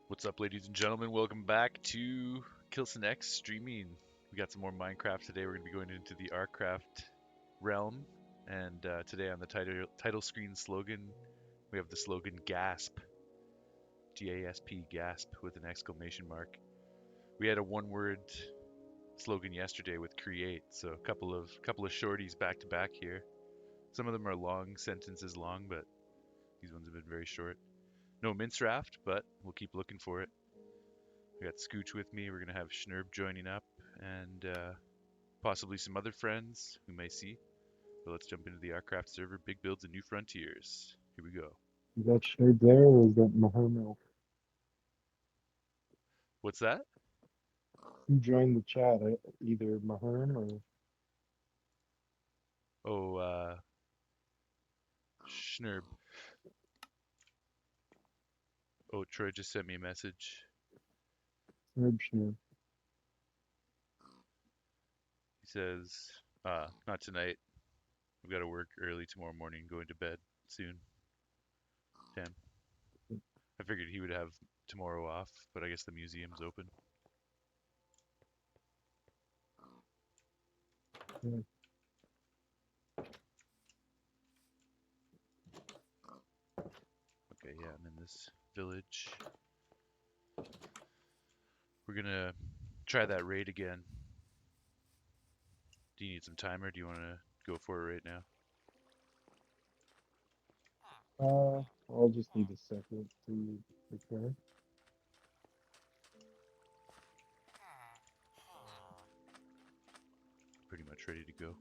What's up, ladies and gentlemen? Welcome back to Kilson X streaming. We got some more Minecraft today. We're going to be going into the ArcCraft realm, and today on the title screen slogan, we have the slogan GASP, GASP, GASP with an exclamation mark. We had a one-word slogan yesterday with create, so a couple of shorties back to back here. Some of them are long sentences long, but these ones have been very short. No mince raft, but we'll keep looking for it. We got Scooch with me. We're going to have Schnurb joining up and possibly some other friends we may see. But let's jump into the ArcCraft server. Big builds and new frontiers. Here we go. Is that Shade there or is that Mahomo? What's that? Who joined the chat? Either Mahern or Oh, Schnurb. Oh, Troy just sent me a message. Herbschner. He says, not tonight. We've got to work early tomorrow morning, going to bed soon. 10. I figured he would have tomorrow off, but I guess the museum's open. Yeah. Okay, yeah, I'm in this village. We're gonna try that raid again. Do you need some time or do you want to go for it right now? I'll just need a second to prepare. Pretty much ready to go.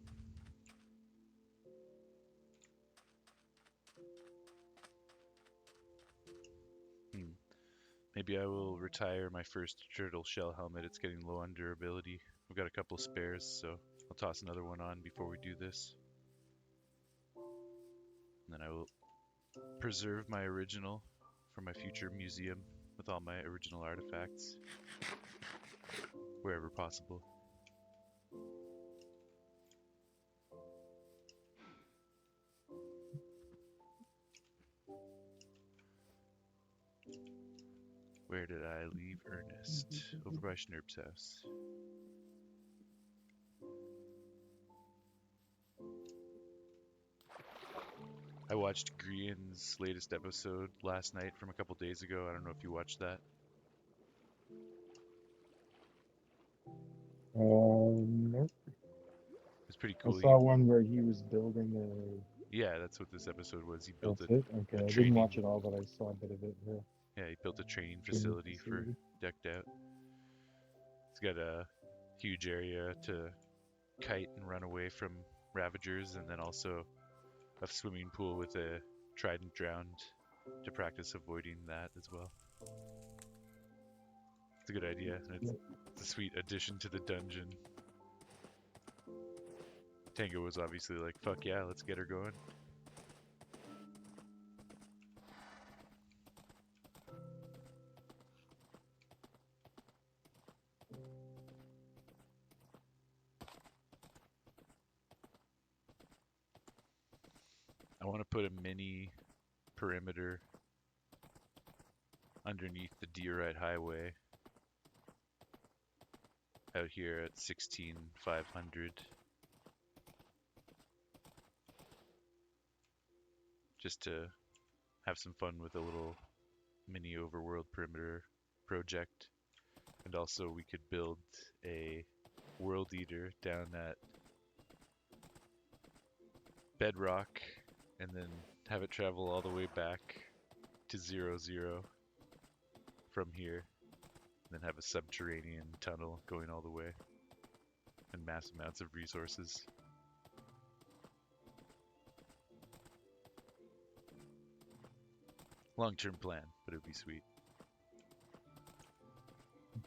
Maybe I will retire my first turtle shell helmet. It's getting low on durability. I've got a couple spares, so I'll toss another one on before we do this. And then I will preserve my original for my future museum with all my original artifacts, wherever possible. Where did I leave Ernest? Over by Schnerb's house. I watched Grian's latest episode last night from a couple days ago. I don't know if you watched that. Nope. It's pretty I cool. saw one where he was building a. Yeah, that's what this episode was. He built That's it? Okay, a I didn't training. watch it all, but I saw a bit of it. Yeah. Yeah, he built a training Training facility for facility. decked out. It's got a huge area to kite and run away from ravagers, and then also a swimming pool with a trident drowned to practice avoiding that as well. It's a good idea, and it's a sweet addition to the dungeon. Tango was obviously like, fuck yeah, let's get her going. I want to put a mini perimeter underneath the Diorite Highway out here at 16,500. Just to have some fun with a little mini overworld perimeter project. And also we could build a world eater down at Bedrock and then have it travel all the way back to 0, from here. And then have a subterranean tunnel going all the way. And massive amounts of resources. Long-term plan, but it would be sweet.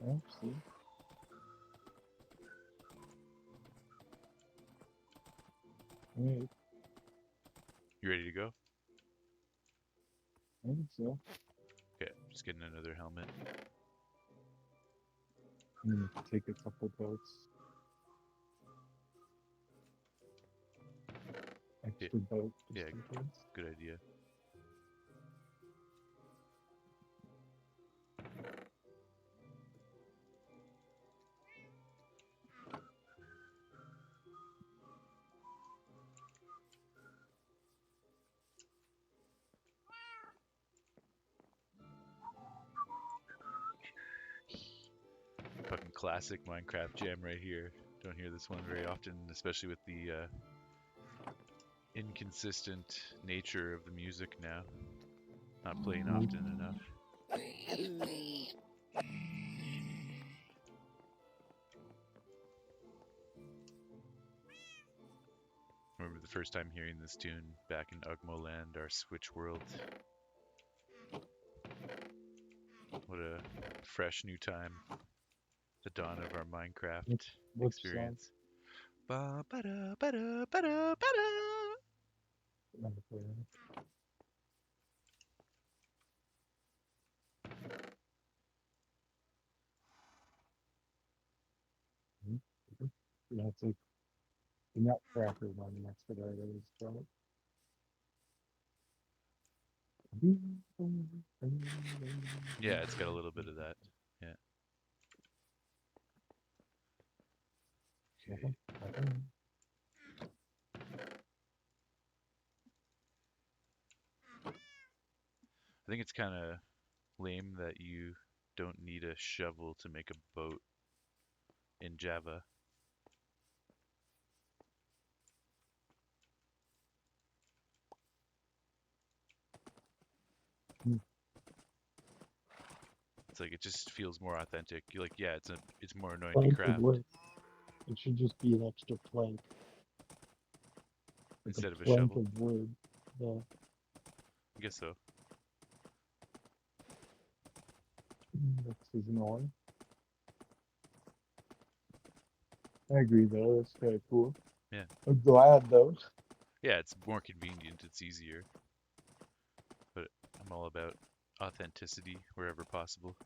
Okay, see. Alright, You ready to go? I think so. Okay, just getting another helmet. I'm gonna take a couple boats. Extra boat. Yeah, Just in case. good idea. Fucking classic Minecraft jam right here. Don't hear this one very often, especially with the inconsistent nature of the music now. Not playing often enough. I remember the first time hearing this tune back in Ugmo Land, our Switch world. What a fresh new time. The dawn of our Minecraft Which song? experience. Ba ba da ba da ba da ba da. Never played it. Yeah, it's like the Nutcracker one, that's what I always call Yeah, it's got a little bit of that. Yeah. Okay. it. I think it's kind of lame that you don't need a shovel to make a boat in Java. It's like it just feels more authentic. You're like, yeah, it's more annoying to Plank would craft work. It should just be an extra plank, like instead of a a plank shovel. of wood. Yeah, I guess so. that's annoying. I agree though, that's kind of cool. Yeah. I'm glad though. Yeah, it's more convenient, it's easier, but I'm all about authenticity wherever possible.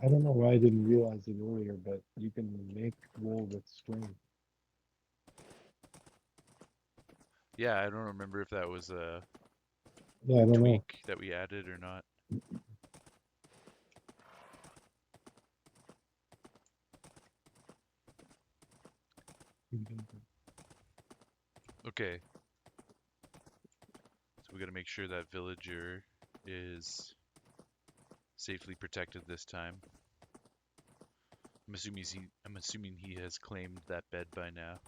I don't know why I didn't realize it earlier, but you can make wool with string. Yeah, I don't remember if that was a Yeah, I don't know. tweak that we added or not. Okay, so we got to make sure that villager is safely protected this time. I'm assuming he has claimed that bed by now.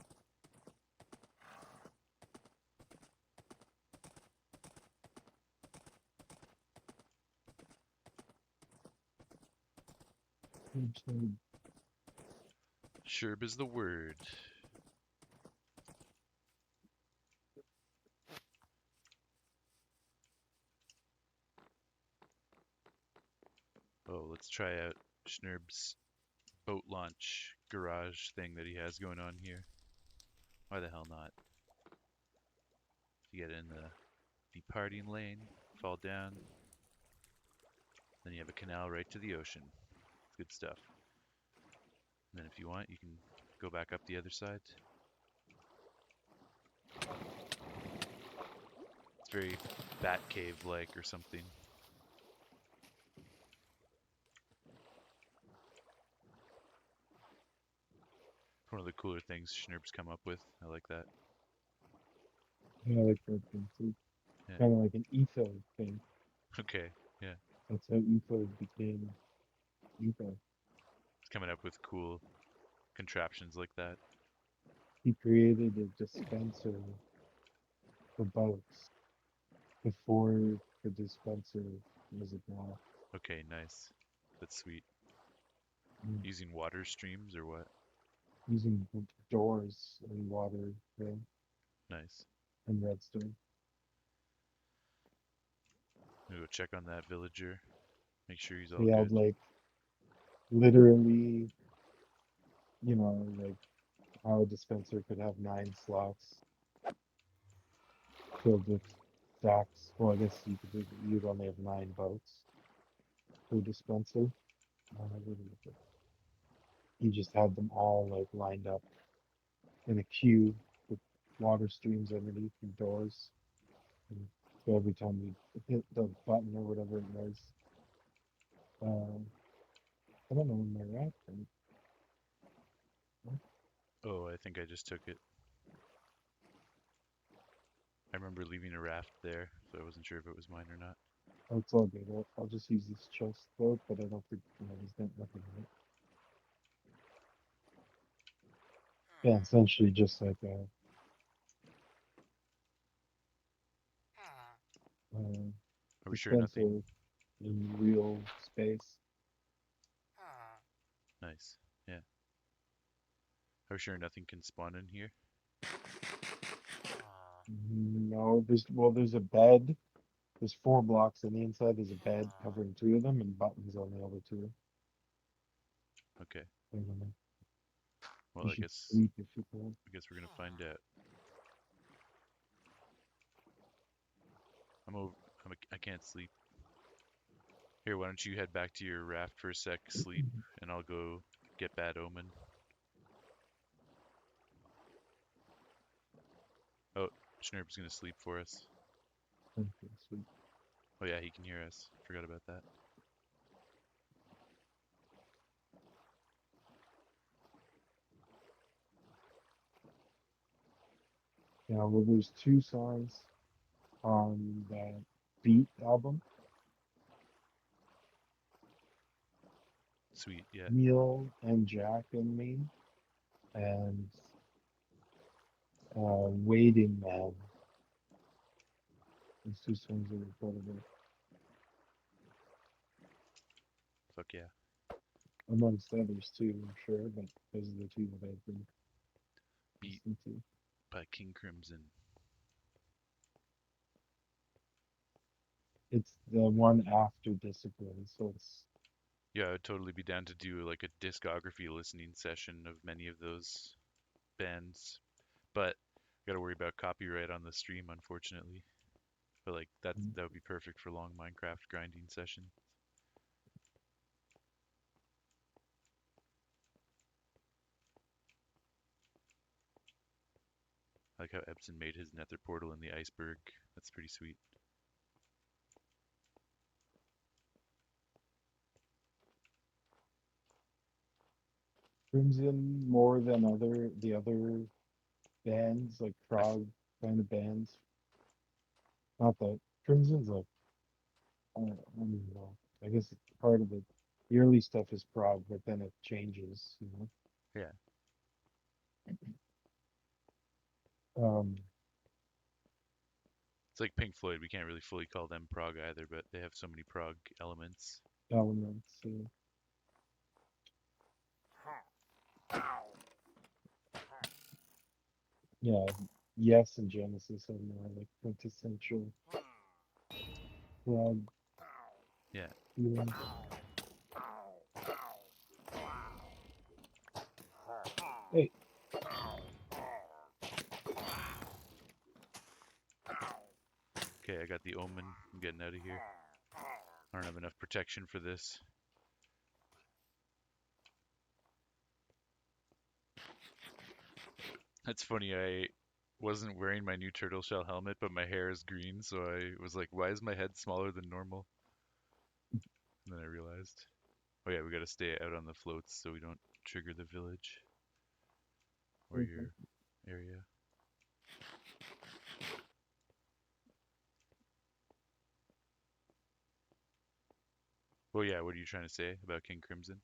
Sherb is the word. Oh, let's try out Schnerb's boat launch garage thing that he has going on here. Why the hell not? You get in the departing lane, fall down, then you have a canal right to the ocean. Good stuff. And then if you want, you can go back up the other side. It's very Batcave-like or something. One of the cooler things Schnerb's come up with. I like that. Yeah, I like that thing too. Yeah. Kind of like an etho thing. Okay. Yeah. That's how etho became etho. It's coming up with cool contraptions like that. He created a dispenser for boats before the dispenser was a now. Okay, nice. That's sweet. Mm. Using water streams or what? Using doors and water, yeah, Nice. and redstone. I'm gonna go check on that villager. Make sure he's all He good. had like literally, like how a dispenser could have 9 slots filled with stacks. Well, I guess you'd only have 9 boats per dispenser. What is it? He just had them all like lined up in a queue with water streams underneath and doors. And so every time you hit the button or whatever it was, um, I don't know when they're at. Oh, I think I just took it. I remember leaving a raft there, so I wasn't sure if it was mine or not. Oh, it's all good. I'll just use this chest though, but I don't think, there's nothing in it. Yeah, essentially just like a uh, Are we sure nothing? dispenser in real space. Nice. Yeah. Are we sure nothing can spawn in here? No, there's a bed. There's 4 blocks on the inside. There's a bed covering 2 of them and buttons on the other two. Okay. I don't know. Well, You I should guess sleep if you can. I guess we're gonna find out. I'm over. I can't sleep. Here, why don't you head back to your raft for a sec, sleep, and I'll go get Bad Omen. Oh, Schnerb's gonna sleep for us. Okay, sleep. Oh yeah, he can hear us. Forgot about that. Yeah, well, there's 2 songs on that Beat album. Sweet. Yeah. Neil and Jack and me, and Waiting Man. These 2 songs are recorded Fuck yeah. amongst others too, I'm sure, but those are the two that I've been Beat listening to. by King Crimson. It's the one after Discipline, so it's Yeah, I'd totally be down to do like a discography listening session of many of those bands, but gotta worry about copyright on the stream, unfortunately. But like that would be perfect for long Minecraft grinding session. I like how Epson made his nether portal in the iceberg. That's pretty sweet. Crimson more than the other bands, like I f- prog kind of bands. Not that Crimson's like I don't even know. I guess part of it, the early stuff is prog, but then it changes, you know. yeah, it's like Pink Floyd. We can't really fully call them prog either, but they have so many prog elements. Elements. Yeah, Yes and Genesis are more like quintessential prog Yeah. feelings. Hey, Okay, I got the omen. I'm getting out of here. I don't have enough protection for this. That's funny. I wasn't wearing my new turtle shell helmet, but my hair is green, so I was like, why is my head smaller than normal? And then I realized, oh yeah, we gotta stay out on the floats so we don't trigger the village or okay. your area. Well, yeah, what are you trying to say about King Crimson?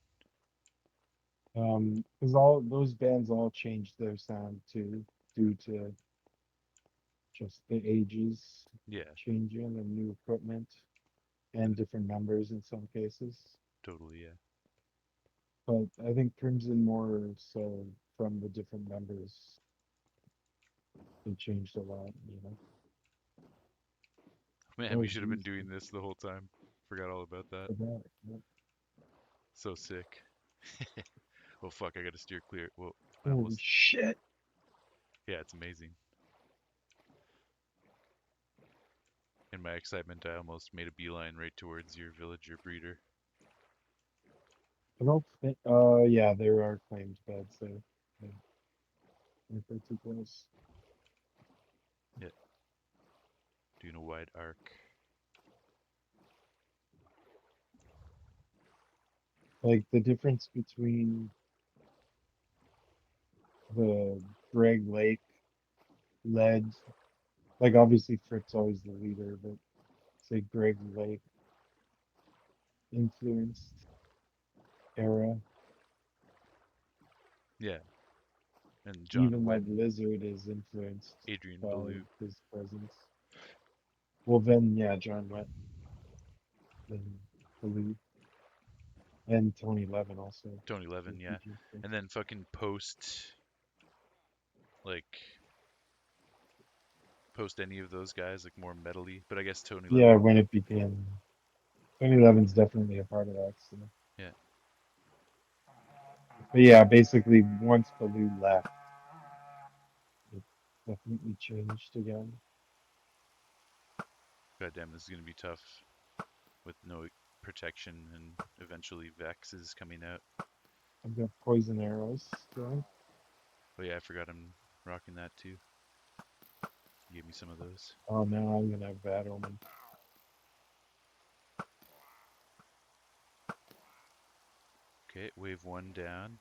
Because all those bands all changed their sound too, due to just the ages Yeah, changing and new equipment and different members in some cases. totally, yeah. But I think Crimson more so from the different members, they changed a lot, you know. Man, Oh, we should have been geez. doing this the whole time. Forgot all about that. About, yeah. So sick. Oh fuck, I gotta steer clear. Whoa, I Holy almost. shit. Yeah, it's amazing. In my excitement, I almost made a beeline right towards your villager breeder. I don't think, yeah, there are claimed beds there. Yeah, if they're too close. Yeah, doing a wide arc. Like the difference between the Greg Lake led, like obviously Frit's always the leader, but say Greg Lake influenced era. Yeah, And John Even my Wetton, lizard is influenced Adrian by Ballou, his presence. Well, then, yeah, John Wetton, then Blue, and Tony Levin also. Tony The Levin, yeah. PG stuff. And then fucking like post any of those guys like more metally, but I guess Tony Yeah, Levin, when it became Tony Levin's definitely a part of that. So. yeah, But yeah, basically, once Baloo left, it definitely changed again. goddamn, this is gonna be tough with no protection and eventually Vex is coming out. I've got poison arrows going. Oh yeah, I forgot I'm rocking that too. You gave me some of those. Oh, now I'm gonna have bad omen. Okay, wave one down.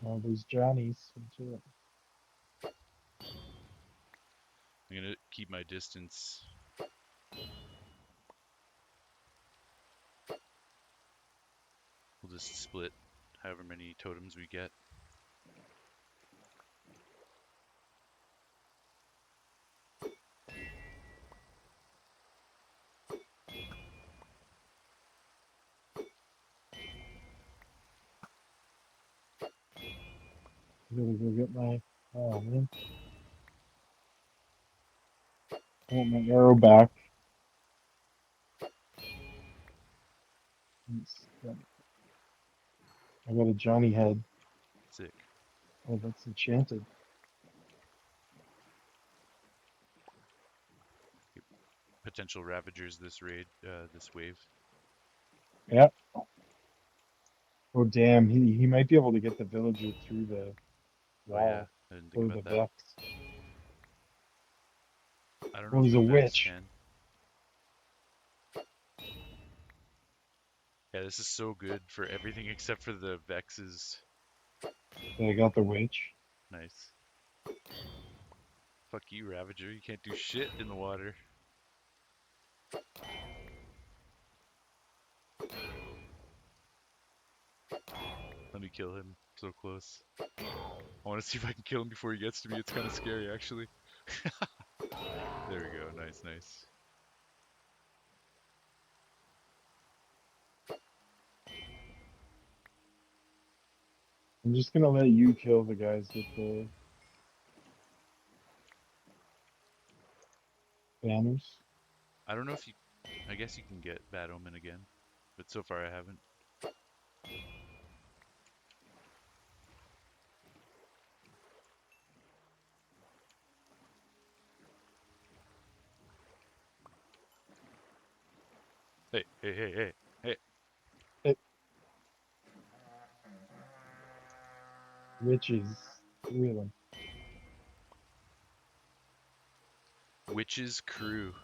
Oh, these Johnnies. Into it. I'm gonna keep my distance. We'll just split however many totems we get. I gotta go get my. Oh man, I want my arrow back. I got a Johnny head. Sick. Oh, that's enchanted. Potential Ravagers this this wave. Yeah. Oh damn, he might be able to get the villager through the Oh yeah, wall I didn't think or the about that. Vex. I don't know Oh, if he's the a Vex witch. can. Yeah, this is so good for everything except for the Vexes. Yeah, I got the witch. Nice. Fuck you, Ravager. You can't do shit in the water. Let me kill him. So close. I want to see if I can kill him before he gets to me. It's kind of scary, actually. There we go. Nice, nice. I'm just gonna let you kill the guys with the banners. I don't know if you. I guess you can get Bad Omen again, but so far I haven't. Hey, hey, hey, hey, hey. Eh, witches. Three of them. Witch's Crew.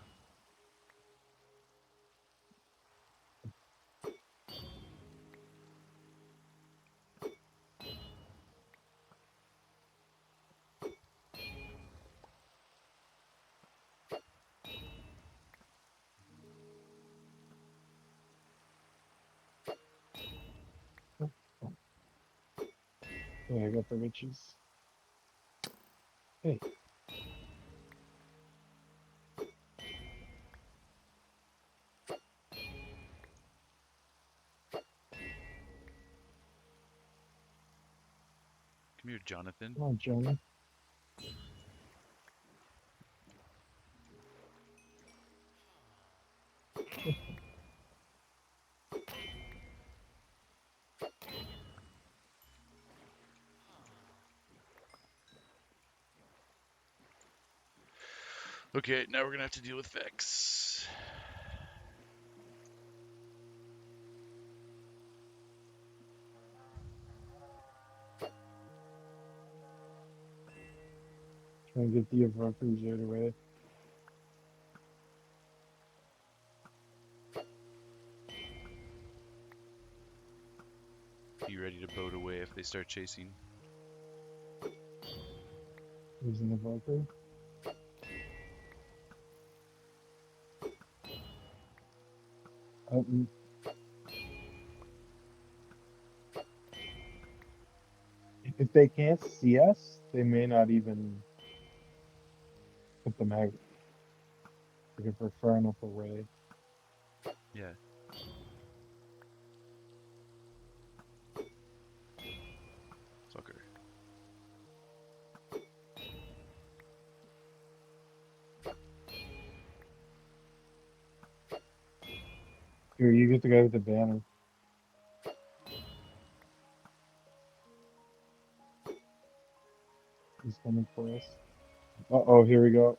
Oh, oh, yeah, I got the witches. Hey, Come here, Jonathan. come on, Johnny. Okay, now we're gonna have to deal with Vex. Try and get the Avengers right away. Be ready to boat away if they start chasing. Using the evoker. Um, if they can't see us, they may not even put them out. Like if we're far enough away. Yeah. Fucker. Here, you get the guy with the banner. He's coming for us. Uh-oh, here we go.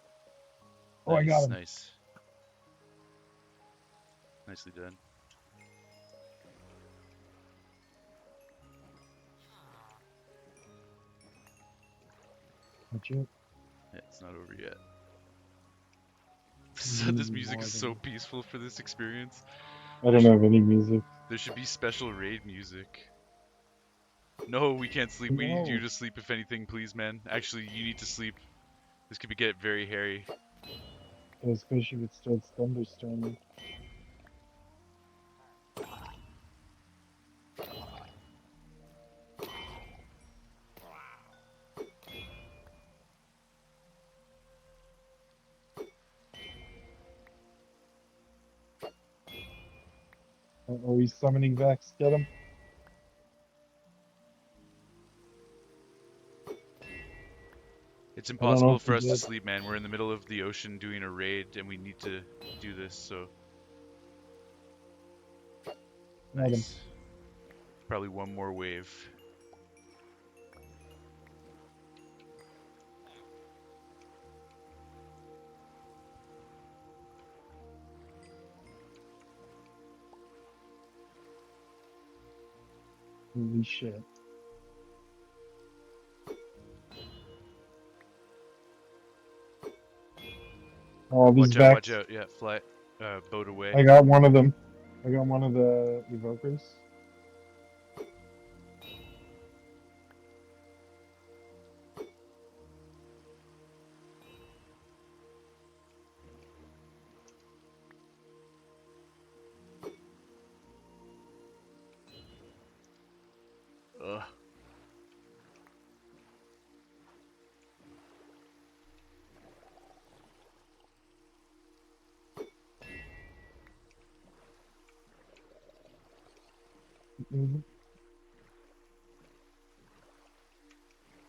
Oh, I got Nice, him. nice. Nicely done. Watch it. Yeah, it's not over yet. We This need music more is so than. peaceful for this experience. I There don't should have any music. there should be special raid music. No, we can't sleep. We need you No. to sleep if anything, please, man. Actually, you need to sleep. This could get very hairy. Especially if it starts thunderstorming. Uh-oh, he's summoning Vex. Get him. It's I don't know impossible if he for us to did. sleep, man. We're in the middle of the ocean doing a raid, and we need to do this. So Get him. nice. Probably one more wave. Holy shit. All these Watch out! Watch Vex. out! Yeah, fly. Boat away. I got one of them. I got one of the evokers. Ugh. Mhm.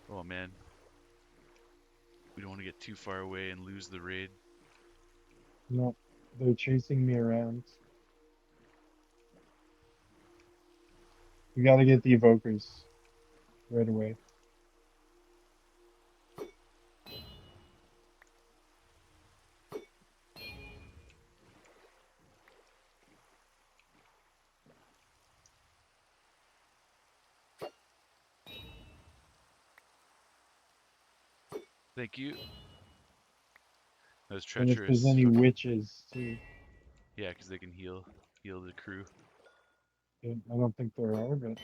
Oh man, we don't want to get too far away and lose the raid. No, they're chasing me around. We gotta get the evokers right away. Thank you. That was And if there's treacherous. any Fucking witches too. yeah, because they can heal the crew. I don't think there are, but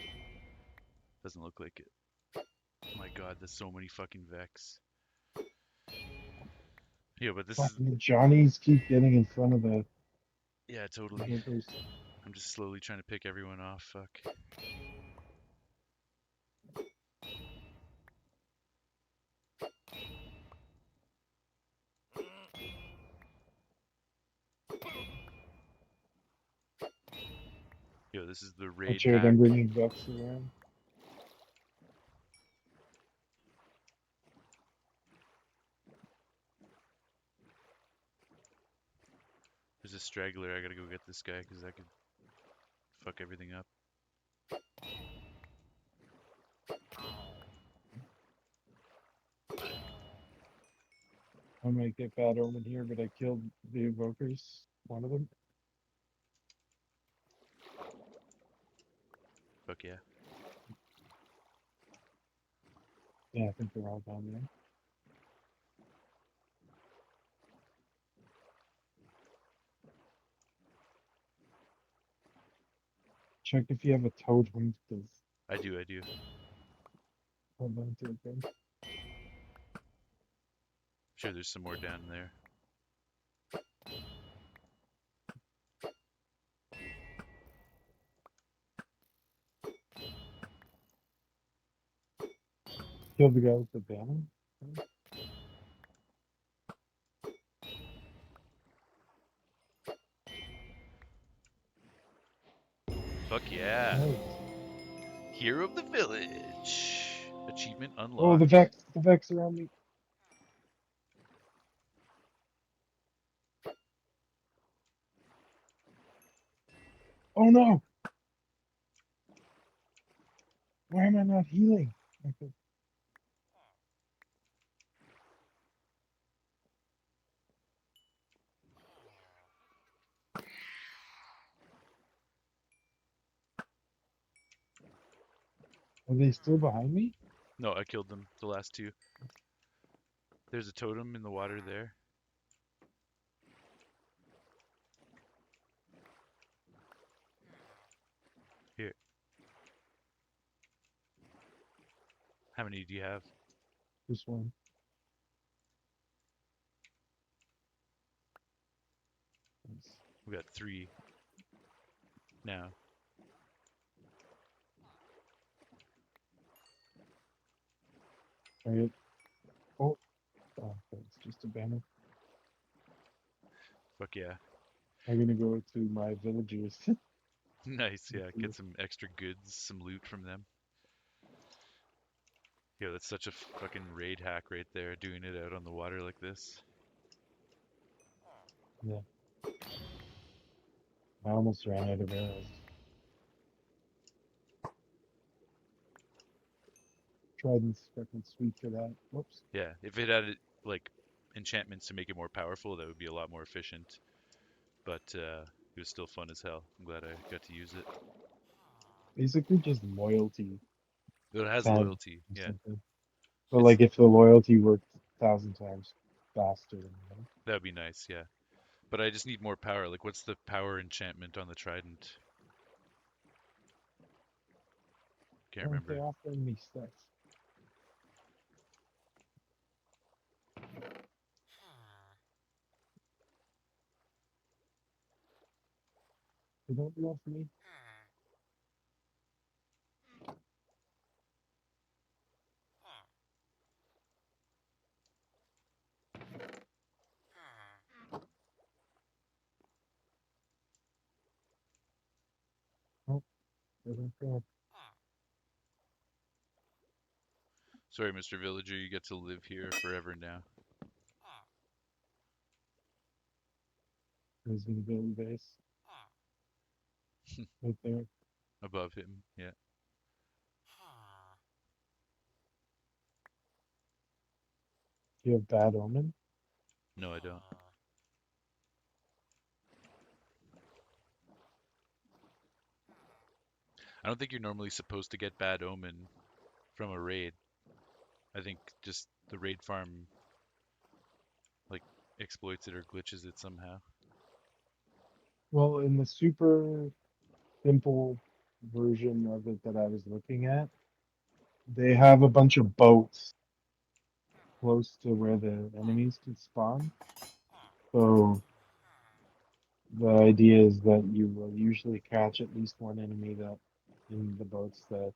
Doesn't look like it. Oh my god, there's so many fucking Vex. Yeah, but this is fucking Johnnies keep getting in front of the yeah, totally. evokers. I'm just slowly trying to pick everyone off. Fuck. Yo, this is the raid Watch out, I'm pack. bringing Vex around. There's a straggler. I gotta go get this guy because I could fuck everything up. I might get bad omen here, but I killed the evokers. One of them. Fuck yeah. Yeah, I think they're all down there. Check if you have a totem, because I do, I do. Hold on to it then. Sure, there's some more down there. Kill the guy with the banner. Fuck yeah. Nice. Hero of the village. Achievement Oh, unlocked. The Vex around me. Oh no! Why am I not healing? Okay. Are they still behind me? No, I killed them, the last two. There's a totem in the water there. Here. How many do you have? This one. Nice. We got three now. Alright. Oh, oh, it's just a banner. Fuck yeah. I'm gonna go to my villagers. Nice, Let's yeah. see. Get some extra goods, some loot from them. Yeah, that's such a fucking raid hack right there, doing it out on the water like this. Yeah, I almost ran out of arrows. Trident's fucking sweet for that. Whoops. Yeah, if it had like enchantments to make it more powerful, that would be a lot more efficient. But it was still fun as hell. I'm glad I got to use it. Basically just loyalty It has 10 loyalty. or Yeah, something. But it's like if the loyalty worked 1,000 times faster, you know? that would be nice. Yeah, but I just need more power. Like, what's the power enchantment on the trident? Can't Why aren't they remember. offering me stuff? They don't love me. Oh, they don't care. Sorry, Mr. Villager, you get to live here forever now. Who's gonna build a base right there? Above him. Yeah. Do you have bad omen? No, I don't. I don't think you're normally supposed to get bad omen from a raid. I think just the raid farm like exploits it or glitches it somehow. Well, in the super simple version of it that I was looking at, they have a bunch of boats close to where the enemies can spawn. So the idea is that you will usually catch at least one enemy that in the boats that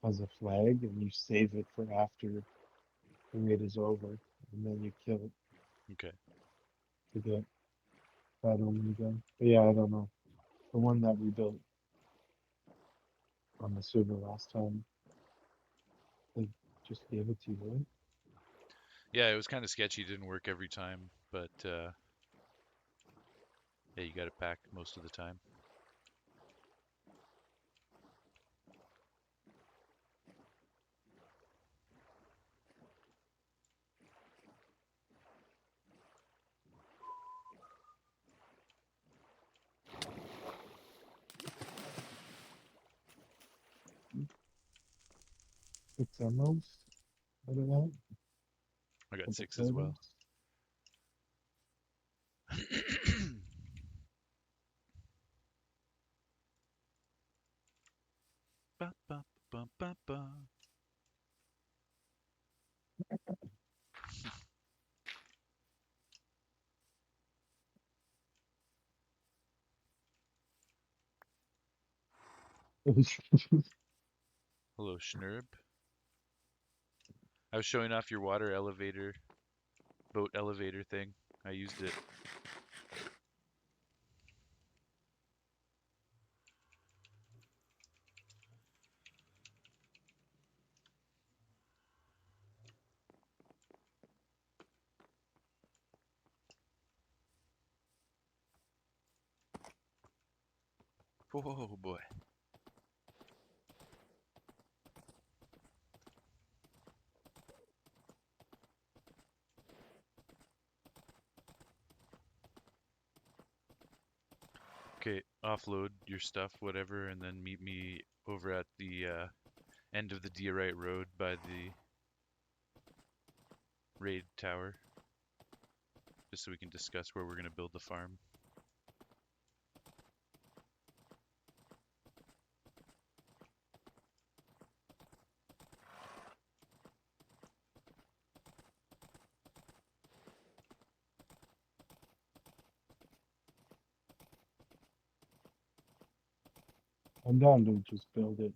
has a flag, and you save it for after the raid is over, and then you kill it Okay. to get that omen again. But yeah, I don't know. The one that we built on the server last time, they just gave it to you, right? Yeah, it was kind of sketchy. It didn't work every time, but yeah, you got it back most of the time. Six emeralds out of that, I got couple six as well. titles. Ba, ba, ba, ba, ba. Hello, Schnurb. I was showing off your water elevator, boat elevator thing. I used it. Oh boy. Okay, offload your stuff, whatever, and then meet me over at the end of the Diorite Road by the raid tower, just so we can discuss where we're going to build the farm. I'm down to just build it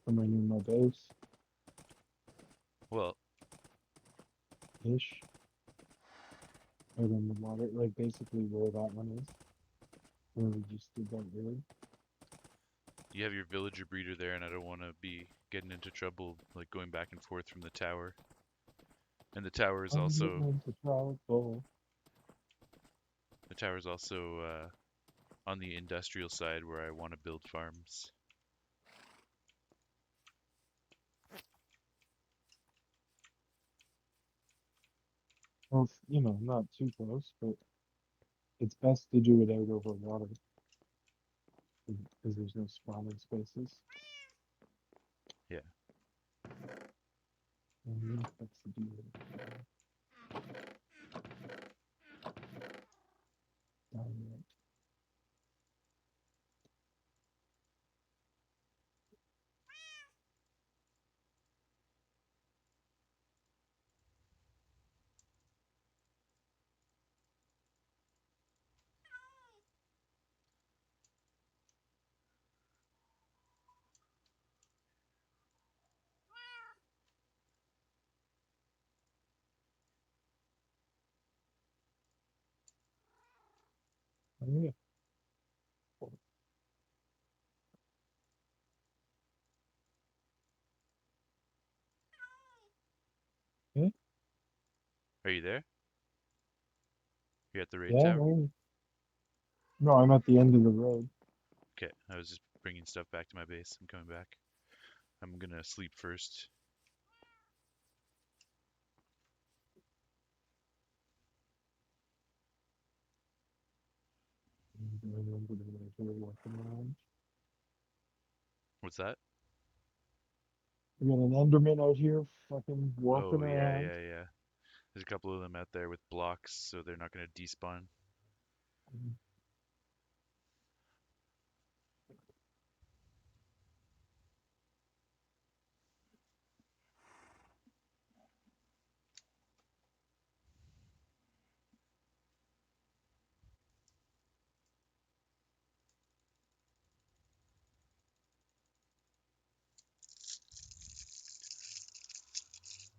from my new base Well, ish. Or then the water, like basically where that one is, where we just did that really. you have your villager breeder there, and I don't want to be getting into trouble, like going back and forth from the tower. And I'm getting into trouble. the tower's also on the industrial side where I want to build farms. Well, not too close, but it's best to do it out over water because there's no spawning spaces. Yeah. And that's the deal. Diamond. Oh, yeah. Yeah, Are you there? You're at the raid yeah, tower? no, no, I'm at the end of the road. Okay, I was just bringing stuff back to my base. I'm coming back. I'm gonna sleep first. I remember the way they were walking around. What's that? We got an Enderman out here fucking Oh, warping yeah, around. yeah, yeah. There's a couple of them out there with blocks, so they're not gonna despawn.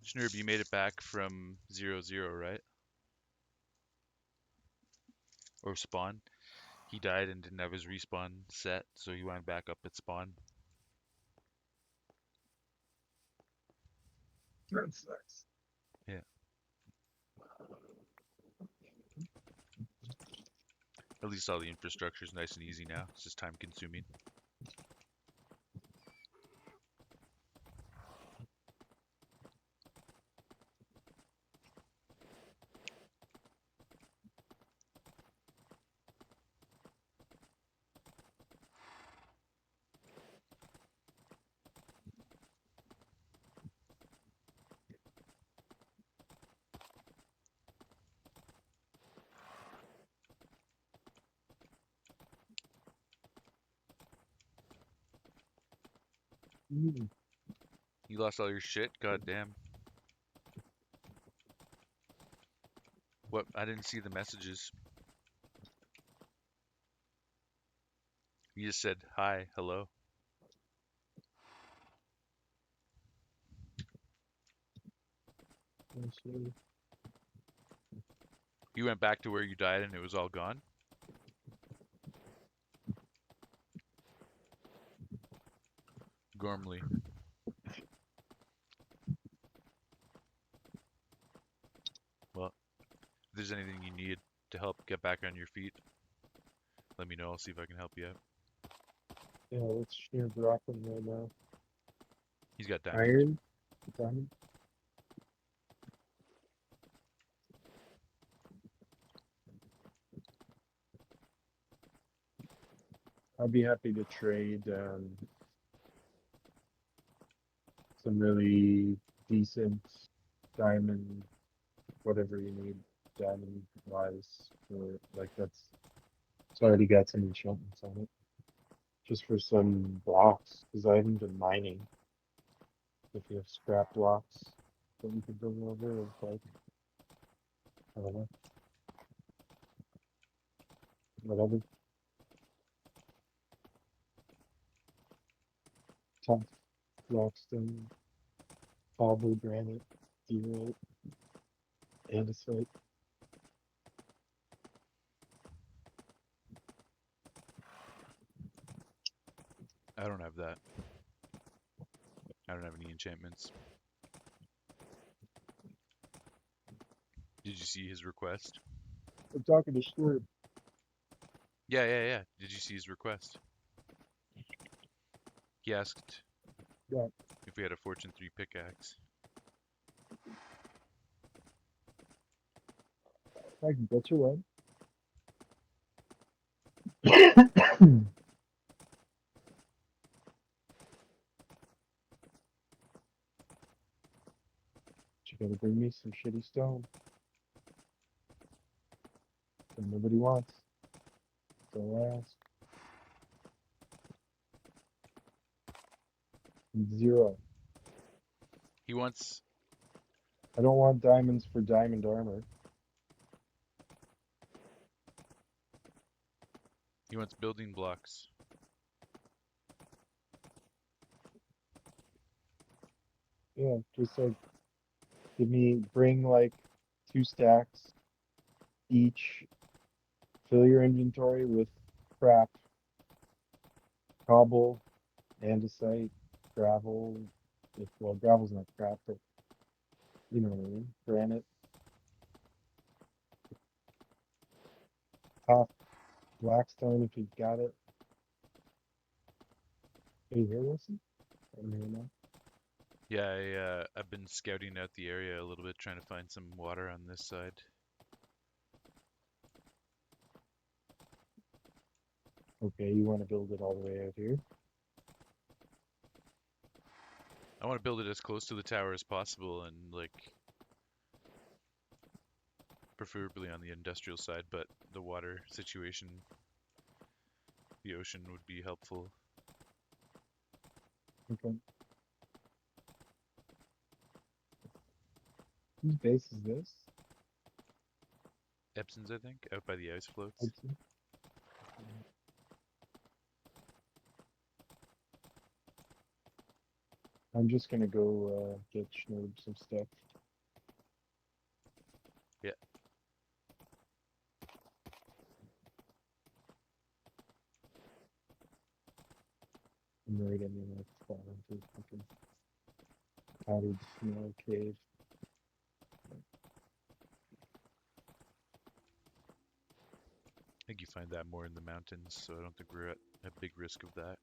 Schnurb, you made it back from 0-0, right? Or spawn. He died and didn't have his respawn set, so he went back up at spawn. That sucks. Yeah. At least all the infrastructure is nice and easy now. It's just time consuming. Mm, You lost all your shit? God damn. What? I didn't see the messages. You just said hi, hello. let's see. You went back to where you died and it was all gone? Gormley. Well, if there's anything you need to help get back on your feet, let me know. I'll see if I can help you out. Yeah, let's shear broccoli right now. He's got diamond. Iron, diamond. I'd be happy to trade some really decent diamond, whatever you need, diamond wise, for like that's. It's already got some enchantments on it, just for some blocks, because I haven't been mining. If you have scrap blocks that you could bring over, or like, I don't know, whatever. Tough, rockstone, cobble, granite, steel, andesite. I don't have that. I don't have any enchantments. Did you see his request? I'm talking to Stuart. Yeah, yeah, yeah. Did you see his request? He asked Yeah, if we had a Fortune 3 pickaxe. I can bet you one. You gotta bring me some shitty stone that nobody wants. So I ask. Zero. He wants I don't want diamonds for diamond armor. he wants building blocks. Yeah, just like bring like 2 stacks each. Fill your inventory with crap, cobble, andesite, gravel. If well, gravel's not crap, but you know what I mean. Granite, top, blackstone if you've got it. Are you here, Wilson? I'm here now. Yeah, I've been scouting out the area a little bit, trying to find some water on this side. Okay, you want to build it all the way out here? I want to build it as close to the tower as possible and like preferably on the industrial side, but the water situation, the ocean would be helpful. Okay. Whose base is this? Epson's, I think, out by the ice floats. Hudson? I'm just gonna go get Schnob some stuff. Yeah, I'm right in the spawn into fucking powdered snow cave. I think you find that more in the mountains, so I don't think we're at a big risk of that.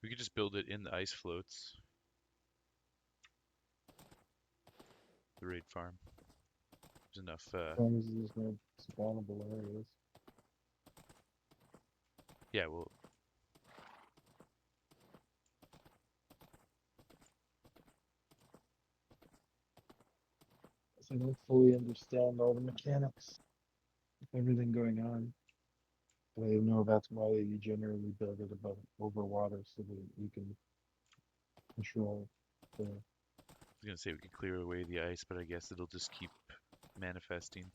We could just build it in the ice floats, the raid farm. There's enough. As long as there's no spawnable areas. Yeah, well, So I don't fully understand all the mechanics of everything going on. But I know that's why you generally build it above over water so that you can control the I was gonna say we could clear away the ice, but I guess it'll just keep manifesting.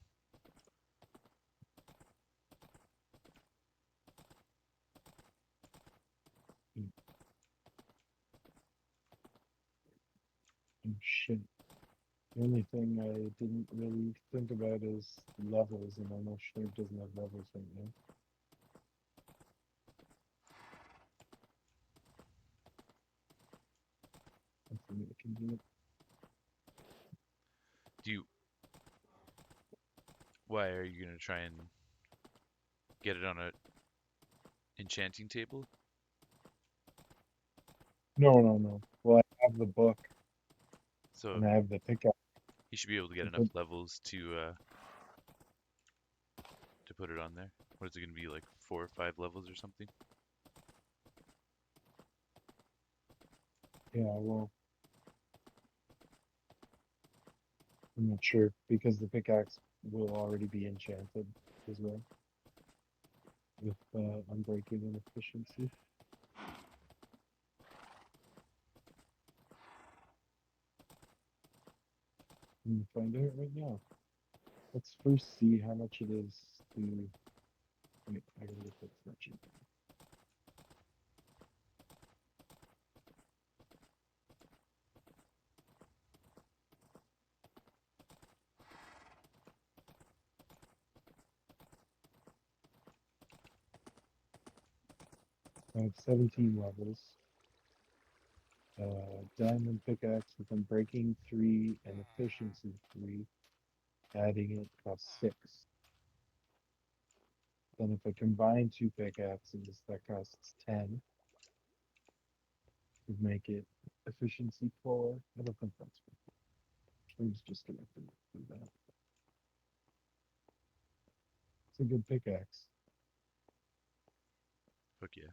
shit. The only thing I didn't really think about is levels, and I know Shrink doesn't have levels right now. Hopefully I can do it. Do you? Why are you gonna try and get it on a enchanting table? No, no, no. Well, I have the book So and I have the pickup. he should be able to get To enough put, levels to put it on there. What is it gonna be, like 4 or 5 levels or something? yeah, well, I'm not sure because the pickaxe will already be enchanted as well with unbreaking and efficiency. I'm gonna find out right now. Let's first see how much it is to. Wait, I gotta get that spreadsheet. 17 levels. Diamond pickaxe with unbreaking 3 and efficiency 3. Adding it costs 6. Then if I combine 2 pickaxes, that costs 10. Would make it efficiency 4. I don't think that's good. Please just gonna have to do that. It's a good pickaxe. Fuck yeah.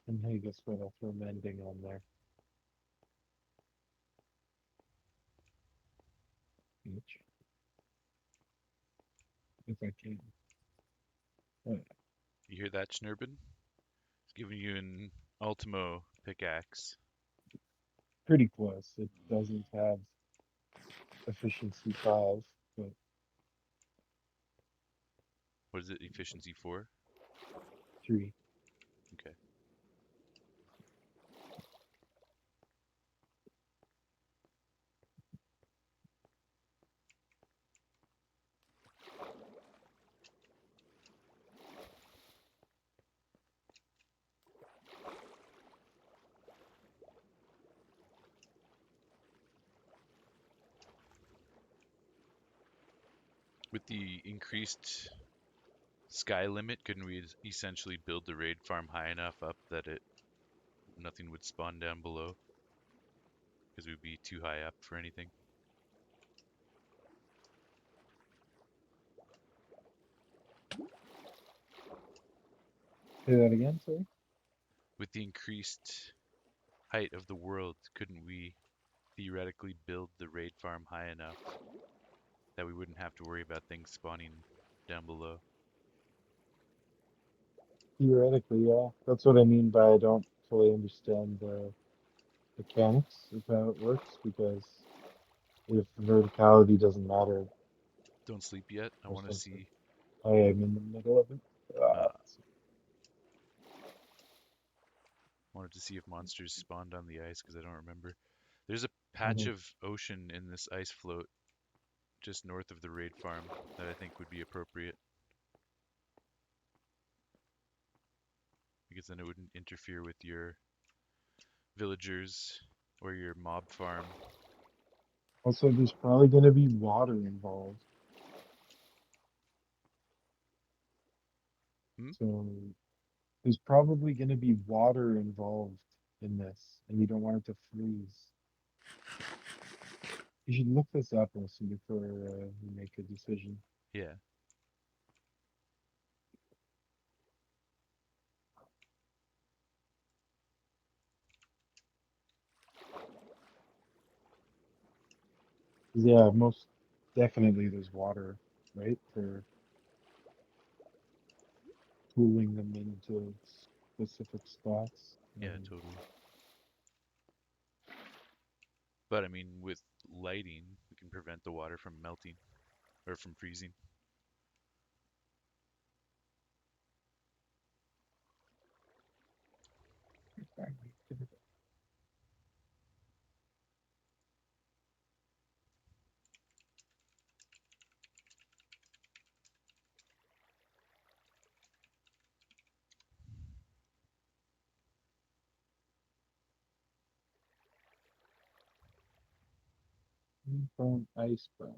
And hey, guess what? I'll throw mending on there. Each, if I can. Oh, You hear that, Schnerbin? It's giving you an Ultimo pickaxe. pretty close. It doesn't have efficiency 5, but What is it? Efficiency 4? 3. Okay. With the increased sky limit, couldn't we essentially build the raid farm high enough up that it nothing would spawn down below? Because we'd be too high up for anything. Say that again, sorry? With the increased height of the world, couldn't we theoretically build the raid farm high enough that we wouldn't have to worry about things spawning down below? Theoretically, yeah. That's what I mean by I don't fully understand the mechanics of how it works because if verticality doesn't matter Don't sleep yet. I or want to something, see. I am in the middle of it. Uh, Ah, wanted to see if monsters spawned on the ice because I don't remember. There's a patch mhm. of ocean in this ice float just north of the raid farm that I think would be appropriate because then it wouldn't interfere with your villagers or your mob farm. Also, there's probably going to be water involved. Hmm? So There's probably going to be water involved in this, and you don't want it to freeze. You should look this up also before you make a decision. Yeah. 'Cause, yeah, most definitely there's water, right, for cooling them into specific spots. Yeah, totally. But I mean, with lighting, we can prevent the water from melting or from freezing. From ice bread.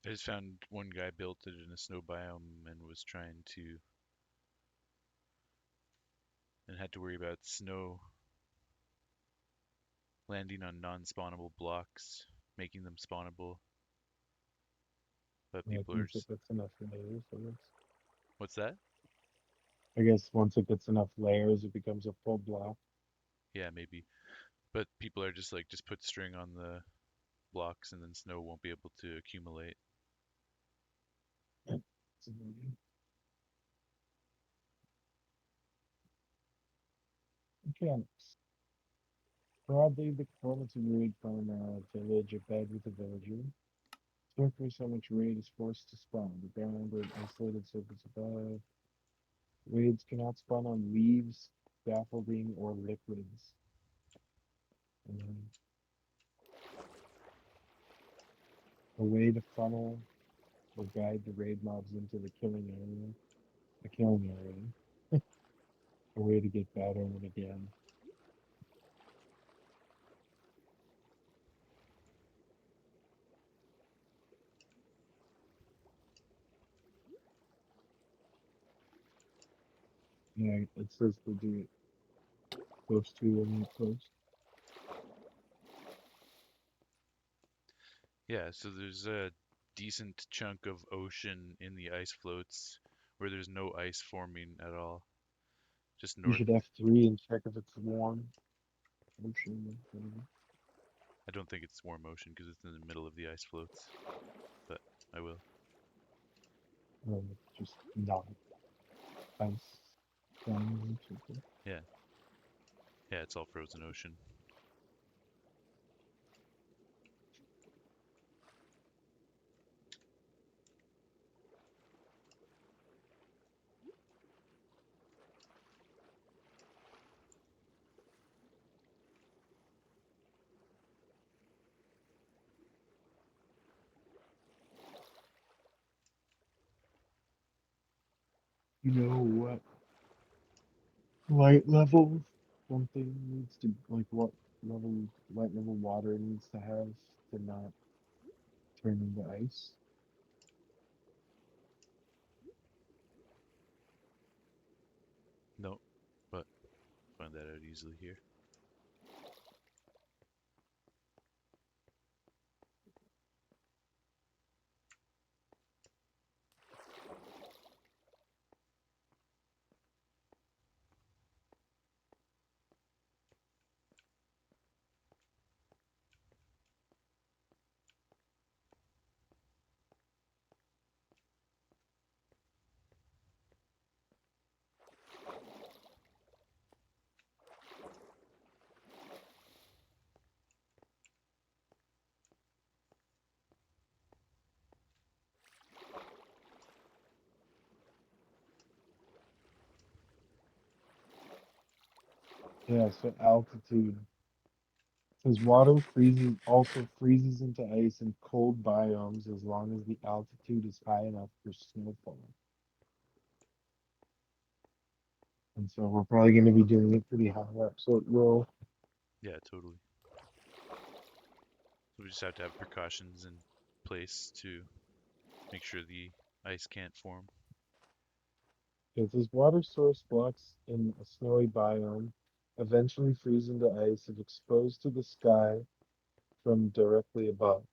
I just found one guy built it in a snow biome and was trying to, and had to worry about snow landing on non-spawnable blocks, making them spawnable. But Like people are once it just, gets enough layers, what's that? I guess once it gets enough layers, it becomes a full block. Yeah, maybe. But people are just like, just put string on the blocks and then snow won't be able to accumulate. Okay. Broadly, the components of raid farm are a village, a bed with a villager. Typically, so much raid is forced to spawn. The ground or isolated surface above. Raids cannot spawn on leaves, scaffolding, or liquids. Um, a way to funnel or guide the raid mobs into the killing area. The killing area. A way to get better and again. Yeah, it says to do it close to when you post. Yeah, so there's a decent chunk of ocean in the ice floats where there's no ice forming at all. Just You north. should F3 and check if it's warm. Ocean. I don't think it's warm ocean because it's in the middle of the ice floats, but I will. Just not ice. Something. Yeah, yeah, it's all frozen ocean. You know what light level something needs to like what level light level water needs to have to not turn into ice? No, but find that out easily here. Yeah, so altitude. Says water freezes also freezes into ice in cold biomes as long as the altitude is high enough for snowfall. And so we're probably going to be doing it pretty high up, so it will. Yeah, totally. So we just have to have precautions in place to make sure the ice can't form. It says water source blocks in a snowy biome eventually freeze into ice if exposed to the sky from directly above.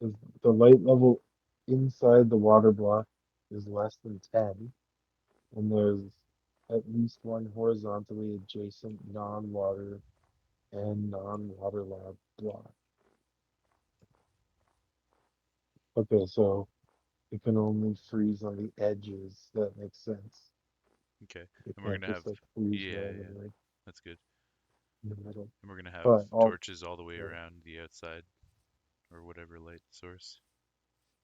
If the light level inside the water block is less than 10, and there's at least one horizontally adjacent non-water and non-waterlogged block. Okay, so it can only freeze on the edges. That makes sense. Okay. It And we're can't gonna have, just like freeze yeah, yeah, randomly that's good. in the middle. And we're gonna have But all torches all the way yeah, around the outside or whatever light source.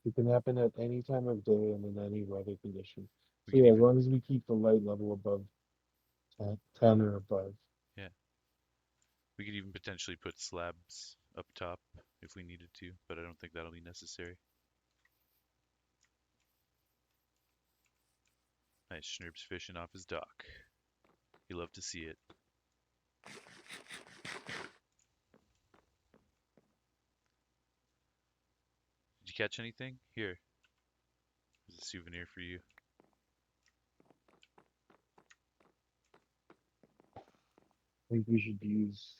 it can happen at any time of day and in any weather condition. We So could yeah, as even, long as we keep the light level above 10 or above. yeah, we could even potentially put slabs up top if we needed to, but I don't think that'll be necessary. Nice, Schnerb's fishing off his dock. You love to see it. Did you catch anything? Here, there's a souvenir for you. I think we should use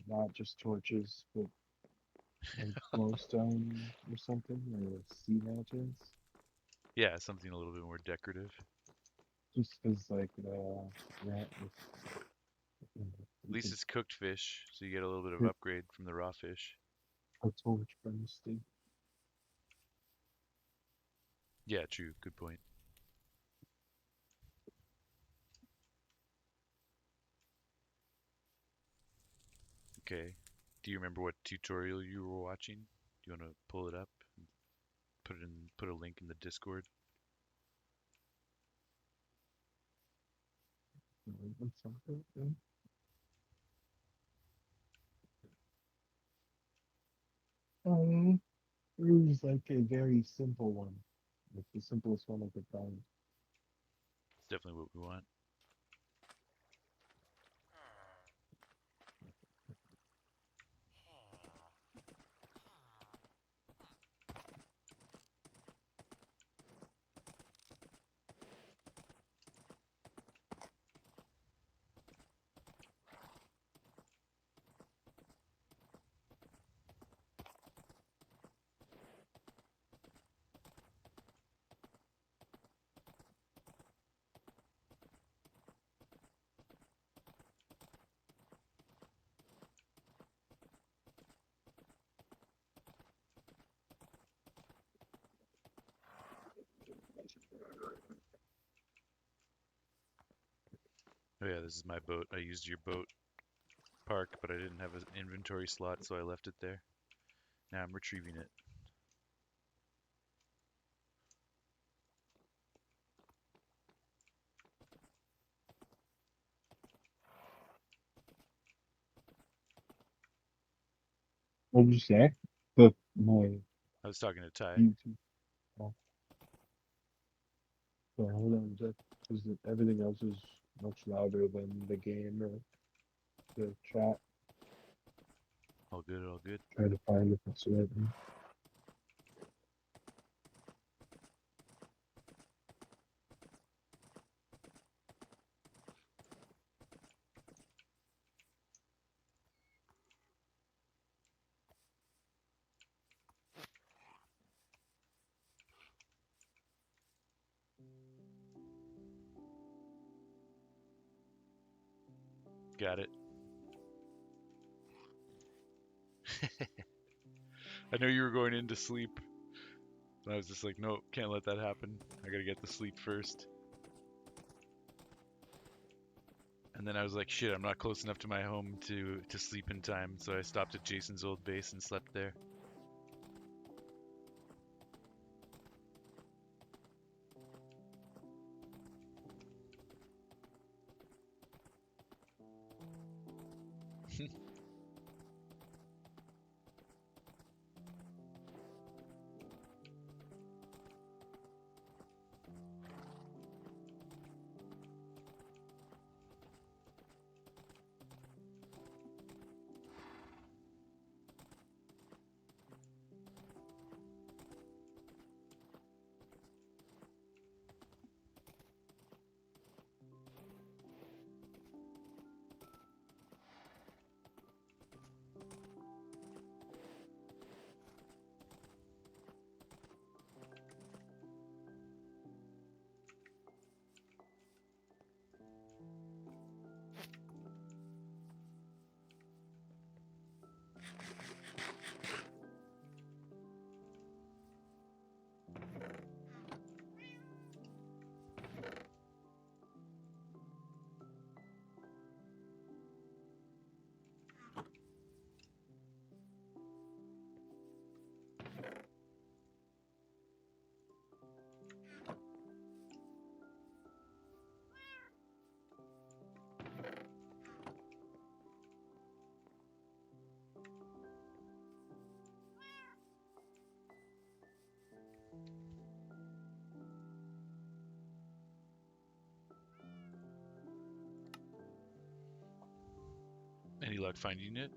not just torches, but like glowstone or something, or sea lanterns. Yeah, something a little bit more decorative. Just because, like, yeah, if, At we least could it's cooked fish, so you get a little bit of hit upgrade from the raw fish. a torch from the stick. Yeah, true. Good point. Okay. Do you remember what tutorial you were watching? Do you want to pull it up and put a link in the Discord? Um, it was like a very simple one, like the simplest one I could find. It's definitely what we want. Oh yeah, this is my boat. I used your boat park, but I didn't have an inventory slot, so I left it there. Now I'm retrieving it. What did you say? The my I was talking to Ty. YouTube. Oh, so hold on, Jack. Because everything else is much louder than the game or the chat. All good, all good. Try to find if it's right. Got it. I know you were going into sleep. And I was just like, no, can't let that happen. I gotta get the sleep first. And then I was like, shit, I'm not close enough to my home to sleep in time, so I stopped at Jason's old base and slept there. Any luck finding it?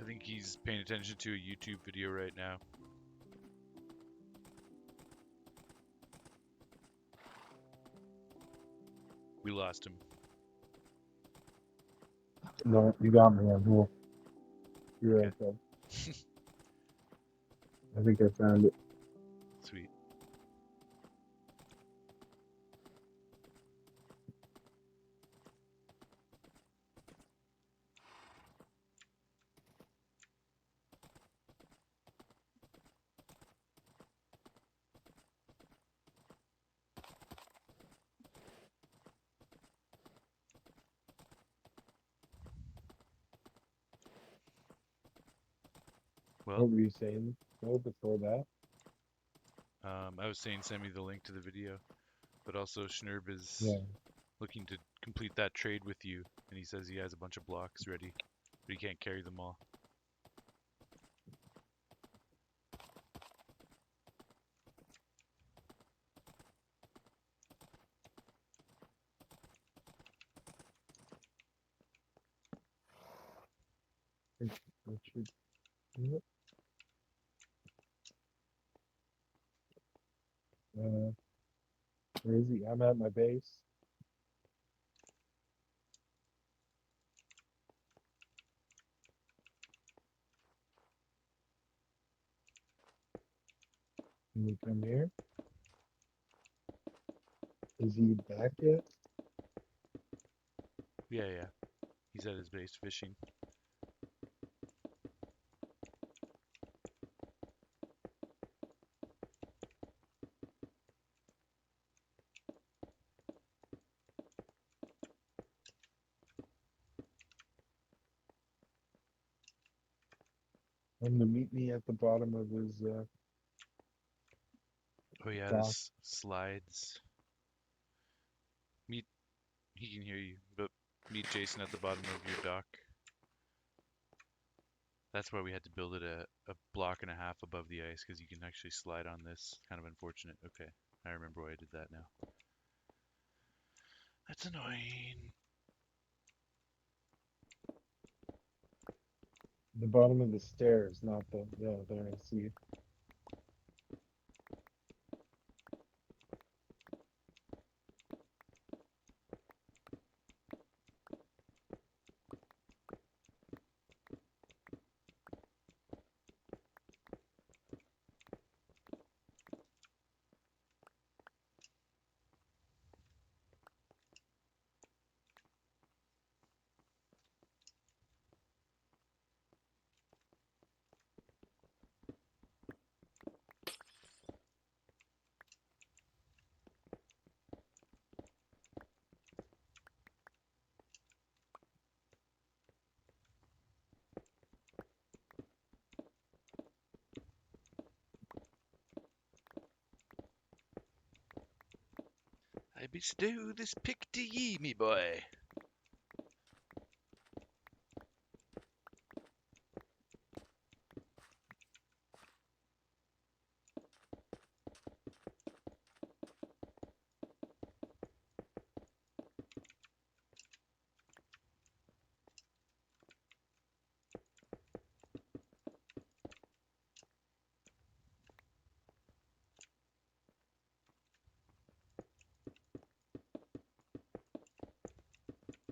I think he's paying attention to a YouTube video right now. We lost him. No, you got me. I'm cool. You're Okay, right there. I think I found it. sweet. Well, What were you saying? No, before that? I was saying send me the link to the video, but also Schnurb is Yeah. looking to complete that trade with you, and he says he has a bunch of blocks ready, but he can't carry them all. That should do it. Where is he? I'm at my base. Can we come here? Is he back yet? Yeah, yeah. He's at his base fishing. I'm to meet me at the bottom of his Oh yeah, dock. this slides. Meet He can hear you, but meet Jason at the bottom of your dock. That's why we had to build it a block and a half above the ice, because you can actually slide on this. Kind of unfortunate. Okay, I remember why I did that now. That's annoying. The bottom of the stairs, not the, yeah, there I see it. I bestow this pick to ye, me boy.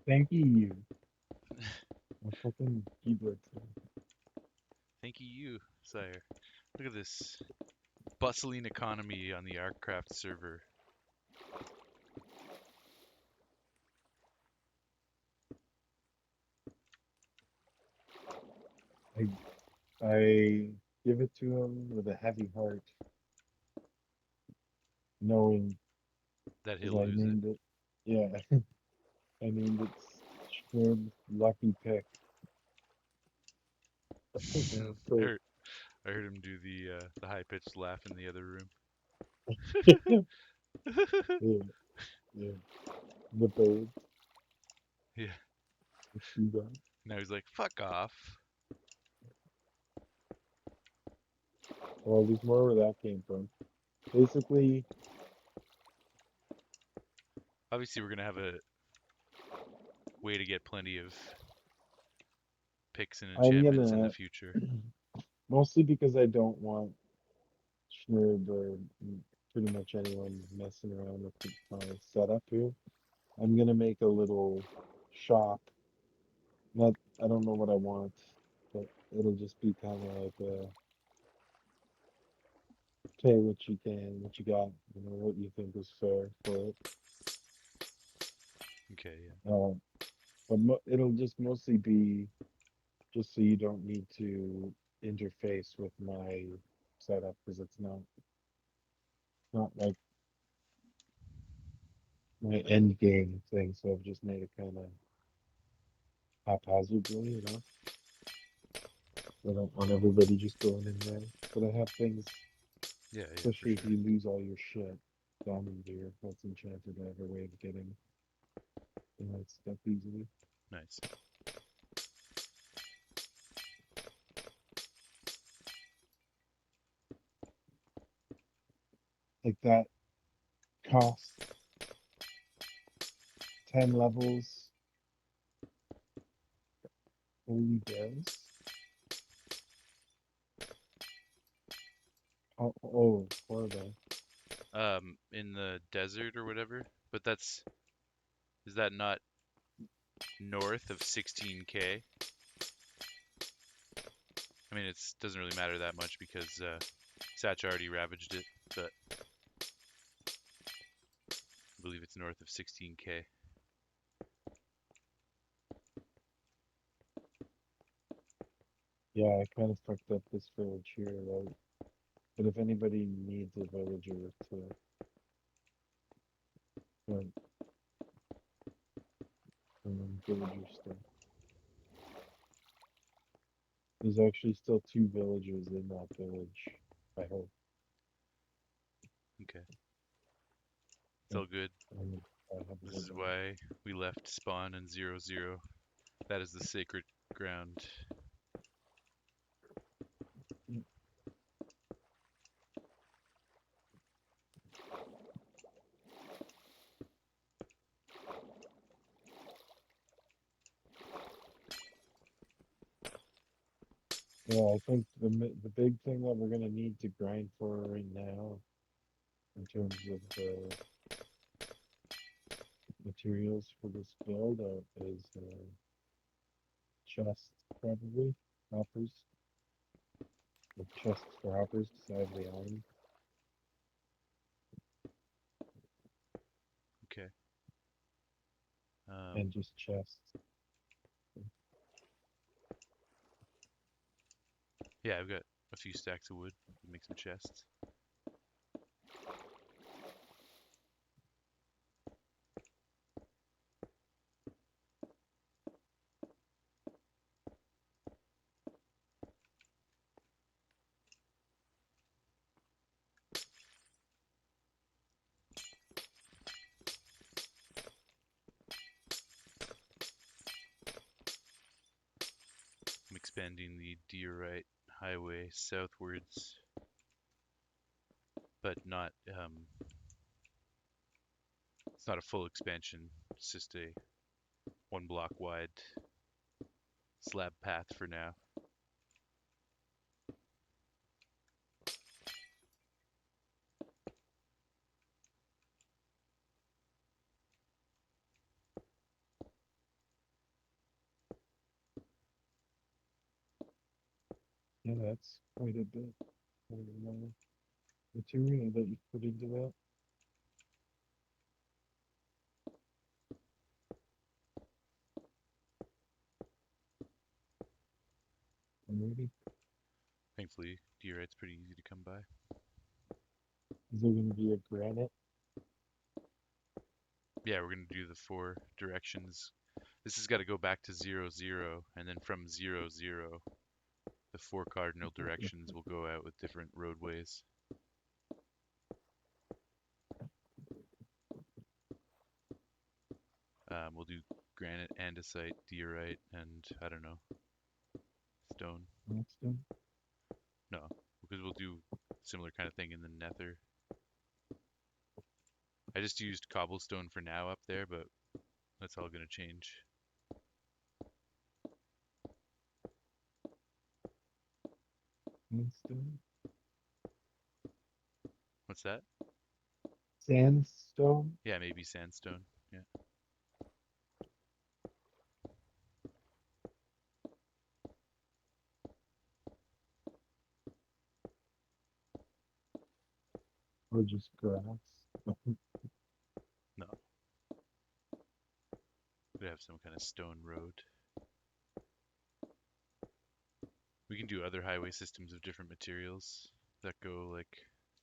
Thank you. My fucking keyboard. Thank you, sire. Look at this bustling economy on the ArcCraft server. I I give it to him with a heavy heart, knowing That because he'll I lose it. named it. Yeah, I named it Schmid Lucky Pick. Yeah, I so heard, I heard him do the high pitched laugh in the other room. yeah, yeah. The bird, Yeah. the shoe. Now he's like, fuck off. Well, there's more where that came from. Basically, Obviously, we're gonna have a way to get plenty of picks and I'm enchantments in the gonna future. mostly because I don't want Schnurb or pretty much anyone messing around with my setup here. I'm gonna make a little shop. Not, I don't know what I want, but it'll just be kind of like a pay what you can, what you got, what you think is fair for it. Okay, yeah. Uh, but it'll just mostly be just so you don't need to interface with my setup because it's not like my end game thing. So I've just made it kind of haphazardly. I don't want everybody just going in there. But I have things, Yeah, yeah, for especially if sure. you lose all your shit. Diamond gear, that's enchanted. I have a way of getting that stuff easily. Nice. Like that costs 10 levels. Holy bells. Oh, horrible. In the desert or whatever. But is that not north of 16K? I mean, it doesn't really matter that much because Satch already ravaged it, but I believe it's north of 16K. Yeah, I kind of fucked up this village here, right? But if anybody needs a villager to, villager stuff, there's actually still two villagers in that village. I hope. Okay, it's Yeah, all good. have This wood is on. why we left spawn and 0, 0. That is the sacred ground. Mm. Yeah, I think the big thing that we're gonna need to grind for right now, in terms of the materials for this build, is chests, probably hoppers, or chests for hoppers, because I have the iron, Okay. and just chests. Yeah, I've got a few stacks of wood. Make some chests. I'm expanding the diorite highway southwards, but not. It's not a full expansion. It's just a 1 block wide slab path for now. Yeah, that's quite a bit of material that you put into that. Already. Thankfully, diorite's pretty easy to come by. Is there gonna be a granite? Yeah, we're gonna do the 4 directions. This has got to go back to 0, 0, and then from 0, 0, the 4 cardinal directions will go out with different roadways. We'll do granite, andesite, diorite, and I don't know, stone. Blackstone? No, because we'll do similar kind of thing in the nether. I just used cobblestone for now up there, but that's all gonna change. Sandstone? What's that? Sandstone? Yeah, maybe sandstone. Yeah. Or just grass? No, we have some kind of stone road. We can do other highway systems of different materials that go like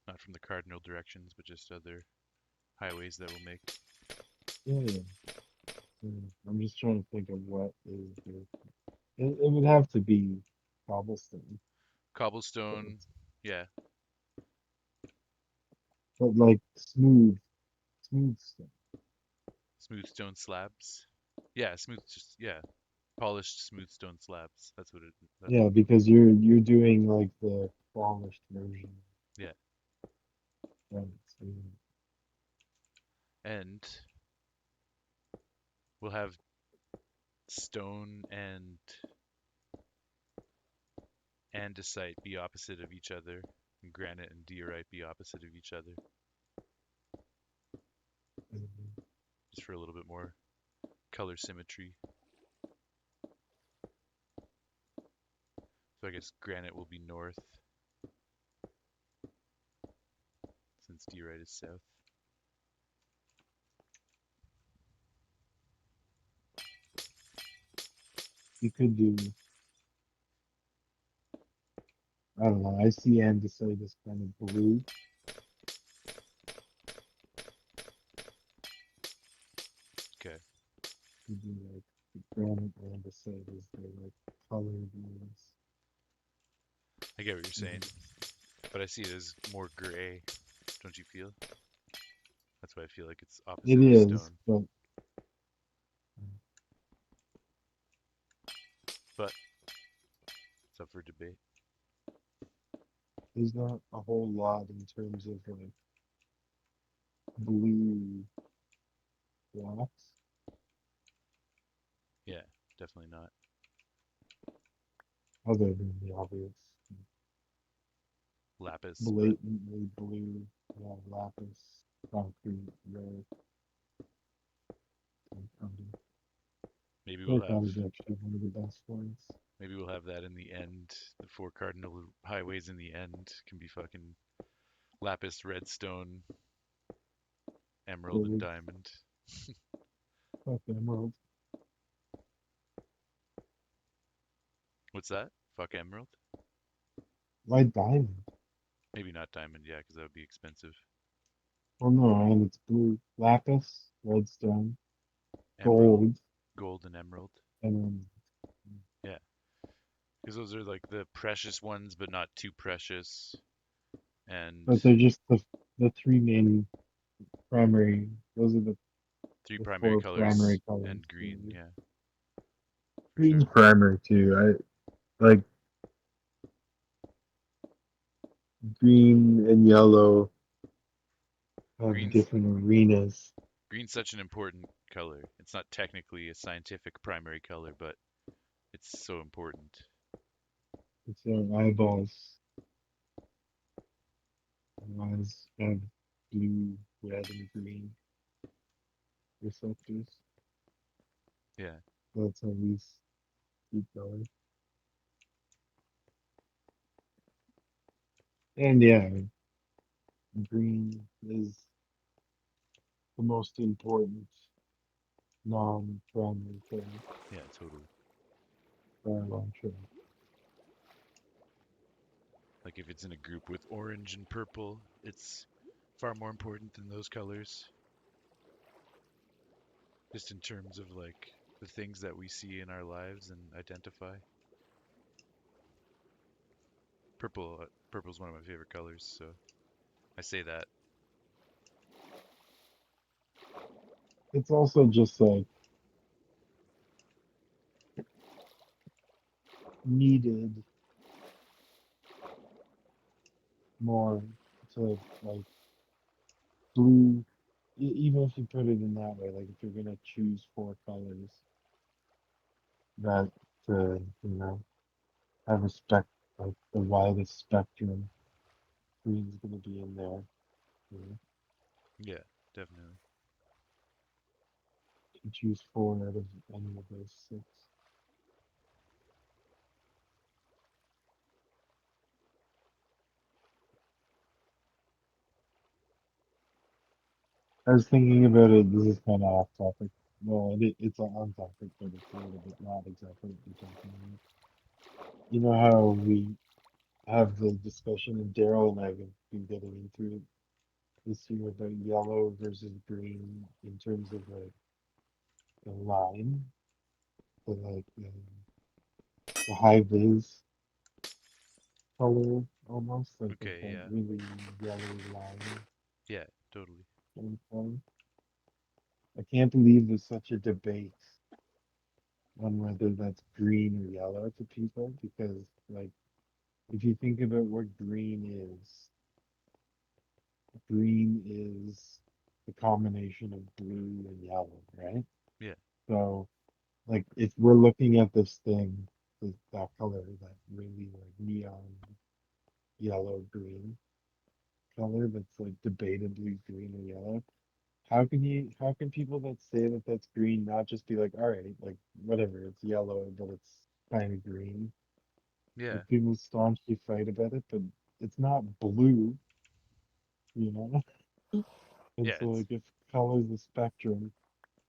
not from the cardinal directions, but just other highways that we'll make. Yeah, yeah. I'm just trying to think of what is the. It would have to be cobblestone, but, Cobblestone, yeah. but like smooth stone. Smooth stone slabs. Yeah, smooth, just yeah, polished smooth stone slabs. That's what it. That's Yeah, what we'll do. because you're doing like the polished version. Yeah, Right. So, and we'll have stone and andesite be opposite of each other, and granite and diorite be opposite of each other, just for a little bit more color symmetry. So I guess granite will be north, since diorite is south. you could do. I don't know. I see andesite as kind of blue. Okay, You do like the granite andesite is the like colored ones. I get what you're saying, Mhm. but I see it as more gray. Don't you feel? That's why I feel like it's It opposite of is, stone. but But it's up for debate. there's not a whole lot in terms of like blue blocks, Yeah, definitely not. other than the obvious Lapis, but blatantly blue, lapis, concrete, red, and maybe we'll have terracotta is actually one of the best ones. maybe we'll have that in the end. The four cardinal highways in the end can be fucking lapis, redstone, emerald, and Gold, diamond. fuck emerald. What's that? Fuck emerald? Why diamond? Maybe not diamond, yeah, because that would be expensive. Well, no, and it's blue. Lapis, redstone, Emerald, gold, gold, and emerald. and then, Yeah, because those are like the precious ones, but not too precious. And but they're just the three main primary. Those are three the primary four colors primary colors. and green. Yeah, for Green's sure. primary too. I like green and yellow have Green's different arenas. green's such an important color. It's not technically a scientific primary color, but it's so important. It's their eyeballs. Eyes have blue, red, and green receptors. Yeah, That's how we see color. And yeah, green is the most important non-primary color yeah, totally. by a long shot. Like if it's in a group with orange and purple, it's far more important than those colors. Just in terms of like the things that we see in our lives and identify. Purple's one of my favorite colors, so I say that. It's also just like needed more to like blue, even if you put it in that way, like if you're gonna choose four colors that to, have a like the widest spectrum, green's gonna be in there. You know, Yeah, definitely. you choose four out of any of those six. I was thinking about it. This is kind of off topic. Well, it's on topic, but it's a little bit not exactly what we're talking about. You know how we have the discussion, and Daryl and I have been getting into it this year about yellow versus green in terms of like the line, the high vis color almost like with Okay, that yeah. really yellow line Yeah, totally. going forward. I can't believe there's such a debate on whether that's green or yellow to people because like if you think about what green is the combination of blue and yellow, right? Yeah. So like if we're looking at this thing, that color, that really like neon yellow green color that's like debatably green or yellow. How can people that say that that's green not just be like, all right, like whatever, it's yellow, but it's kind of green. Yeah. Like people staunchly fight about it, but it's not blue, you know? And Yeah, so like if color's the spectrum,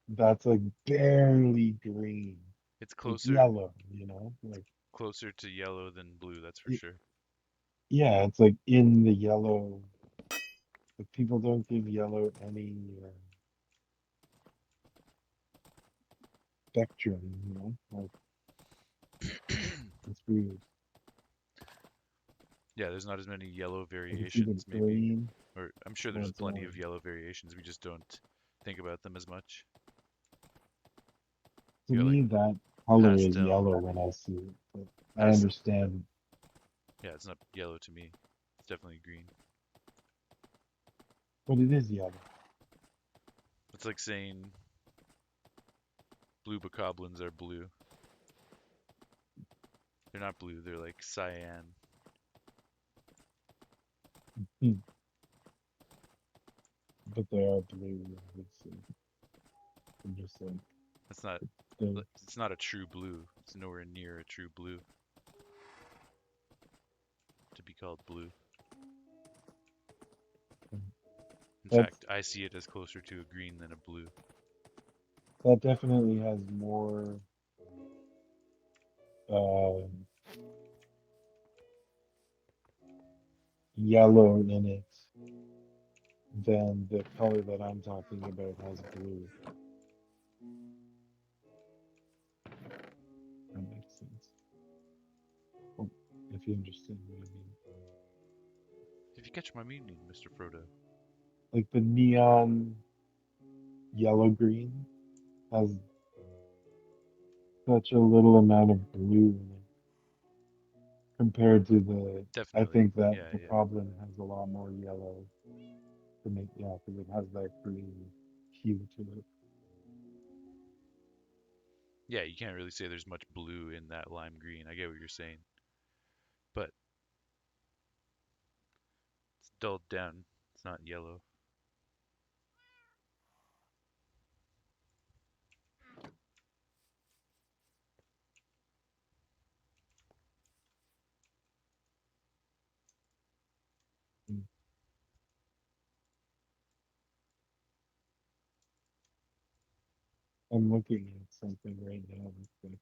that's like barely green. it's It's closer yellow, Like closer to yellow than blue, that's for it, sure. yeah, it's like in the yellow. Like people don't give yellow any spectrum, Like it's weird. Yeah, there's not as many yellow Like it's either variations maybe, green. Or I'm sure Well, there's it's plenty of orange. yellow variations. We just don't think about them as much. To You got like me, that color is pastel. yellow when I see it, but I Past understand. Yeah, it's not yellow to me. It's definitely green. But it is yellow. It's like saying blue bokoblins are blue. They're not blue, they're like cyan. Hmm. But they are blue, obviously. I'm just saying. It's not They're, it's not a true blue. It's nowhere near a true blue to be called blue. In that's fact, I see it as closer to a green than a blue. that definitely has more um yellow in it than the color that I'm talking about has blue. That makes sense. Well, if you understand what I mean. If you catch my meaning, Mr. Frodo. Like the neon yellow green has such a little amount of blue in it compared to I Definitely. think that Yeah, the yeah. problem has a lot more yellow to make, yeah, because it has that green hue to it. Yeah, you can't really say there's much blue in that lime green. I get what you're saying. But it's dulled down. It's not yellow. Mm. I'm looking at something right now that's like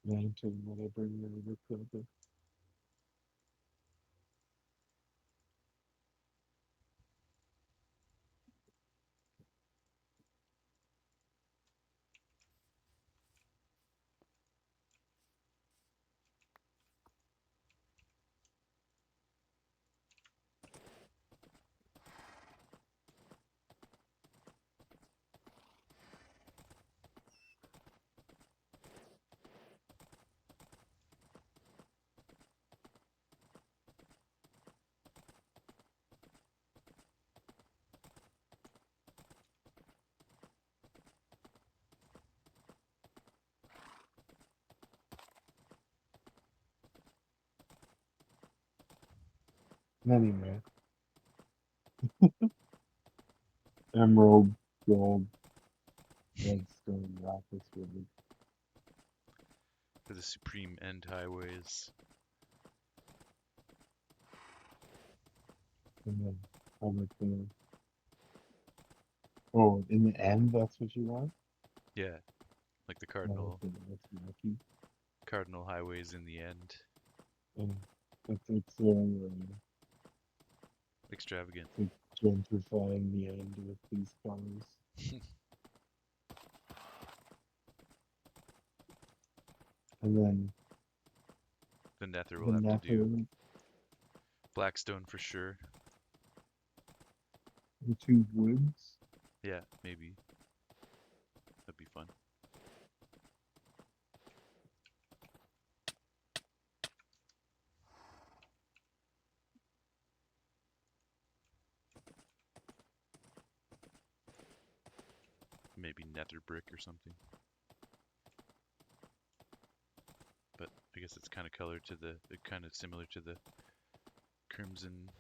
lantern that I bring over Kroger. Anyway, emerald, gold, redstone, lapis really, For the supreme end highways. and then how much oh, in the end, that's what you want? Yeah, like the Oh, cardinal okay, that's lucky. cardinal highways in the end. And it's so Extravagant. like gentrifying the end with these cars. And then The nether will the have to do. nether, Blackstone for sure. the two woods. Yeah, maybe. That'd be fun. Maybe nether brick or something. But I guess it's kind of colored to the, kind of similar to the crimson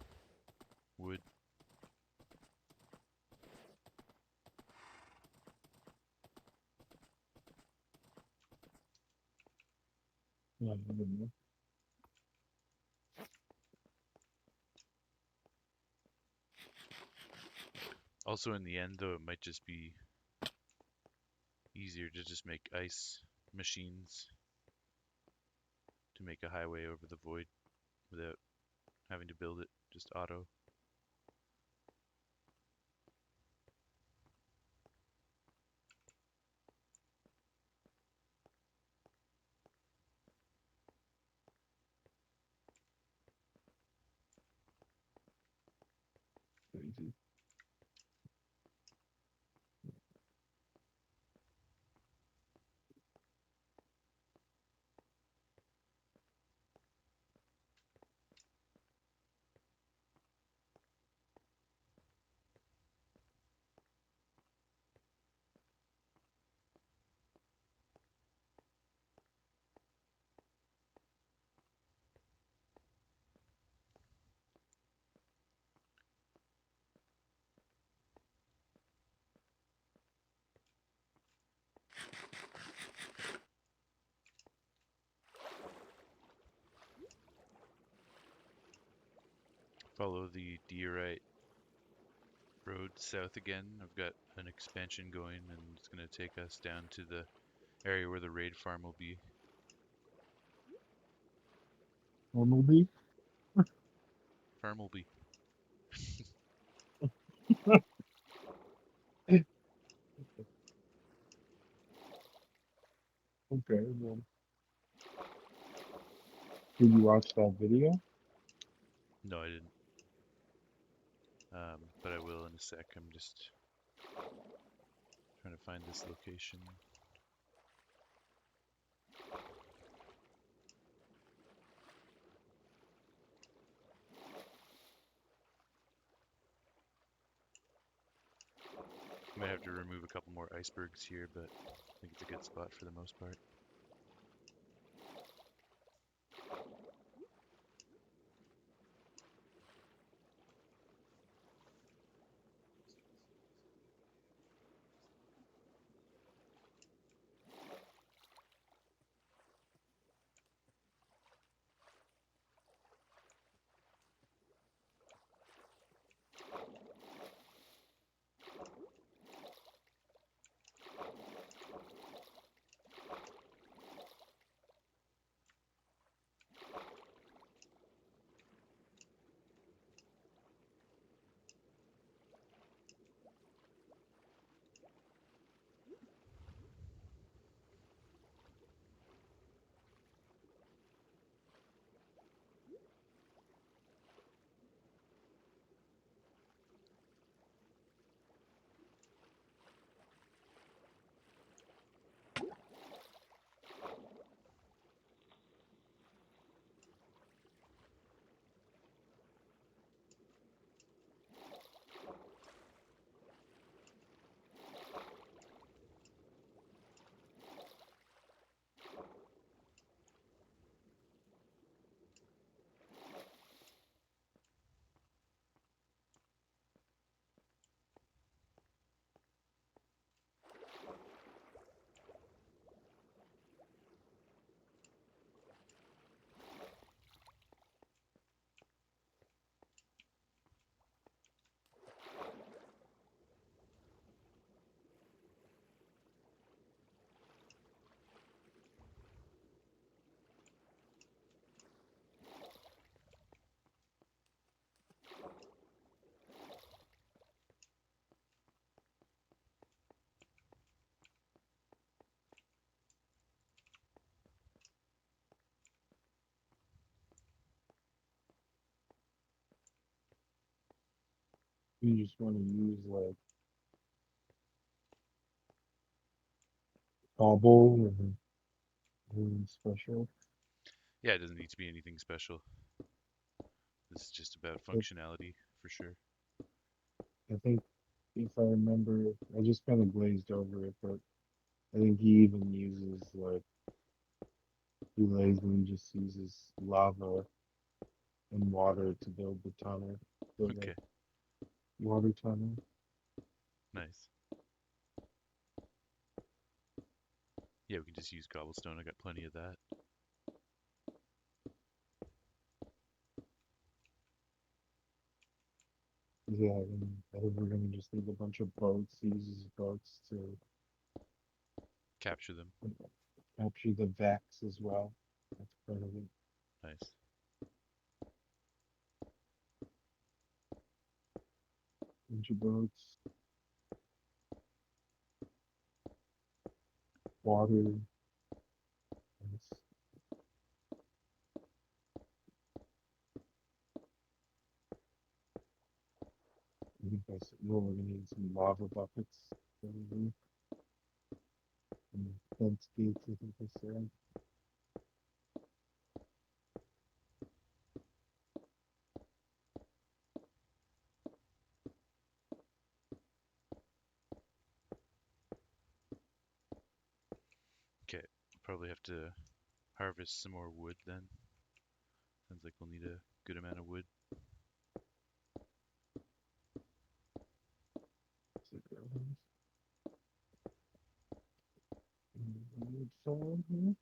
wood. I don't know. Also, in the end, though, it might just be easier to just make ice machines to make a highway over the void without having to build it, just auto. crazy. Follow the diorite road south again. I've got an expansion going, and it's going to take us down to the area where the raid farm will be. Bumblebee? Farm will be. Okay, well, did you watch that video? No, I didn't. But I will in a sec. I'm just trying to find this location. Might have to remove a couple more icebergs here, but I think it's a good spot for the most part. You just want to use like cobble and anything special. Yeah, it doesn't need to be anything special. This is just about But functionality for sure. I think if I remember, I just kind of glazed over it, but I think he even uses like he lazily just uses lava and water to build the tunnel, the like Okay, water tunnel. nice. Yeah, we can just use cobblestone. I got plenty of that. Yeah, and I think we're gonna just need a bunch of boats. He uses boats to Capture them. capture the Vex as well. That's part of it. Nice. Bunch of boats, water, and I think we're gonna need some lava buckets. Probably. And fence gates, I think I said. Okay, probably have to harvest some more wood then. Sounds like we'll need a good amount of wood. So wood farm here.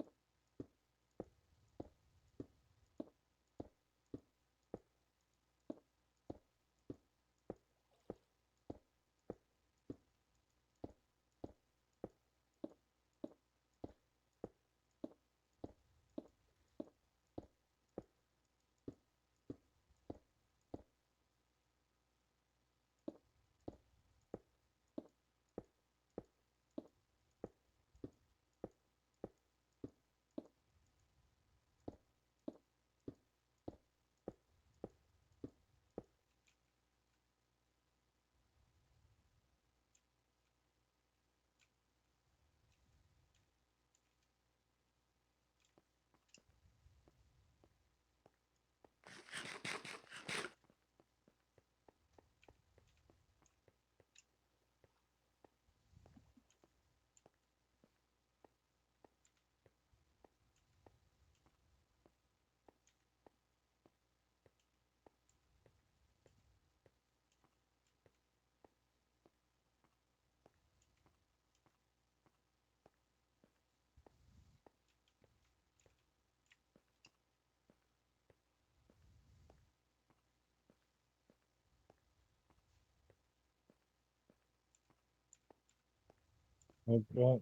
I've got a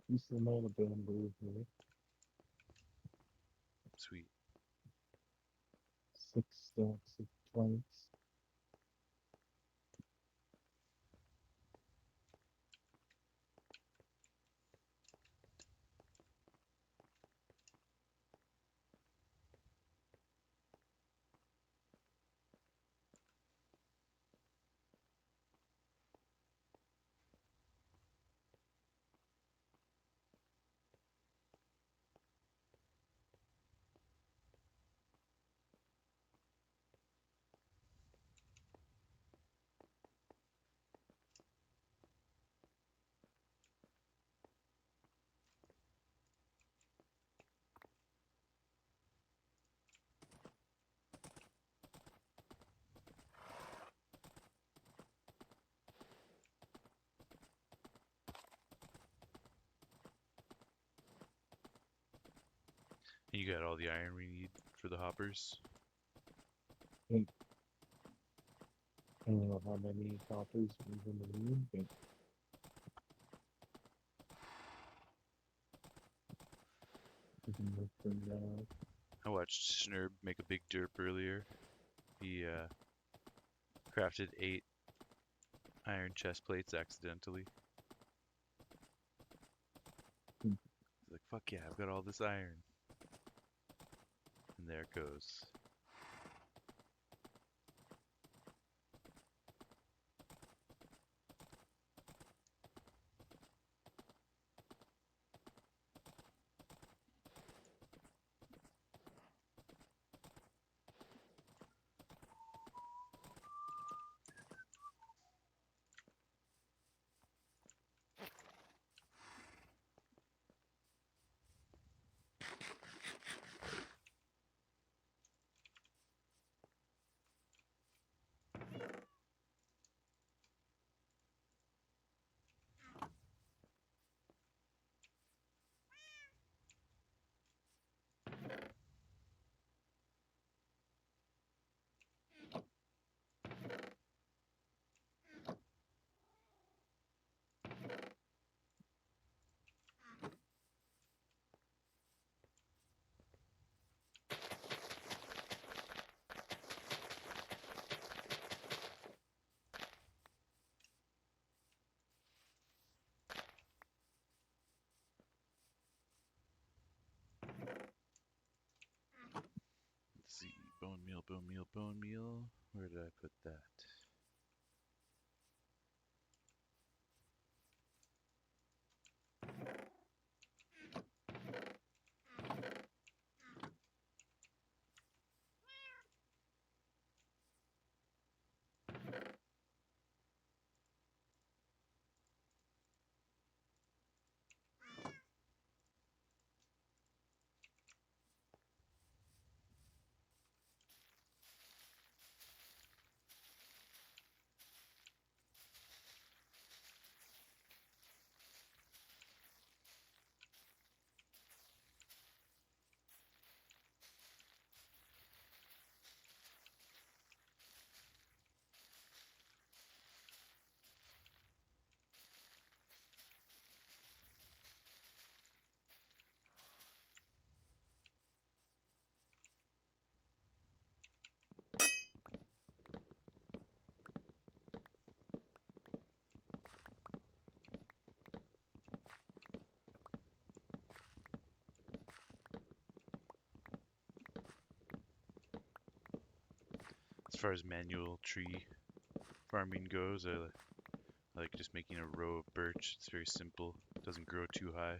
decent amount of bamboo here. Sweet. 6 stacks of planks. And you got all the iron we need for the hoppers. And I don't know how many hoppers we're gonna need, but we can look for that. I watched Schnurb make a big derp earlier. He crafted 8 iron chest plates accidentally. Hmm. He's like, fuck yeah, I've got all this iron. And there it goes. Let's see. Bone meal, bone meal, bone meal. Where did I put that? As far as manual tree farming goes, I like just making a row of birch. It's very simple. Doesn't grow too high.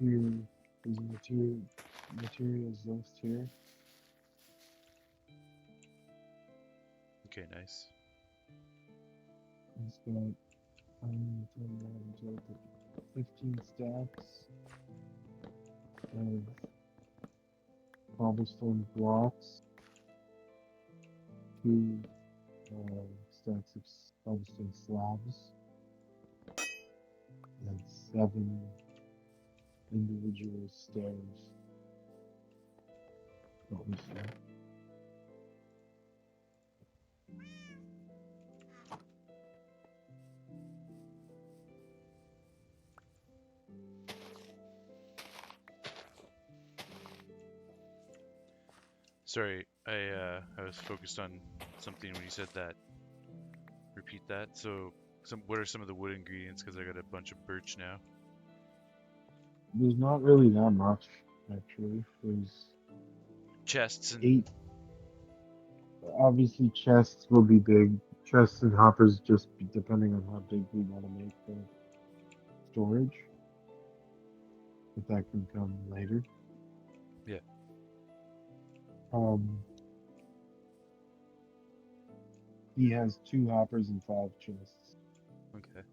Here is materials list here. Okay, nice. It's got 15 stacks of cobblestone blocks, two stacks of cobblestone slabs, and 7 individual stairs. Obviously. Sorry, I was focused on something when you said that. Repeat that. So, what are some of the wood ingredients? Because I got a bunch of birch now. There's not really that much, actually. There's Chests and 8. Obviously, chests will be big. Chests and hoppers just depending on how big we want to make the storage, but that can come later. yeah. Um, he has 2 hoppers and 5 chests. Okay.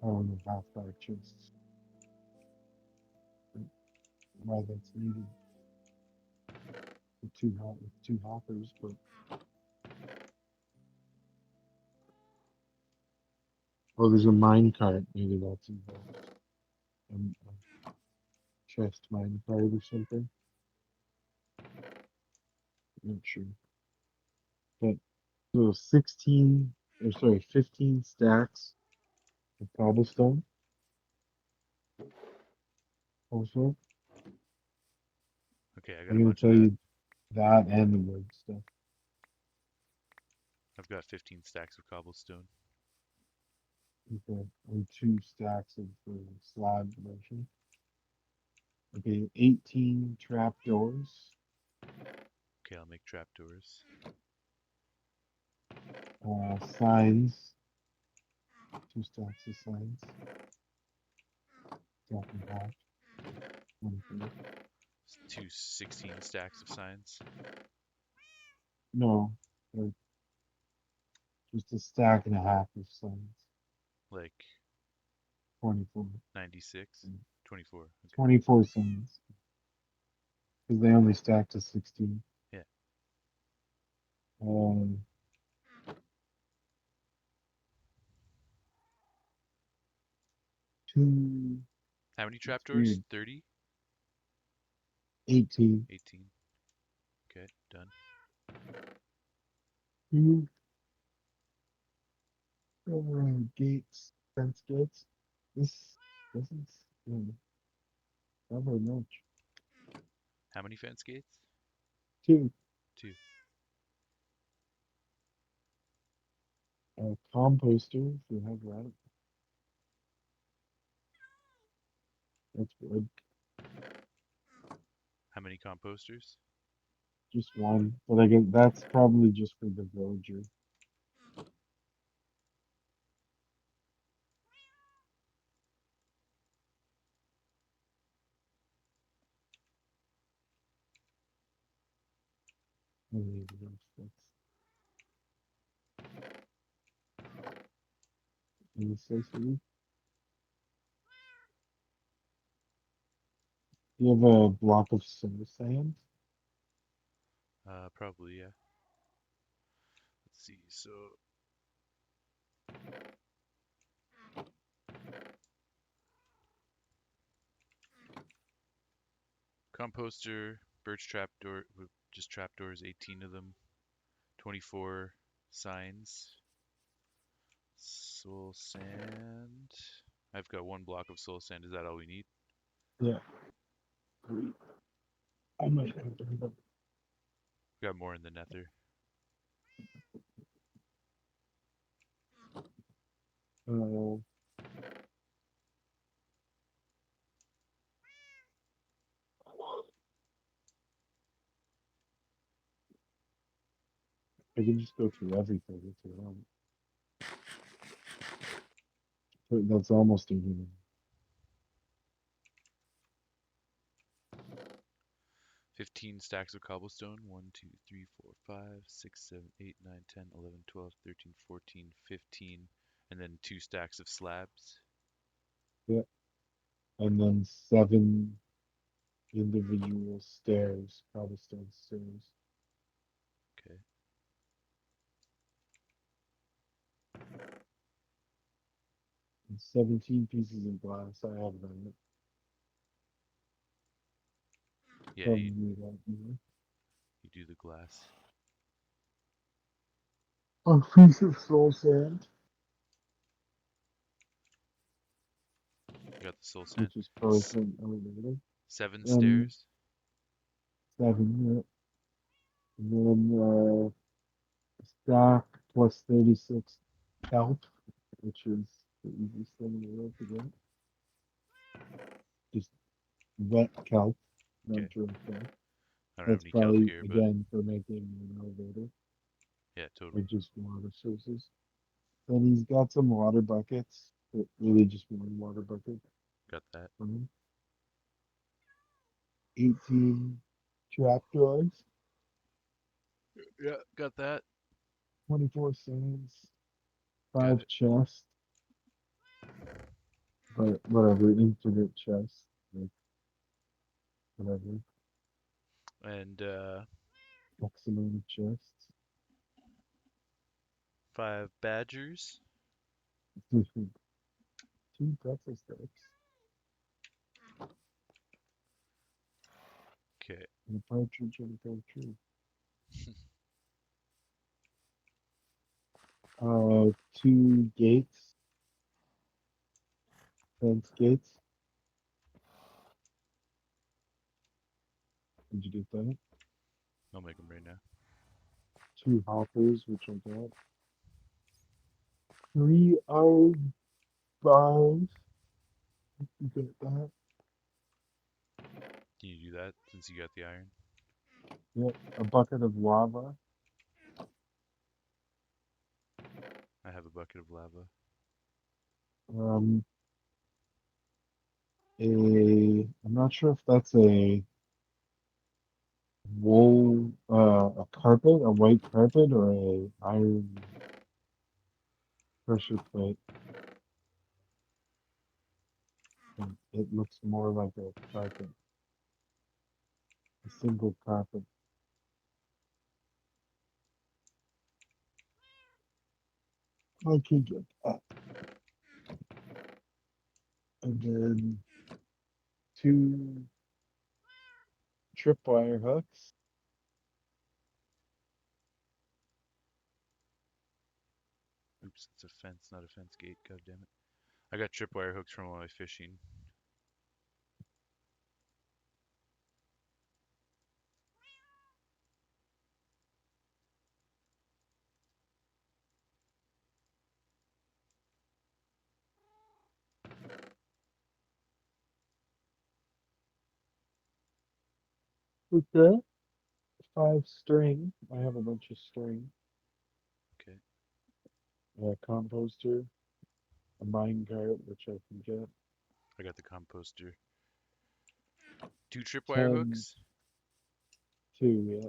Oh, no, half 5 chests. Why that's needed with 2 hoppers, but oh, there's a mine cart. Maybe that's involved. A chest mine cart or something. Not sure. But so 16, or sorry, 15 stacks of cobblestone. Also, Okay, I got I'm a gonna bunch of tell that. you that and the wood stuff. I've got 15 stacks of cobblestone. Okay, and 2 stacks of the slab version. Okay, 18 trapdoors, Okay, I'll make trapdoors. signs, 2 stacks of signs, stack and a half, 24. Two 16 stacks of signs. No, like just a stack and a half of signs, Like 24. 96? 24. Okay. 24 signs, because they only stack to 16. Yeah. Um, two, How many it's trapdoors? weird, 30? 18. 18. Okay, done. Two gates, fence gates. This doesn't cover much. How many fence gates? Two, 2. composter, if you have that. That's good. How many composters? Just one, but I guess that's probably just for the villager. Maybe that's necessary. You have a block of soul sand. Probably, yeah. Let's see. So, composter, birch trapdoor, just trapdoors, 18 of them, 24 signs, soul sand. I've got one block of soul sand. Is that all we need? Yeah, great. I might have to have We got more in the nether. uh, I can just go through everything if you want. But that's almost a human. 15 stacks of cobblestone. 1, 2, 3, 4, 5, 6, 7, 8, 9, 10, 11, 12, 13, 14, 15. And then 2 stacks of slabs. Yeah, and then 7 individual stairs, cobblestone stairs, Okay. and 17 pieces of glass. I have them. Yeah, Probably that more. you do the glass. A piece of soul sand, You got the soul sand. which is probably from elevator. 7 And stairs. 7, yeah. And then stack plus 36 kelp, which is the easiest thing in the world to get. Just wet kelp, Okay. not dry kelp. I don't have That's any kelp probably, here, but again, for making an elevator yeah, or totally. just water sources. Then he's got some water buckets, but really just one water bucket Got that. for him. 18 trapdoors, Yeah, got that. 24 sands, Got 5 it. chests, but whatever, infinite chests, like whatever, And X amount of chests. 5 badgers. 2 pretzel sticks, Okay. and a partridge in a pear tree. 2 gates, fence gates. Did you get that? I'll make them right now. 2 hoppers, which I got. 3 iron bars. You got that? Can you do that since you got the iron? Yep. A bucket of lava. I have a bucket of lava. Um, I'm not sure if that's a wool, a carpet, a white carpet, or a iron pressure plate. And it looks more like a carpet, a single carpet. I could get that. And then 2 tripwire hooks. Oops, it's a fence, not a fence gate. God damn it. I got tripwire hooks from all my fishing. Okay. 5 string. I have a bunch of string. Okay. A composter, a mine cart, which I can get. I got the composter. 2 tripwire 10, hooks. 2, yeah.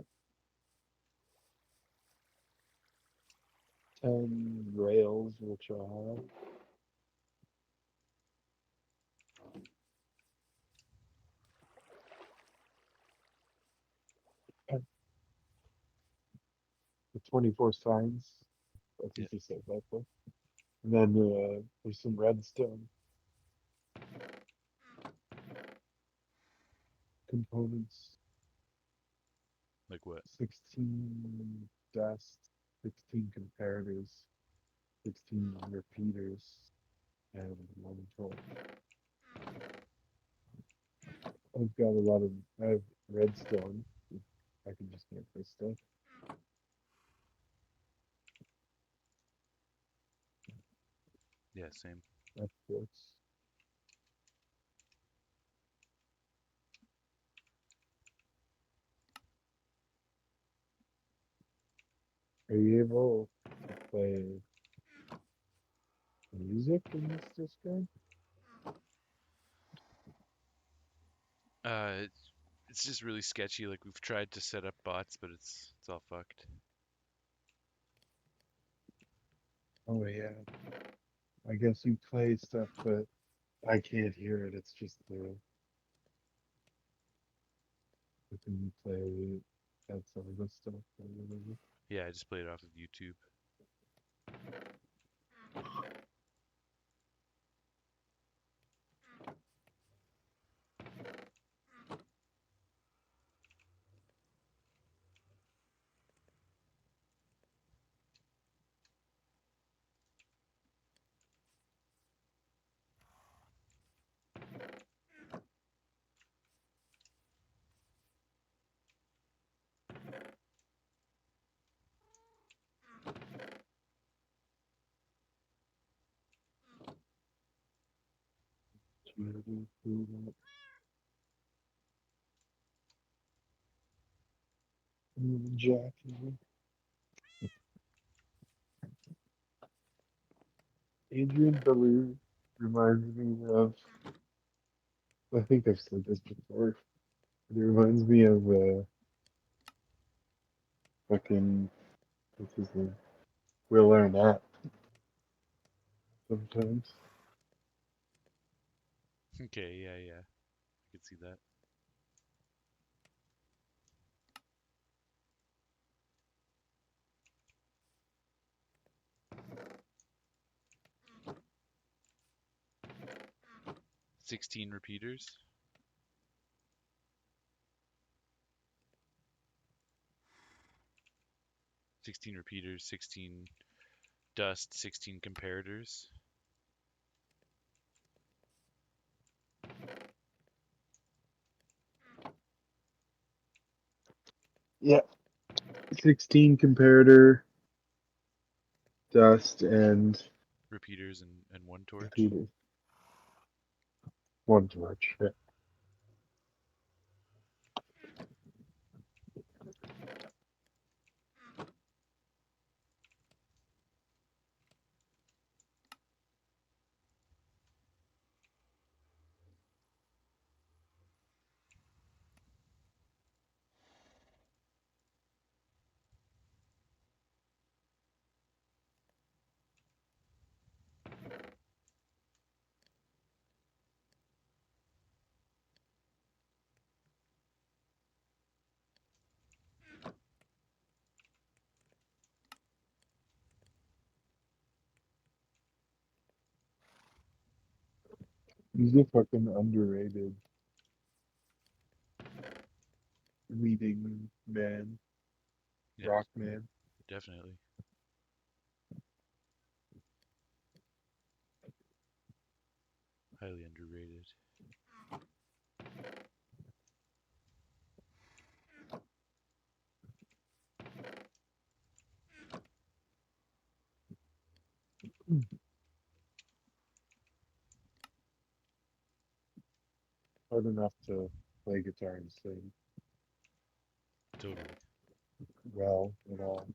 10 rails, which are the 24 signs. That's Yeah, what you said, that one. And then there's some redstone components. like what? 16 dust, 16 comparators, 16 repeaters, and one torch. I've got a lot of I have redstone. I can just make this stuff. Yeah, same. That's quartz. Are you able to play music in this Discord? It's just really sketchy. Like we've tried to set up bots, but it's all fucked. Oh yeah. I guess you play stuff, but I can't hear it. It's just the thing you play that's all this stuff or whatever. Yeah, I just played it off of YouTube. Jack. Adrian Belew reminds me of, I think I've said this before. It reminds me of fucking, what's his name? Will Arnett sometimes. Okay, yeah, yeah, I could see that. 16 repeaters, 16 repeaters, 16 dust, 16 comparators. Yeah, 16 comparator, dust, and Repeaters and one torch. repeater. One torch. Yeah. He's a fucking underrated leading man, Yeah, rock man. definitely. Highly underrated. Hard enough to play guitar and sing Totally. well at all.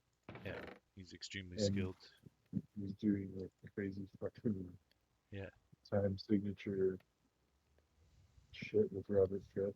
Yeah, he's extremely And skilled. he's doing like crazy fucking Yeah, time signature shit with Robert Fripp.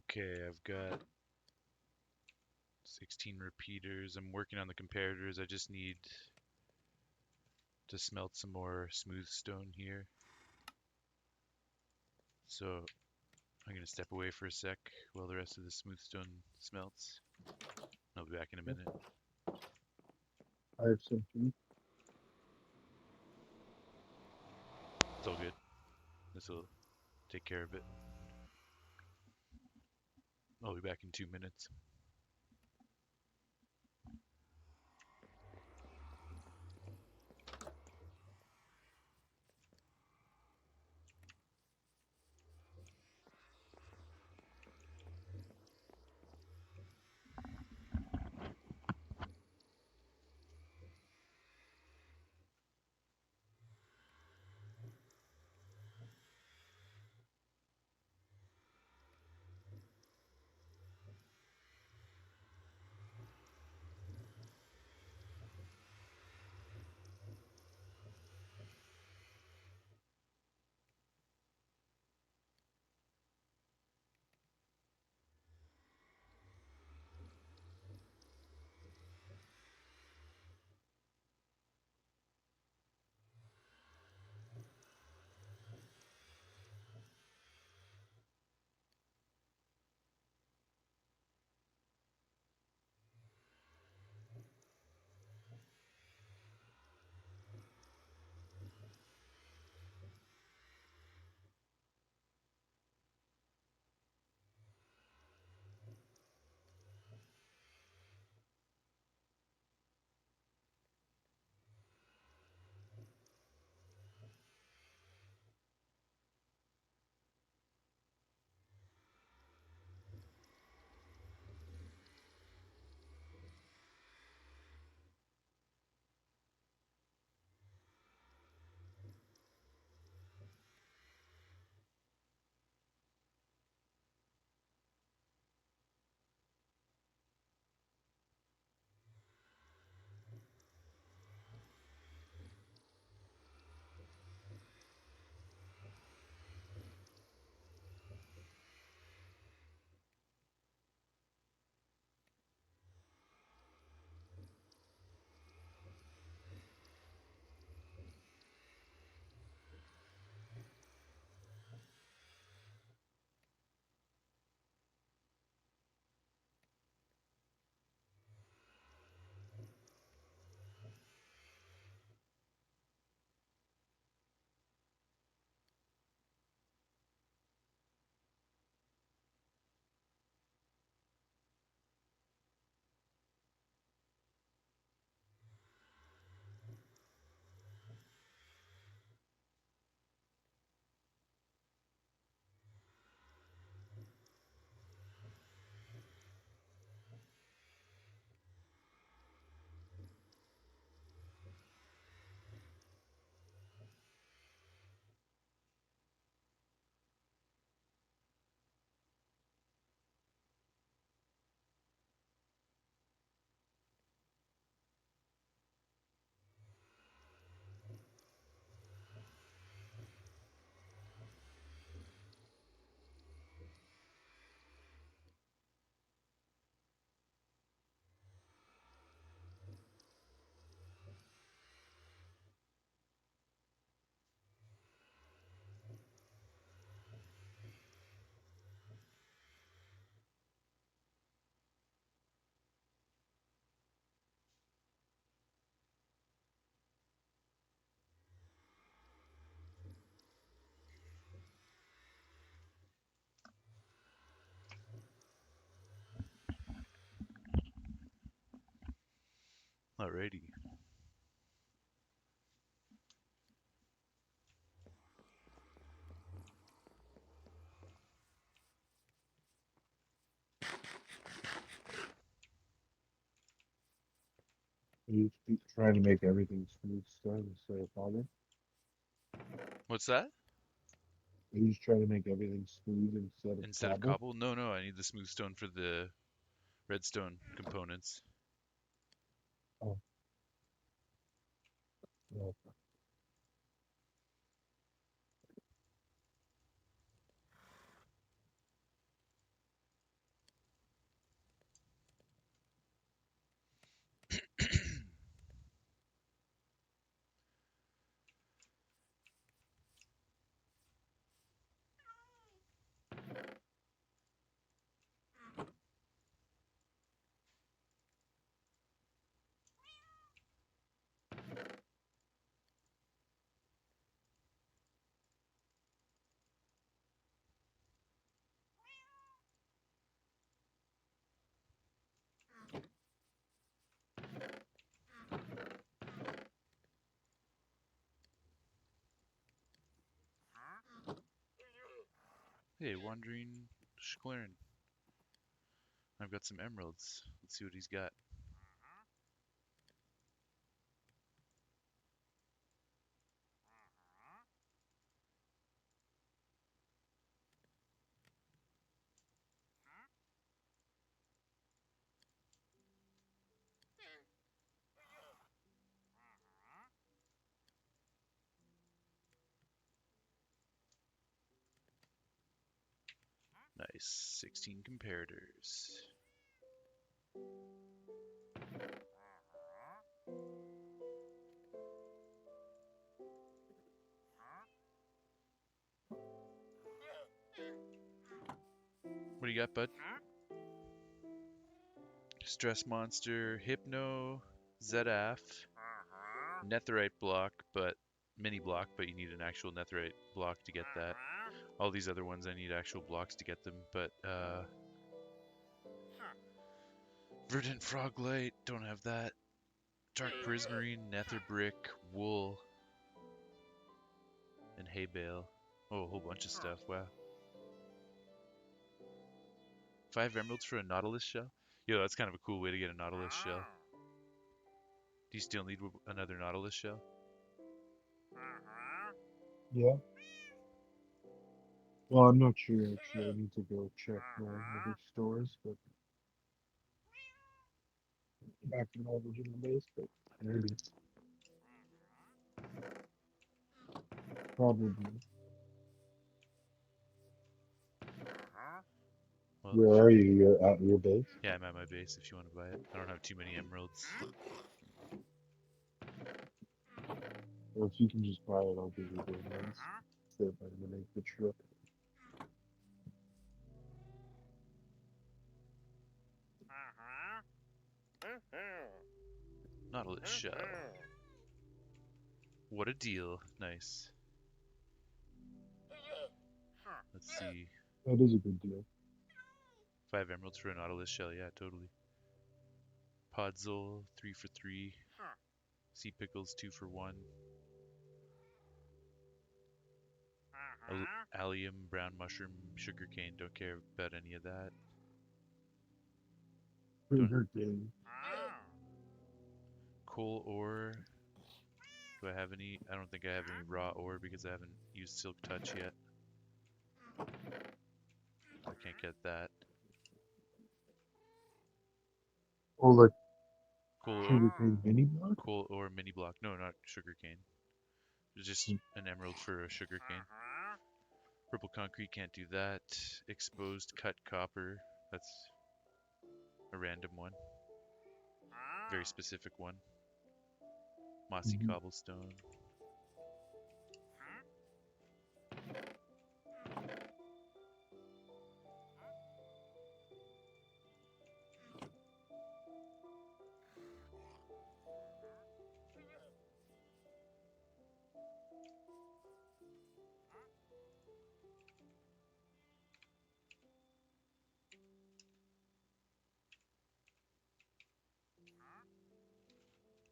Okay, I've got 16 repeaters. I'm working on the comparators. I just need to smelt some more smooth stone here. So I'm going to step away for a sec while the rest of the smooth stone smelts. I'll be back in a Yeah, minute. I have some too. It's all good. This will take care of it. I'll be back in 2 minutes. Alrighty. You trying to make everything smooth stone instead of cobble. What's that? Are you just trying to make everything smooth instead of Instead of cobble? cobble? No, no, I need the smooth stone for the redstone components. Oh, well, Hey, wandering Schlerin. I've got some emeralds. Let's see what he's got. Nice. 16 comparators. What do you got, bud? Stress Monster, Hypno, Zedaf, Netherite block, but mini block, but you need an actual Netherite block to get that. All these other ones I need actual blocks to get them, but Verdant Froglight, don't have that. Dark Prismarine, Nether Brick, Wool, and Hay Bale. Oh, a whole bunch of stuff, wow. 5 emeralds for a Nautilus shell? Yo, that's kind of a cool way to get a Nautilus shell. Do you still need another Nautilus shell? Yeah. Well, I'm not sure actually. I need to go check my other stores, but back to my original base, but maybe. Probably. Well, Where are you? You're at your base? yeah, I'm at my base if you want to buy it. I don't have too many emeralds. Or if you can just buy it, I'll give you the ones. So if I'm gonna make the trip. Nautilus shell. What a deal. Nice. Let's see. That is a good deal. 5 emeralds for a Nautilus shell. Yeah, totally. Podzol, 3 for 3. Sea pickles, 2 for 1. Allium, brown mushroom, sugarcane. Don't care about any of that. Don't. Sugar cane. Coal ore. Do I have any? I don't think I have any raw ore because I haven't used Silk Touch yet. I can't get that. Oh, like Coal ore, sugar cane mini block? coal ore mini block. No, not sugarcane. It's just an emerald for a sugarcane. Purple concrete, can't do that. Exposed cut copper. That's a random one. Very specific one. Mossy Mm-hmm. cobblestone.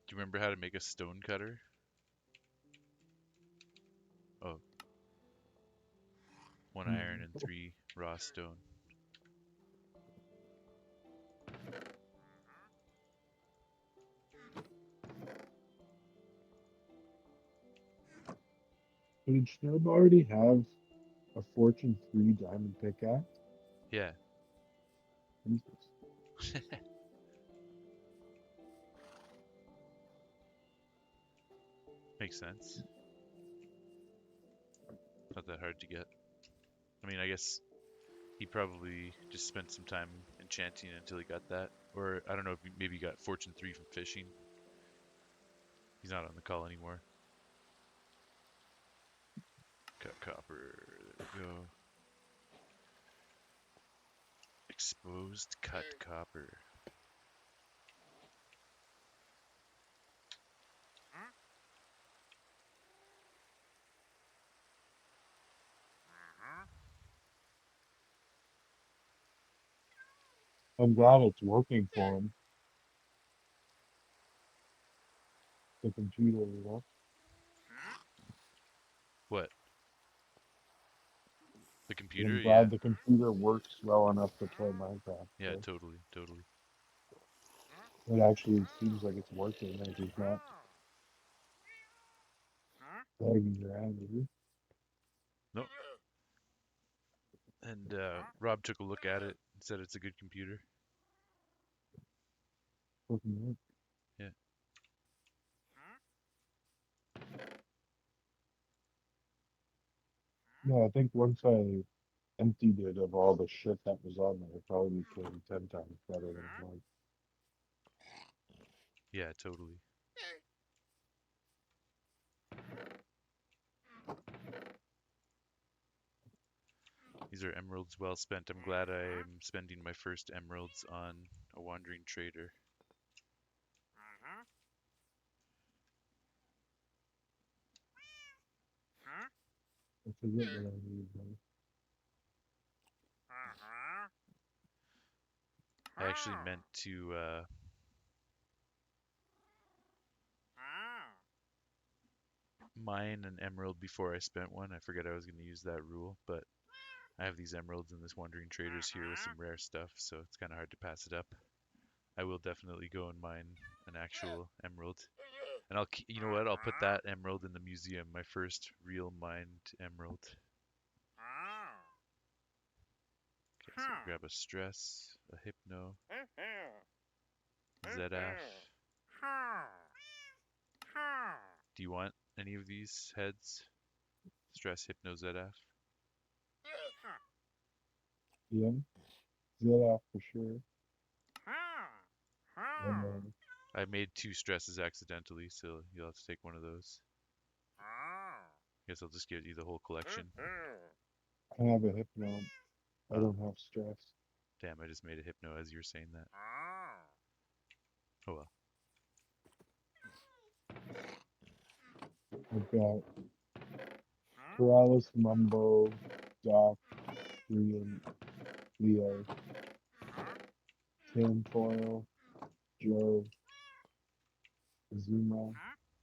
Do you remember how to make a stone cutter? Oh, 1 iron and No. 3 raw stone. Did Schnub already have a Fortune 3 diamond pickaxe? Yeah, Jesus. makes sense. Not that hard to get. I mean, I guess he probably just spent some time enchanting until he got that. Or I don't know if maybe he got Fortune 3 from fishing. He's not on the call anymore. Cut copper. There we go. Exposed cut copper. I'm glad it's working for him. The computer, you know? What? The And I'm computer, yeah. glad the computer works well enough to play Minecraft. Yeah, So totally, totally. it actually seems like it's working. Like it's not lagging around. Is it? No, and Rob took a look at it and said it's a good computer. Working right. Yeah, No, I think once I emptied it of all the shit that was on there, it probably became 10 times better than it was. yeah, totally. These are emeralds well spent. I'm glad I'm spending my first emeralds on a wandering trader. I forget what I need though. I actually meant to mine an emerald before I spent one. I forget I was going to use that rule, but I have these emeralds and this wandering traders here with some rare stuff, so it's kind of hard to pass it up. I will definitely go and mine an actual emerald. And you know what? I'll put that emerald in the museum, my first real mined emerald. Okay, so we'll grab a stress, a hypno, ZF. Do you want any of these heads? Stress, hypno, ZF. Yeah, Zilla for sure. And then I made two stresses accidentally, so you'll have to take one of those. Guess I'll just give you the whole collection. I have a hypno. I Oh, don't have stress. damn, I just made a hypno as you were saying that. Oh well. I've got Paralysis, Mumbo, Doc, Rian, Leo, Tinfoil, Joe, Zuma,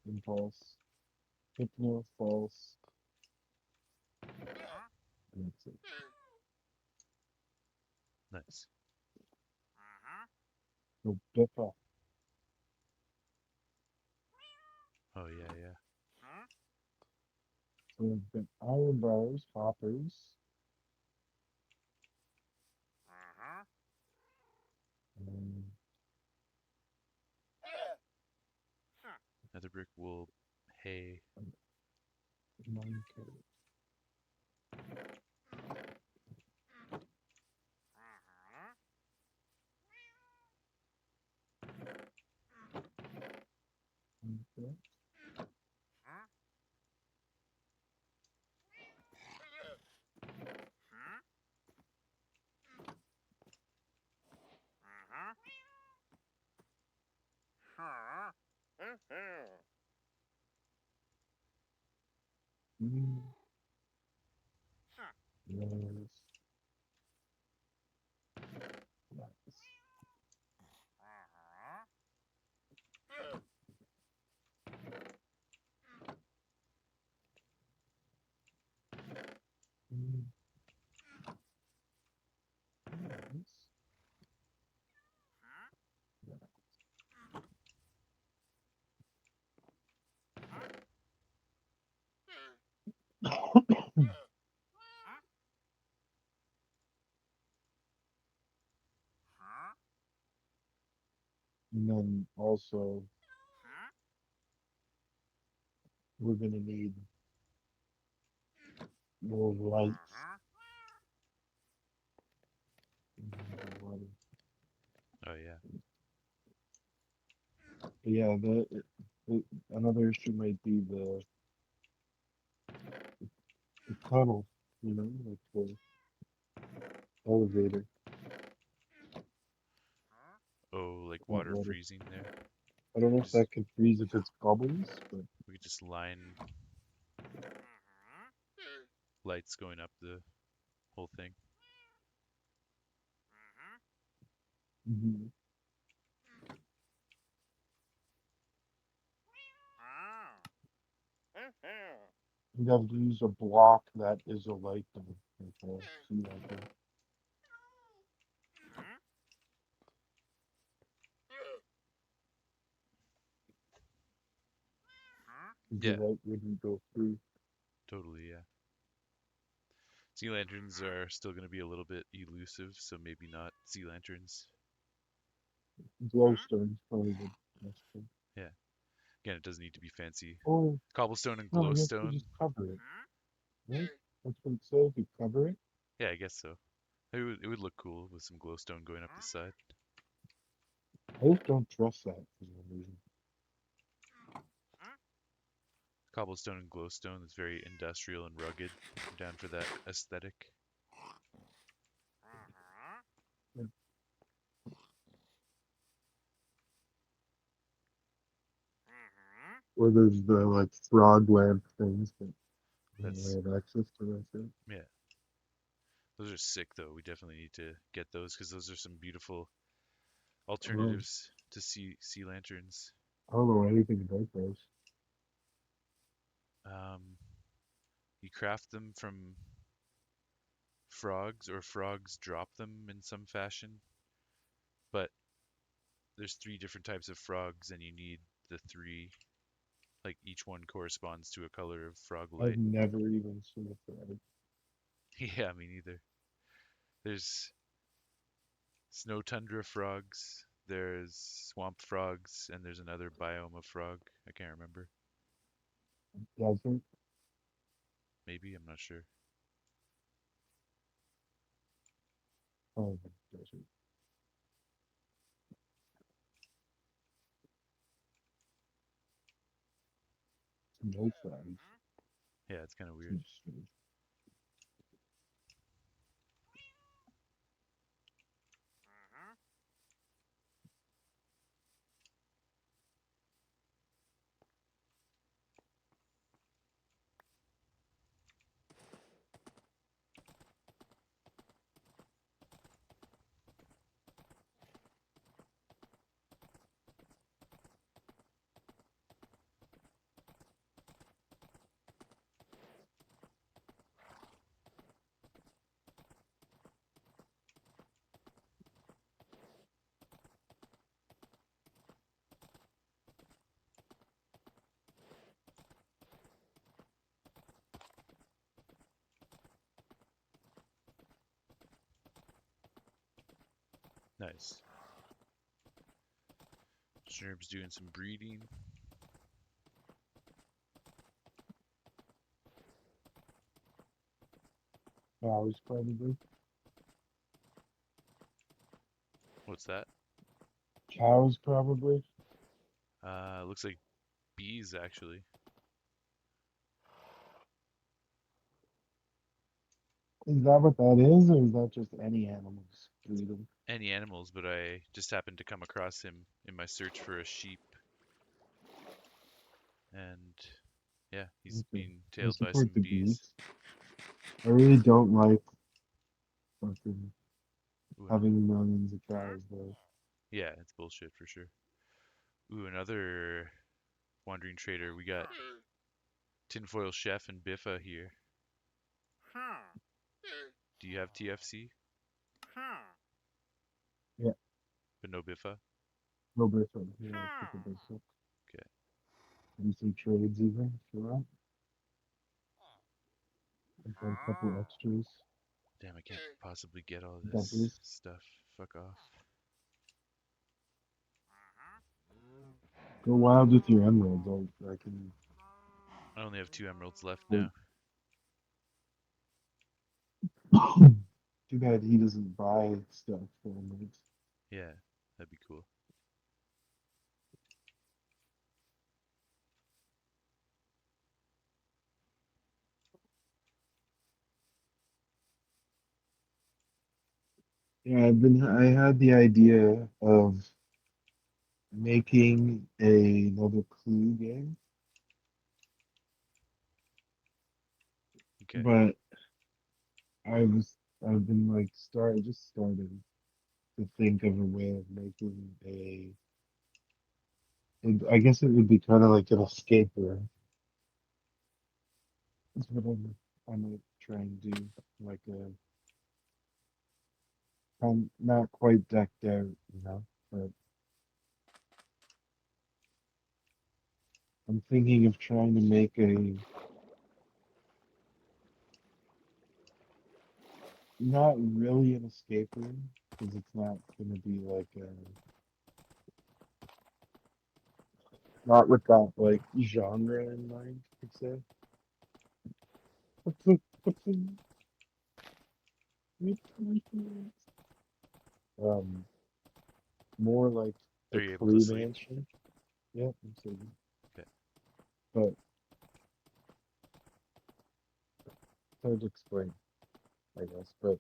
Impulse, Hypno, False, and that's it. Nice. No Biffa. Oh yeah, yeah. So I've got Iron Bars, Hoppers, and Nether brick, wool, hay. Mine Carrot. Okay. Mm, yes. Nice. Mm, nice. And then also we're gonna need more lights in the water. Oh yeah. But yeah, the another issue might be the tunnel, you know, like the elevator, Oh, like that water water. freezing there. I don't We know could if just that can freeze if it's bubbles, but we could just line lights going up the whole thing. mhm. You'd have to use a block that is a light bulb for sea lantern. Because the Yeah, light wouldn't go through. totally. Yeah. Sea lanterns are still going to be a little bit elusive, so maybe not sea lanterns. Glowstone's probably the best thing. Yeah. Again, it doesn't need to be fancy. Or, Cobblestone and no, I guess you glowstone. just cover it, right? That's what it says, you cover it. Yeah, I guess so. It would look cool with some glowstone going up the side. I just don't trust that for some reason. Cobblestone and glowstone is very industrial and rugged. I'm down for that aesthetic. Yeah. Or there's the like frog lamp things, but I don't That's really have access to that yet. yeah. Those are sick though. We definitely need to get those because those are some beautiful Oh, alternatives to sea lanterns. I don't know anything about those. Um, you craft them from frogs, or frogs drop them in some fashion. But there's three different types of frogs, and you need the three. Like each one corresponds to a color of frog I've light. never even seen a frog. Yeah, me neither. There's snow tundra frogs, there's swamp frogs, and there's another biome of frog. I can't remember. Desert, Maybe, I'm not sure. oh, desert. No frogs. Yeah, it's kind of weird. Seems strange. Nice. Schnerb's doing some breeding. Cows, probably. What's that? Cows, probably. Looks like bees actually. Is that what that is, or is that just any animals breeding? Any animals, but I just happened to come across him in my search for a sheep, and yeah, he's Okay. being I tailed by support some the bees. bees. I really don't like fucking Ooh, having millions of cows, though. yeah, it's bullshit for sure. Ooh, another wandering trader. We got Tinfoil Chef and Biffa here. Do you have TFC? Yeah, But no Biffa? no bit of yeah, it's a bit of Okay. recent trades even, if you want. I've got a couple extras. Damn, I can't possibly get all this Doubles. stuff. Fuck off. Go wild with your emeralds. I can I only have two emeralds left wait. now. Too bad he doesn't buy stuff for emeralds. Yeah, that'd be cool. Yeah, I had the idea of making another Clue game, Okay. but I've been like just starting to think of a way of making I guess it would be kind of like an escape room. That's what I might try and do. Like I'm not quite decked out, but I'm thinking of trying to make a not really an escape room because it's not going to be like a not with that like genre in mind, per se. Um, more like Are the you able to Clue sleep? Mansion. Yep, I'm saying. Okay. But it's hard to explain, I guess. But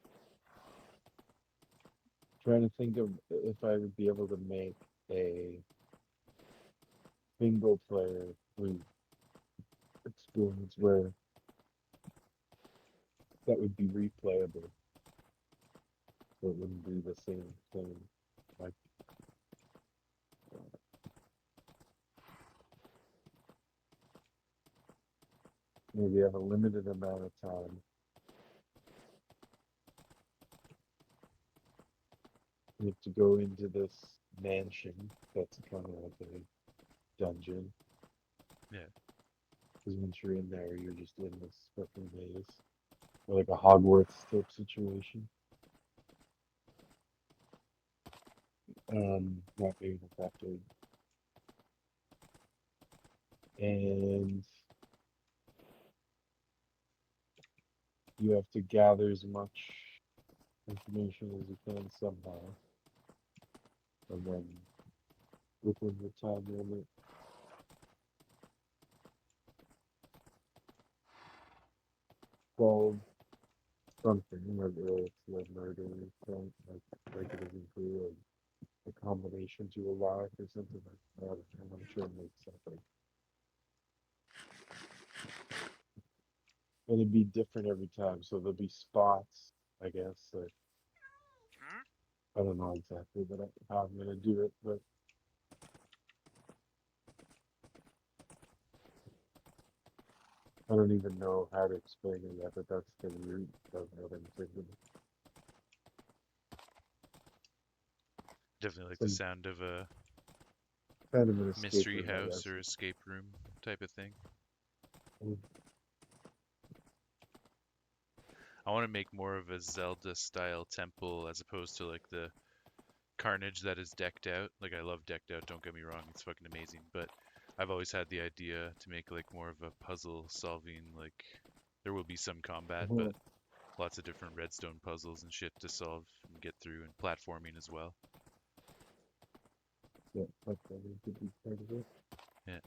trying to think of if I would be able to make a single player Clue experience where that would be replayable, so it wouldn't be the same thing. Like maybe have a limited amount of time. You have to go into this mansion that's kind of like a dungeon. Yeah. Because once you're in there, you're just in this fucking maze. Or like a Hogwarts type situation. Not maybe not that big. And you have to gather as much information as you can somehow. And then within the time limit, solve something, whether it's a murder or something, like it is included a combination to a lock or something like that. I'm sure it makes sense. Like, but it'd be different every time. So there'll be spots, I guess. Like, I don't know exactly how I'm gonna do it, but I don't even know how to explain it yet. But that's the root of what I'm thinking. Definitely like the Some sound of a kind of an escape mystery room, I house guess. or escape room type of thing. Mm. I want to make more of a Zelda style temple as opposed to like the carnage that is decked out. Like I love decked out, don't get me wrong, it's fucking amazing, but I've always had the idea to make like more of a puzzle solving like there will be some combat, but Mhm. lots of different redstone puzzles and shit to solve and get through and platforming as well. Yeah, like that could be part of it. Yeah.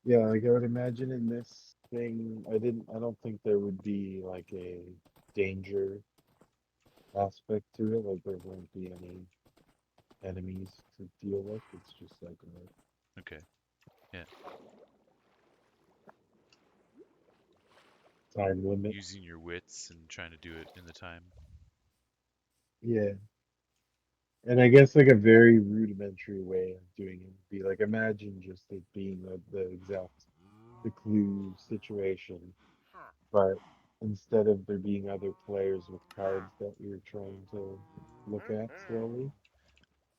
Yeah, like I would imagine in this thing, I don't think there would be like a danger aspect to it. Like there won't be any enemies to deal with. It's just like a Okay. Yeah. time limit. Using your wits and trying to do it in the time. Yeah. And I guess like a very rudimentary way of doing it would be like imagine just it being the exact the clue situation, but instead of there being other players with cards that you're trying to look at slowly,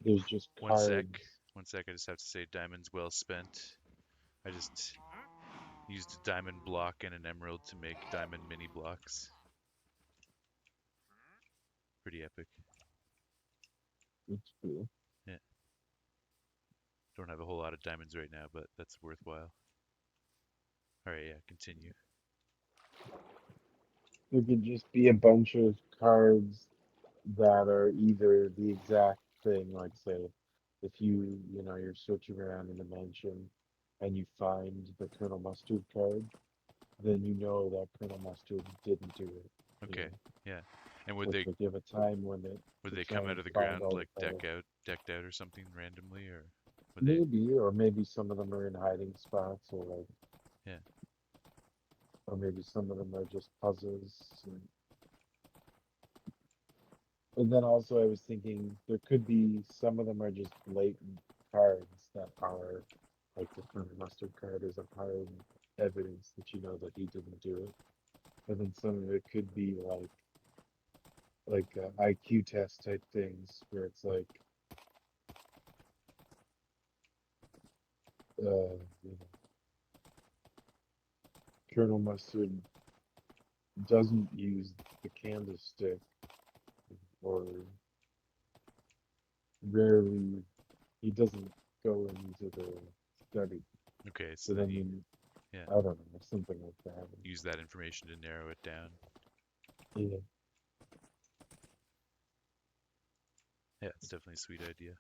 there's just One sec. cards. One sec. I just have to say diamonds well spent. I just used a diamond block and an emerald to make diamond mini blocks. Pretty epic. It's cool. Yeah. Don't have a whole lot of diamonds right now, but that's worthwhile. All right, yeah, continue. There could just be a bunch of cards that are either the exact thing, like say, if you're searching around in a mansion and you find the Colonel Mustard card, then you know that Colonel Mustard didn't do it, you Okay, know, yeah. And would which they would give a time limit would to they try come out and of the find ground all like the cards. decked out or something randomly, or would they? Maybe, or maybe some of them are in hiding spots, Yeah. or maybe some of them are just puzzles. And then also, I was thinking there could be some of them are just blatant cards that are like the current mustard card is a card. evidence that you know that he didn't do it. And then some of it could be IQ test type things where it's like you know, Colonel Mustard doesn't use the candlestick or rarely he doesn't go into the study. Okay, so So then then you, you, yeah, I don't know, something like that. use that information to narrow it down. Yeah, Yeah, it's definitely a sweet idea.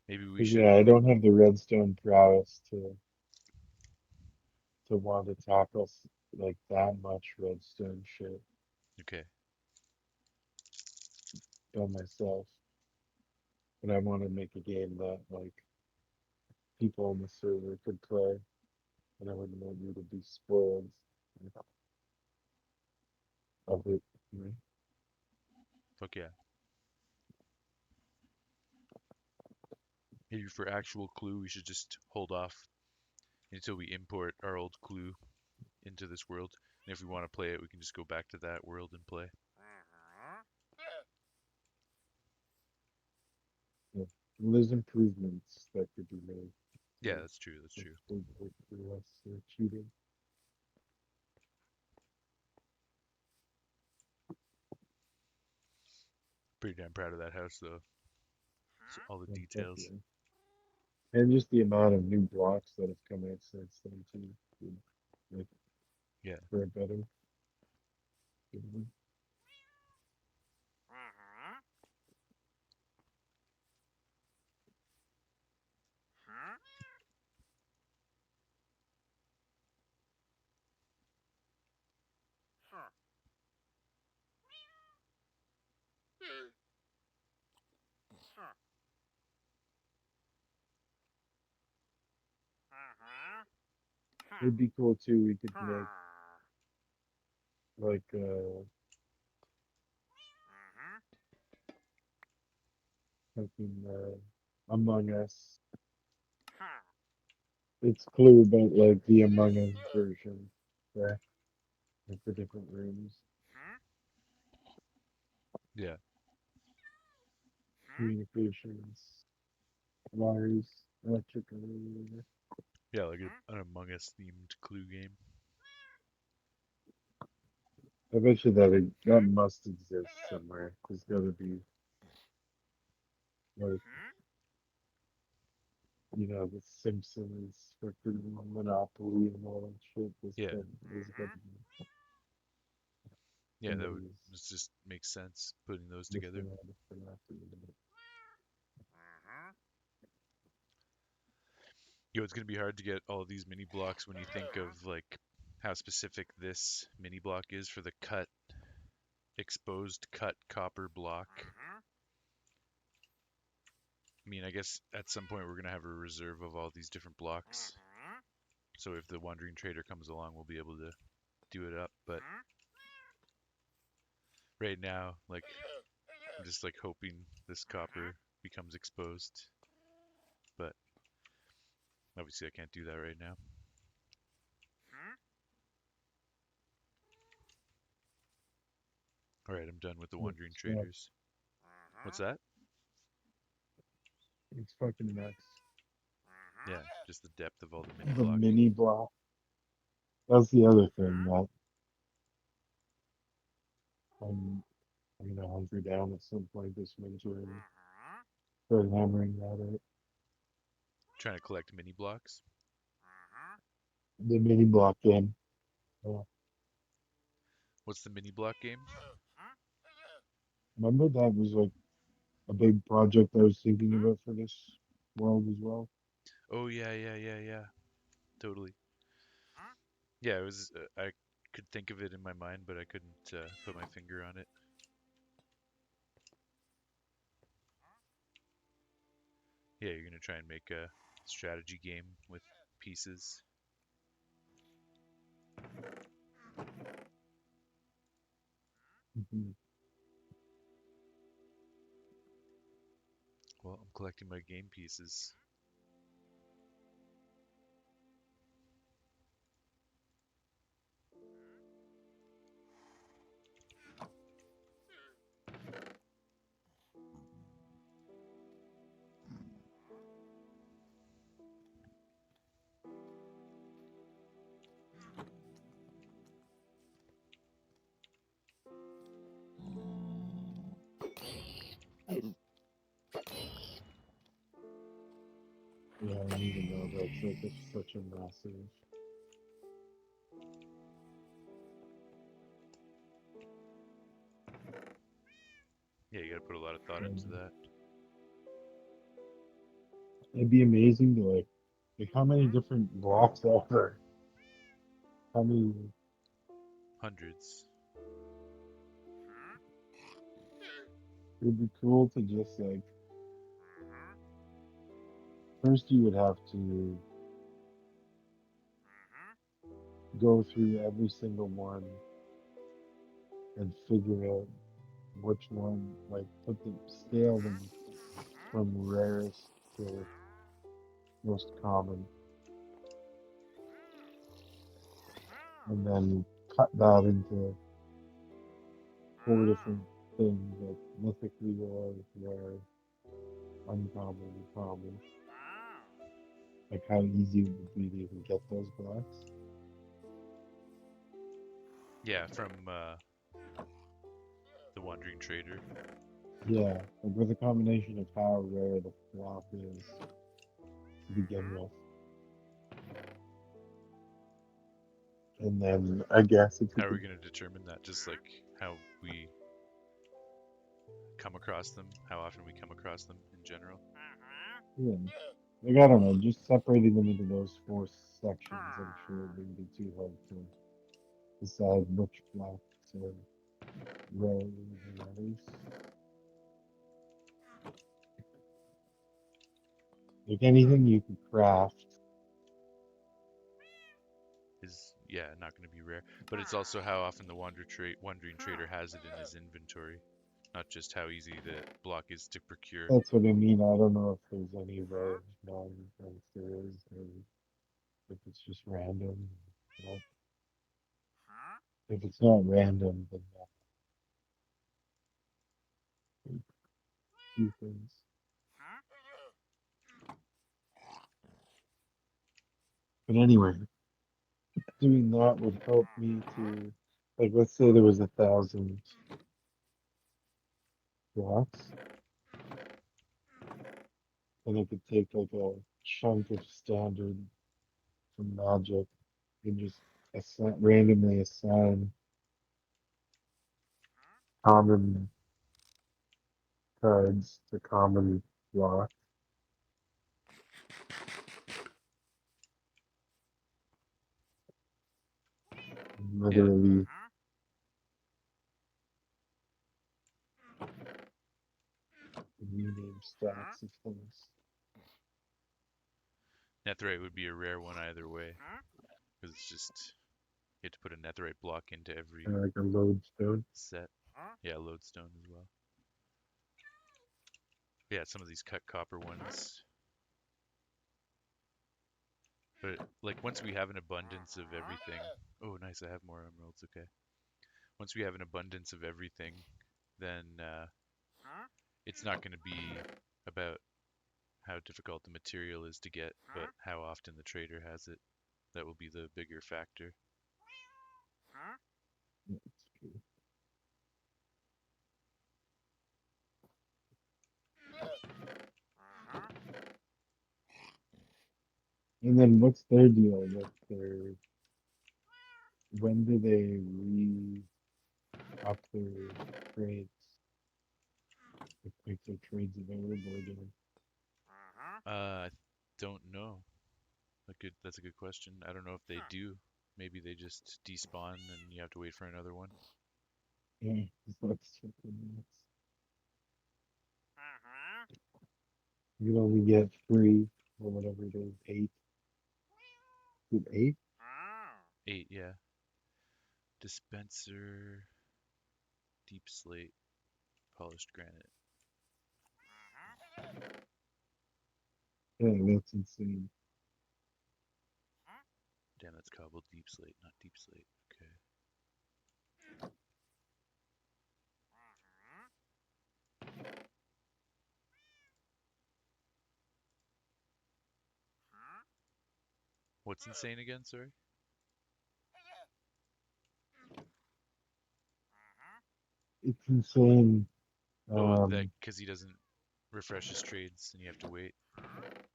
Maybe we 'cause, should. yeah, I don't have the redstone prowess to want to tackle like that much redstone shit Okay, by myself. But I want to make a game that like people on the server could play, and I wouldn't want you to be spoiled of it. Right? fuck yeah. Maybe for actual clue, we should just hold off until we import our old clue into this world. And if we want to play it, we can just go back to that world and play. Yeah. Well, there's improvements that could be made Yeah, to that's true. That's to, true. to less cheating. Pretty damn proud of that house, though. So all the Yeah, fuck details. yeah. And just the amount of new blocks that have come out since then too. Like Yeah, for a better. Good It'd be cool too. We could make like fucking Among Us. It's Clue, but like the Among Us version. Yeah, like the different rooms, yeah, communications, wires, electrical. yeah. Like an Among Us themed Clue game. I bet you that that must exist somewhere. There's got to be like the Simpsons, fucking Monopoly, and all that shit. Yeah, There's got to be yeah. That would somebody's just make sense putting those together. looking at it for that. It's gonna be hard to get all of these mini blocks when you think of like how specific this mini block is for the exposed cut copper block. I mean, I guess at some point we're gonna have a reserve of all these different blocks. So if the wandering trader comes along, we'll be able to do it up. But right now, like I'm just like hoping this copper becomes exposed. But obviously I can't do that right now. All right, I'm done with the wandering It's nuts. traders. What's that? It's fucking nuts. Yeah, just the depth of all the mini The block. mini block. That's the other thing that I'm, hunker down at some point this winter and start hammering that out. Trying to collect mini blocks. The mini block game. Uh, What's the mini block game? Remember that was like a big project I was thinking about for this world as well. Oh yeah, yeah, yeah, yeah. Totally. Yeah, it was. I could think of it in my mind, but I couldn't put my finger on it. Yeah, you're gonna try and make a strategy game with pieces. Mhm. Well, I'm collecting my game pieces. It's like such a massive. Yeah, you got to put a lot of thought into Um, that. it'd be amazing to like how many different blocks are there? How many? Hundreds. It'd be cool to just like first you would have to go through every single one and figure out which one, like put the scale them from rarest to most common, and then cut that into four different things like mythically rare, uncommon, and common. Like how easy it would be to even get those blocks. Yeah, from the Wandering Trader. Yeah, like with a combination of how rare the block is to begin with. And then I guess if we How are we could, going to determine that? Just like how we come across them, how often we come across them in general. yeah, like I don't know, just separating them into those four sections, I'm sure it wouldn't be too hard to decide which blocks are rare than others. Like anything you could craft, Is yeah, not going to be rare, but it's also how often the Wandering Trader has it in his inventory, not just how easy the block is to procure. that's what I mean. I don't know if there's any rare none, and if there is, or if it's just random. You know? If it's not random, then a few things. But anyway, doing that would help me to, like, let's say there was 1,000 blocks, and I could take like a chunk of standard from Magic and just randomly assign common cards to common blocks. Yeah, Literally rename stacks of things. Netherite would be a rare one either way, because it's just you have to put a Netherite block into every Kind of like a lodestone. set. Yeah, lodestone as well. Yeah, some of these cut copper ones. But like once we have an abundance of everything, oh nice, I have more emeralds. Okay. Once we have an abundance of everything, then it's not going to be about how difficult the material is to get, but how often the trader has it. That will be the bigger factor. That's true. And then what's their deal with their, when do they up their trades? If like their trades available again? I don't know. That's a good question. I don't know if they do. Maybe they just despawn and you have to wait for another one. Yeah, let's check the minutes. You can only get three or whatever it is, eight. Is it eight? 8, yeah. Dispenser, deep slate, polished granite. Yeah, that's insane. Damn, that's cobbled deep slate, not deep slate. Okay. What's insane again? Sorry. It's insane. Oh, that Um, because he doesn't. refreshes trades, and you have to wait.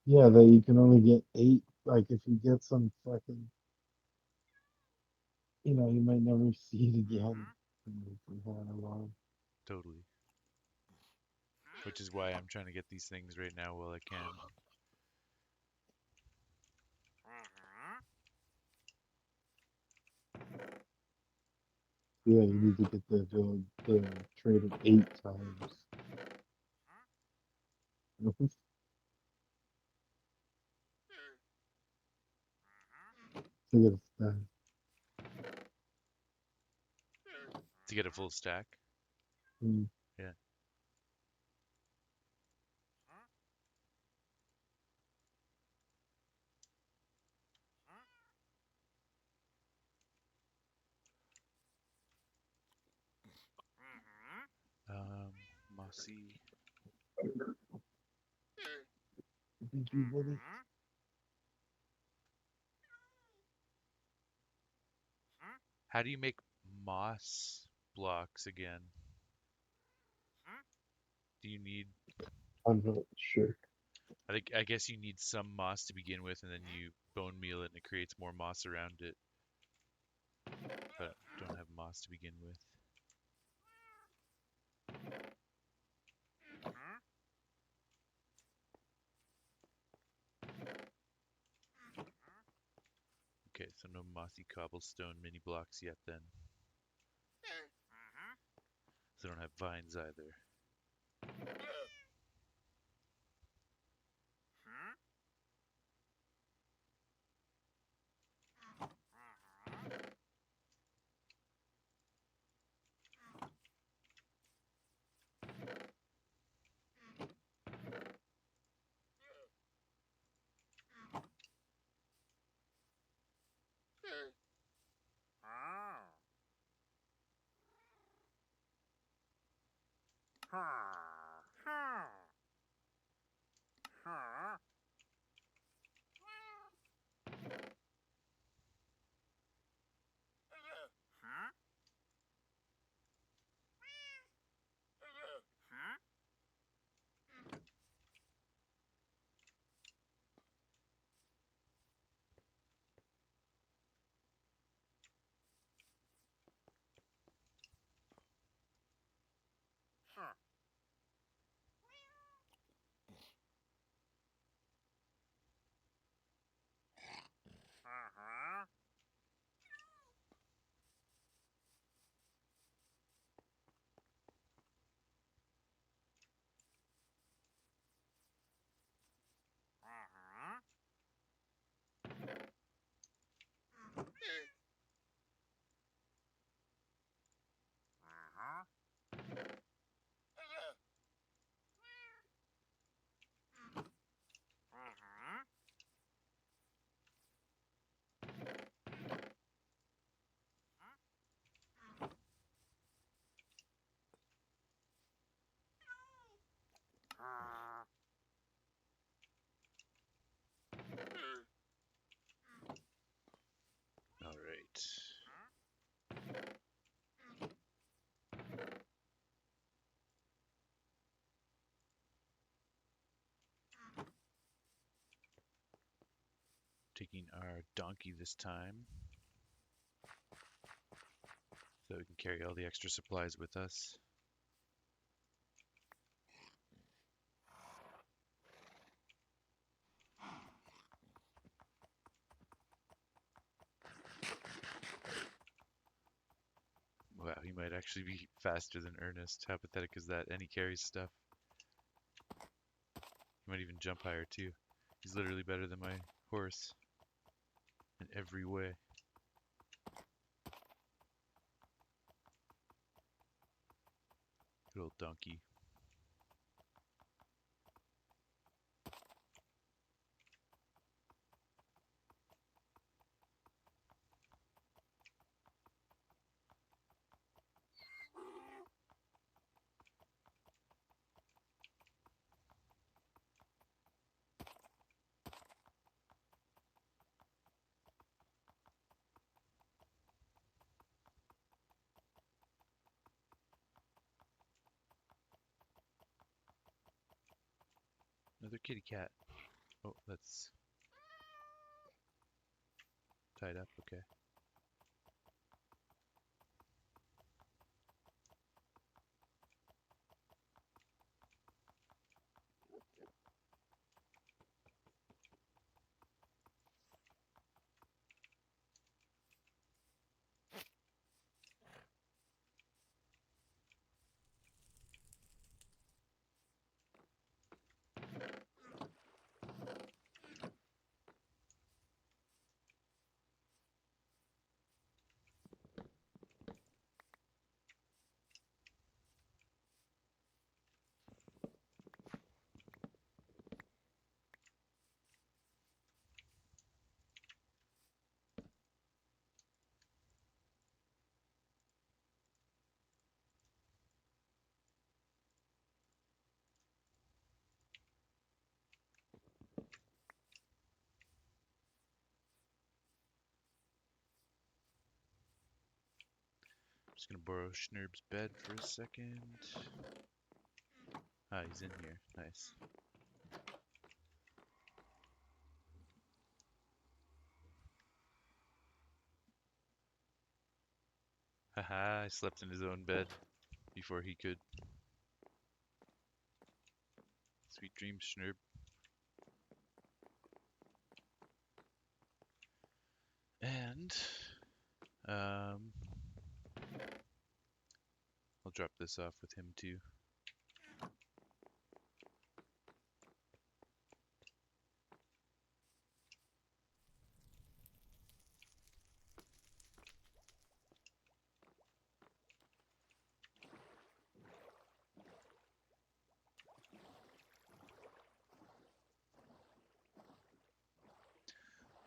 Yeah, that you can only get 8. Like if you get some fucking, you might never see it again. From that alone. Totally. Which is why I'm trying to get these things right now while I can. Yeah, you need to get the traded 8 times. To get that. To get a full stack. Mm. Yeah. Um, Mossy. Did you get it? How do you make moss blocks again? Do you need? I'm not sure. I guess you need some moss to begin with, and then you bone meal it, and it creates more moss around it. But don't have moss to begin with. Okay, so no mossy cobblestone mini blocks yet then. So I don't have vines either. All right. Taking our donkey this time, so we can carry all the extra supplies with us. Wow, he might actually be faster than Ernest. How pathetic is that? And he carries stuff. He might even jump higher too. He's literally better than my horse in every way. Good old donkey. Another kitty cat. Oh, that's tied up. Okay. Just gonna borrow Schnerb's bed for a second. Ah, he's in here. Nice. Haha, I slept in his own bed before he could. Sweet dreams, Schnerb. And um, I'll drop this off with him too.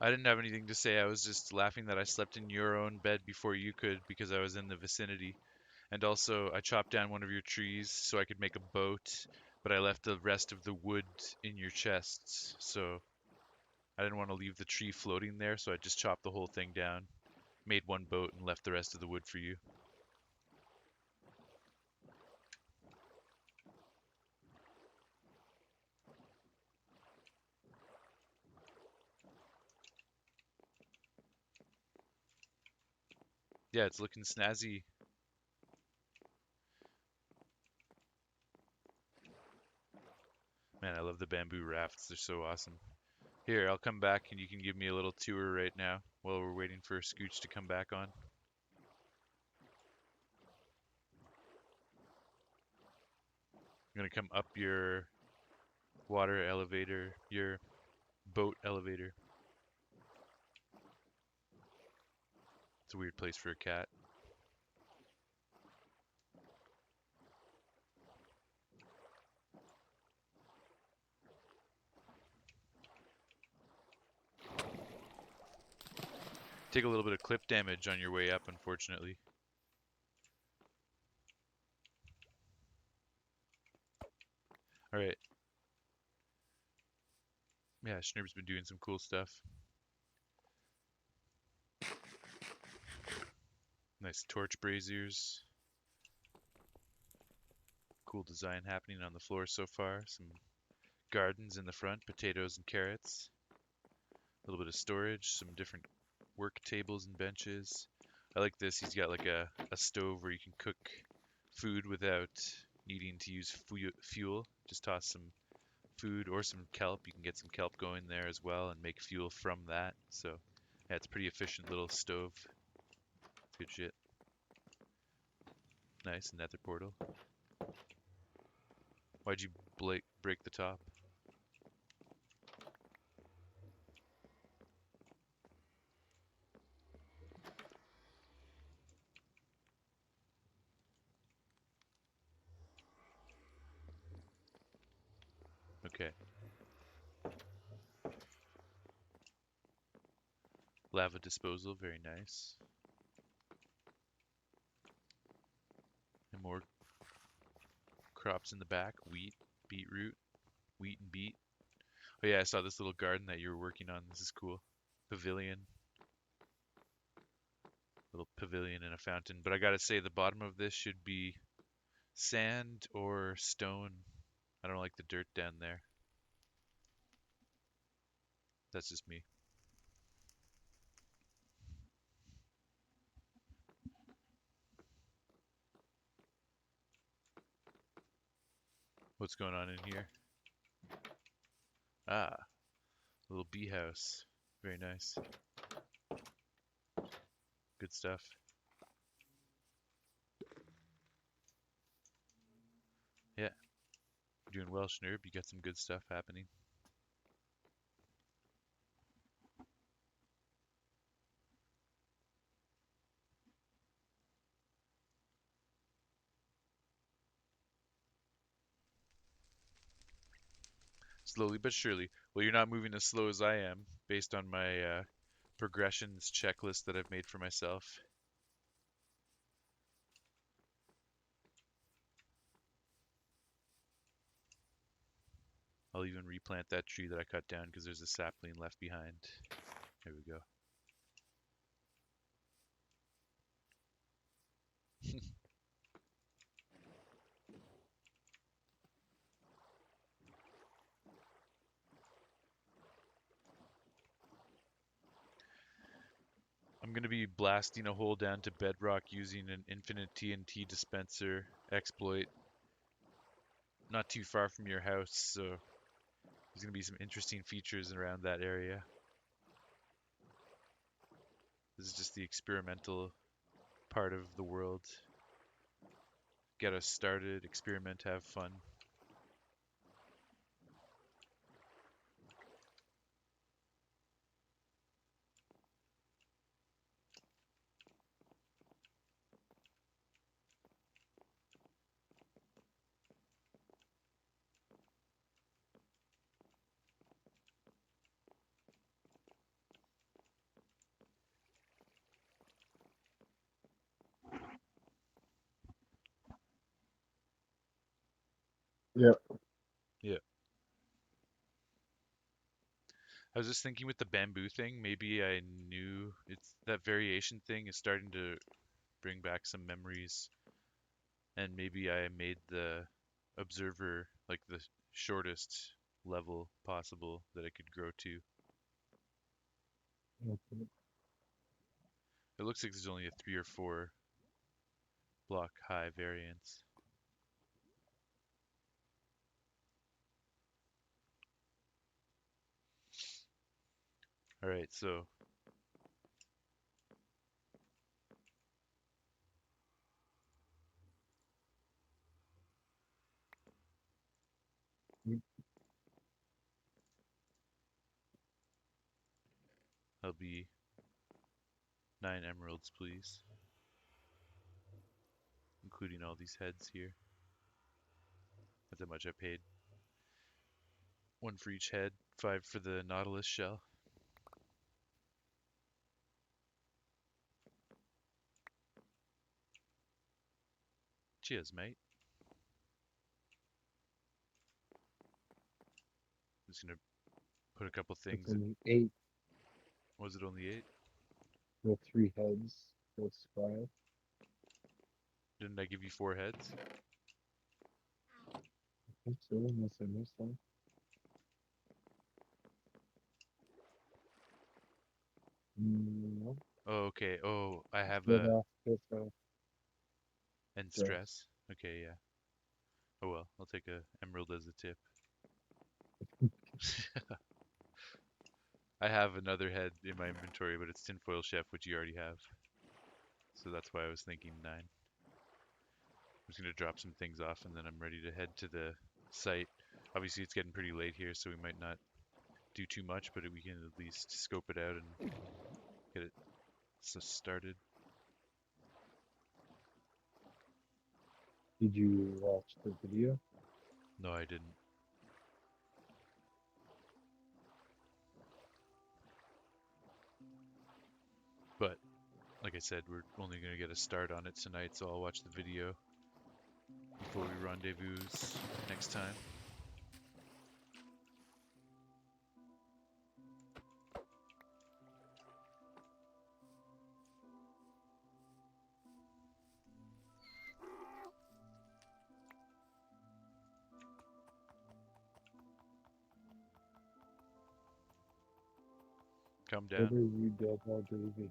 I didn't have anything to say. I was just laughing that I slept in your own bed before you could because I was in the vicinity. And also, I chopped down one of your trees so I could make a boat, but I left the rest of the wood in your chests. So I didn't want to leave the tree floating there, so I just chopped the whole thing down, made one boat, and left the rest of the wood for you. Yeah, it's looking snazzy. Man, I love the bamboo rafts. They're so awesome. Here, I'll come back and you can give me a little tour right now while we're waiting for Scooch to come back on. I'm gonna come up your water elevator, your boat elevator. It's a weird place for a cat. Take a little bit of clip damage on your way up, unfortunately. Alright. Yeah, Schnerb's been doing some cool stuff. Nice torch braziers. Cool design happening on the floor so far. Some gardens in the front, potatoes and carrots. A little bit of storage, some different work tables and benches. I like this. He's got like a stove where you can cook food without needing to use fuel. Just toss some food or some kelp. You can get some kelp going there as well and make fuel from that. So yeah, it's a pretty efficient little stove. It's good shit. Nice nether portal. Why'd you break the top? Okay. Lava disposal, very nice. And more crops in the back. Wheat, beetroot, wheat and beet. Oh yeah, I saw this little garden that you were working on. This is cool. Pavilion. Little pavilion and a fountain. But I gotta say, the bottom of this should be sand or stone. I don't like the dirt down there. That's just me. What's going on in here? Ah, a little bee house. Very nice. Good stuff. Yeah, you're doing well, Schnurb. You got some good stuff happening. Slowly but surely. Well, you're not moving as slow as I am, based on my progressions checklist that I've made for myself. I'll even replant that tree that I cut down because there's a sapling left behind. There we go. I'm going to be blasting a hole down to bedrock using an infinite TNT dispenser exploit not too far from your house, so there's going to be some interesting features around that area. This is just the experimental part of the world. Get us started, experiment, have fun. Yeah. Yeah. I was just thinking with the bamboo thing, maybe I knew it's that variation thing is starting to bring back some memories, and maybe I made the observer like the shortest level possible that I could grow to. Okay. It looks like there's only a 3 or 4 block high variance. All right, so Mm. that'll be 9 emeralds, please, including all these heads here. That's how much I paid. 1 for each head, 5 for the Nautilus shell. Cheers, mate. I'm just gonna put a couple It's things in. only 8 Was it only 8? with 3 heads. That's 5. Didn't I give you 4 heads? I think so, unless I missed one. No. Oh, okay. Oh, I have Get a off, get off. and Stress. stress. Okay, yeah. Oh well, I'll take a emerald as a tip. I have another head in my inventory, but it's tinfoil chef, which you already have. So that's why I was thinking 9. I'm just gonna drop some things off, and then I'm ready to head to the site. Obviously, it's getting pretty late here, so we might not do too much, but we can at least scope it out and get it started. Did you watch the video? No, I didn't. But like I said, we're only gonna get a start on it tonight, so I'll watch the video before we rendezvous next time. Calm down. Better you dead now, baby.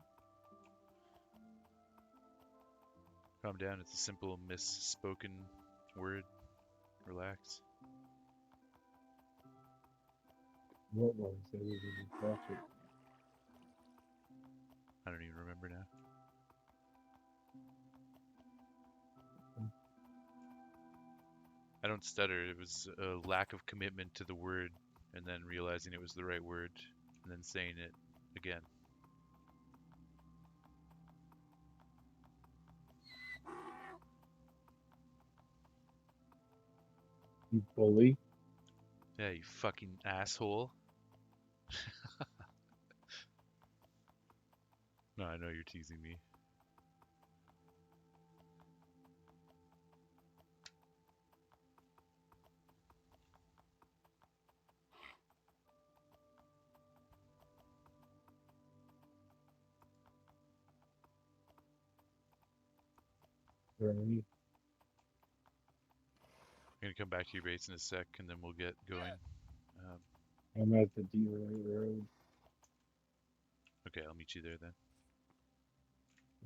Calm down. It's a simple misspoken word. Relax. What was? I didn't even catch it. I don't even remember now. I don't stutter. It was a lack of commitment to the word and then realizing it was the right word and then saying it again. You bully. Yeah, you fucking asshole. No, I know you're teasing me. Right? I'm gonna come back to your base in a sec and then we'll get going. Um, I'm at the D-Right Road. okay, I'll meet you there then.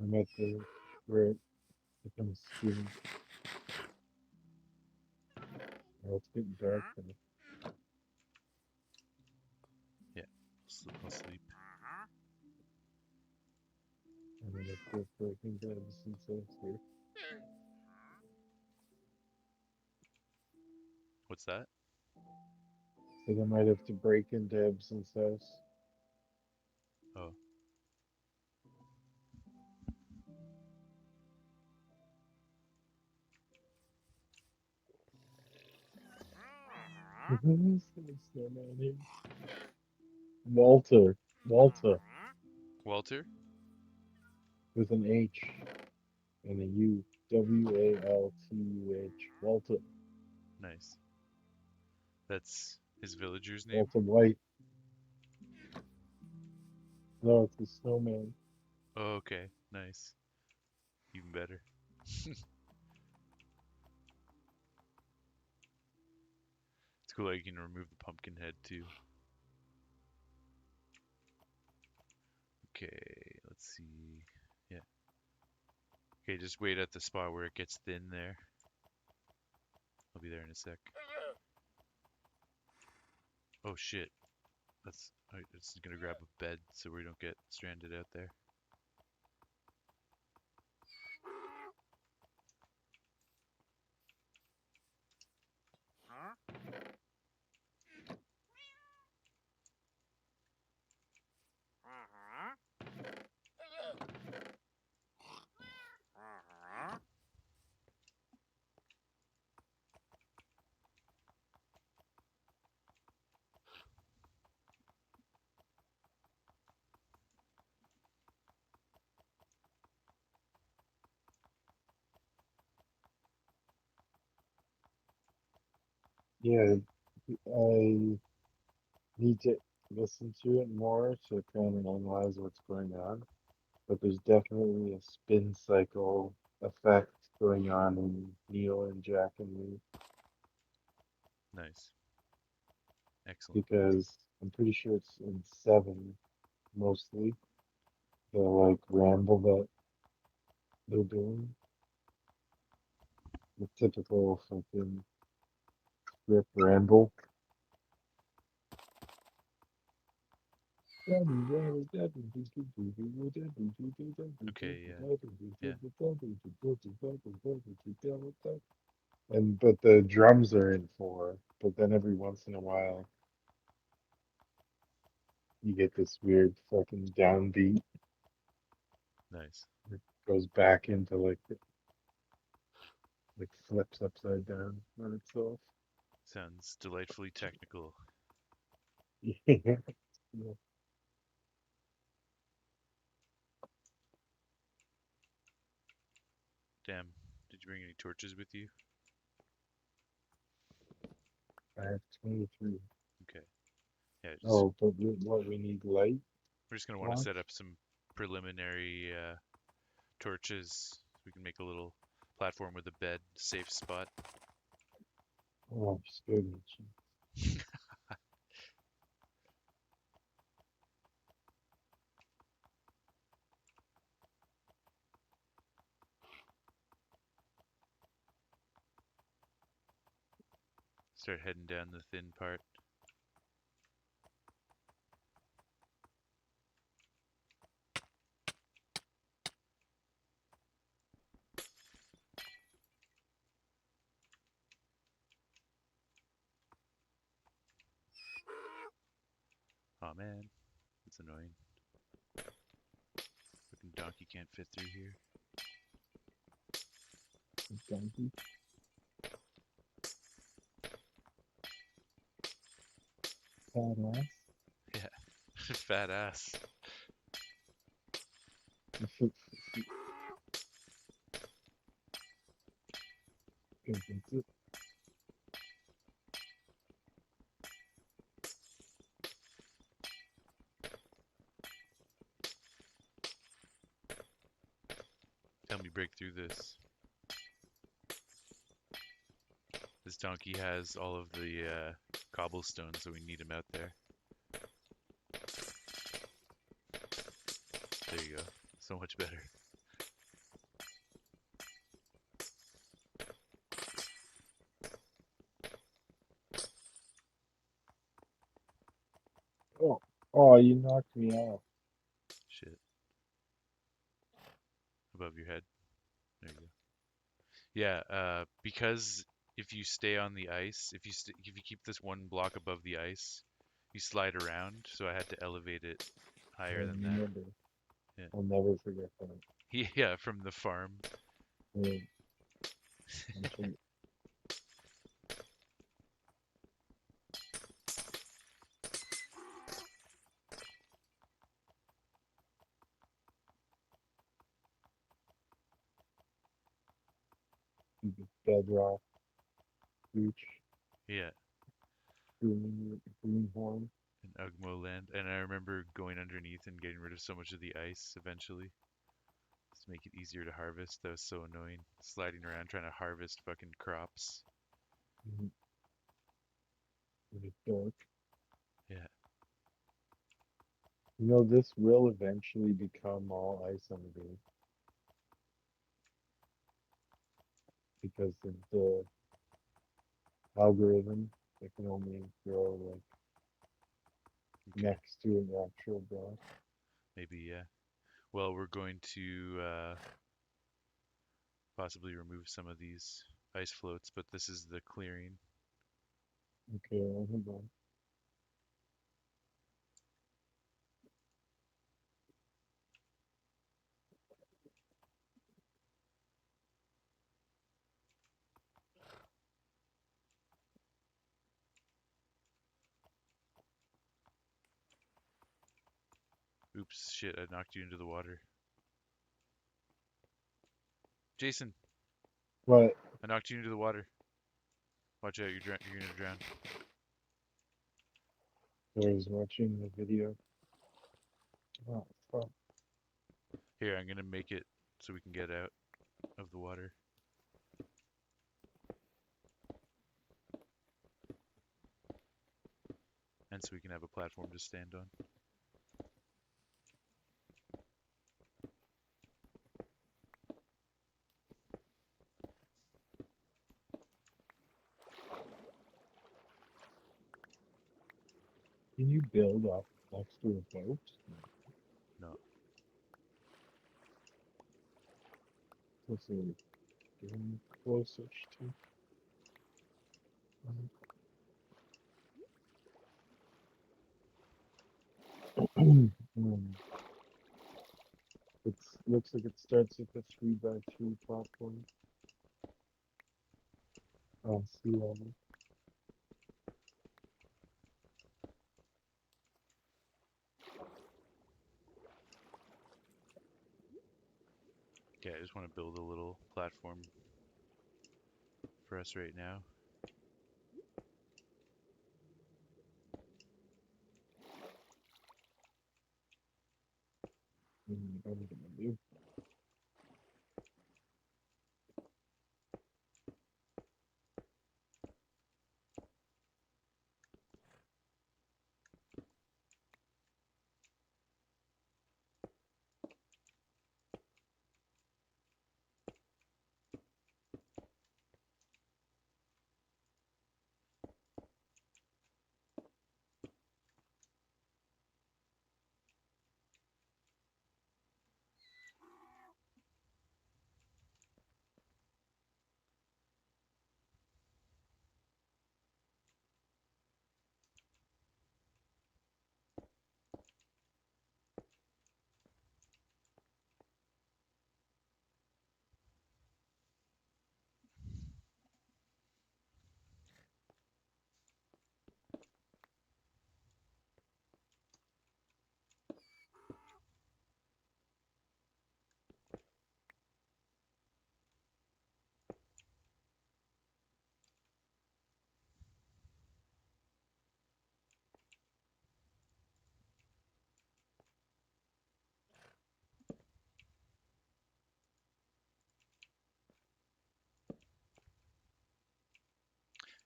I'm at the where it becomes skinny. Oh, it's getting dark now. Yeah, I'll sleep. I'm gonna quit breaking debs and stuff here. What's that? So I might have to break in Deb's and stuff. Oh, Who's this snowman here? Walter. Walter Walter? with an H and a U. Waltuh. Walter. Nice. That's his villager's name? Walter White. No, it's a snowman. Oh, okay, nice. Even better. It's cool how you can remove the pumpkin head too. Okay, let's see. Yeah. Okay, just wait at the spot where it gets thin there. I'll be there in a sec. Oh shit. I'm just gonna grab a bed so we don't get stranded out there. Yeah, I need to listen to it more to kind of analyze what's going on. But there's definitely a spin cycle effect going on in Neil and Jack and me Nice. Excellent. because I'm pretty sure it's in seven mostly the like ramble that they're doing, the typical fucking rip ramble. Okay, yeah. And but the drums are in four, but then every once in a while you get this weird fucking downbeat Yeah. Nice. that goes back into like flips upside down on itself. Sounds delightfully technical. Yeah. Damn. Did you bring any torches with you? I have 23. Okay. Yeah, just Oh, but what we need light we're just gonna want to watch? set up some preliminary torches so we can make a little platform with a bed, safe spot. Oh, I'm scared of you. Start heading down the thin part. Oh man, it's annoying. Fucking donkey can't fit through here. Donkey. Badass. Yeah, fat ass. That's it. Tell me break through this. This donkey has all of the cobblestone, so we need him out there. There you go. So much better. Oh, oh, you knocked me off. Shit. Above your head. There you go. Yeah, because if you stay on the ice, if you keep this one block above the ice, you slide around. So I had to elevate it I higher than that. remember. Yeah. I'll never forget that. Yeah, from the farm. Yeah, until the bedrock reach Yeah, greenhorn. in Ugmo land. And I remember going underneath and getting rid of so much of the ice eventually to make it easier to harvest. That was so annoying. Sliding around trying to harvest fucking crops. Mhm. The dark. Yeah, You know, this will eventually become all ice on the beach because of the algorithm. It can only grow like okay. next to an actual block. Maybe, yeah. Well, we're going to possibly remove some of these ice floats, but this is the clearing. Okay, hold on. Oops, shit, I knocked you into the water. Jason, But I knocked you into the water. Watch out, you're gonna drown. I was watching the video. Oh, fuck. Here, I'm gonna make it so we can get out of the water. And so we can have a platform to stand on. Can you build up next to a boat? No. This is getting closer to. It looks like it starts with a 3x3 platform on sea level. Okay, I just want to build a little platform for us right now. What am I gonna do?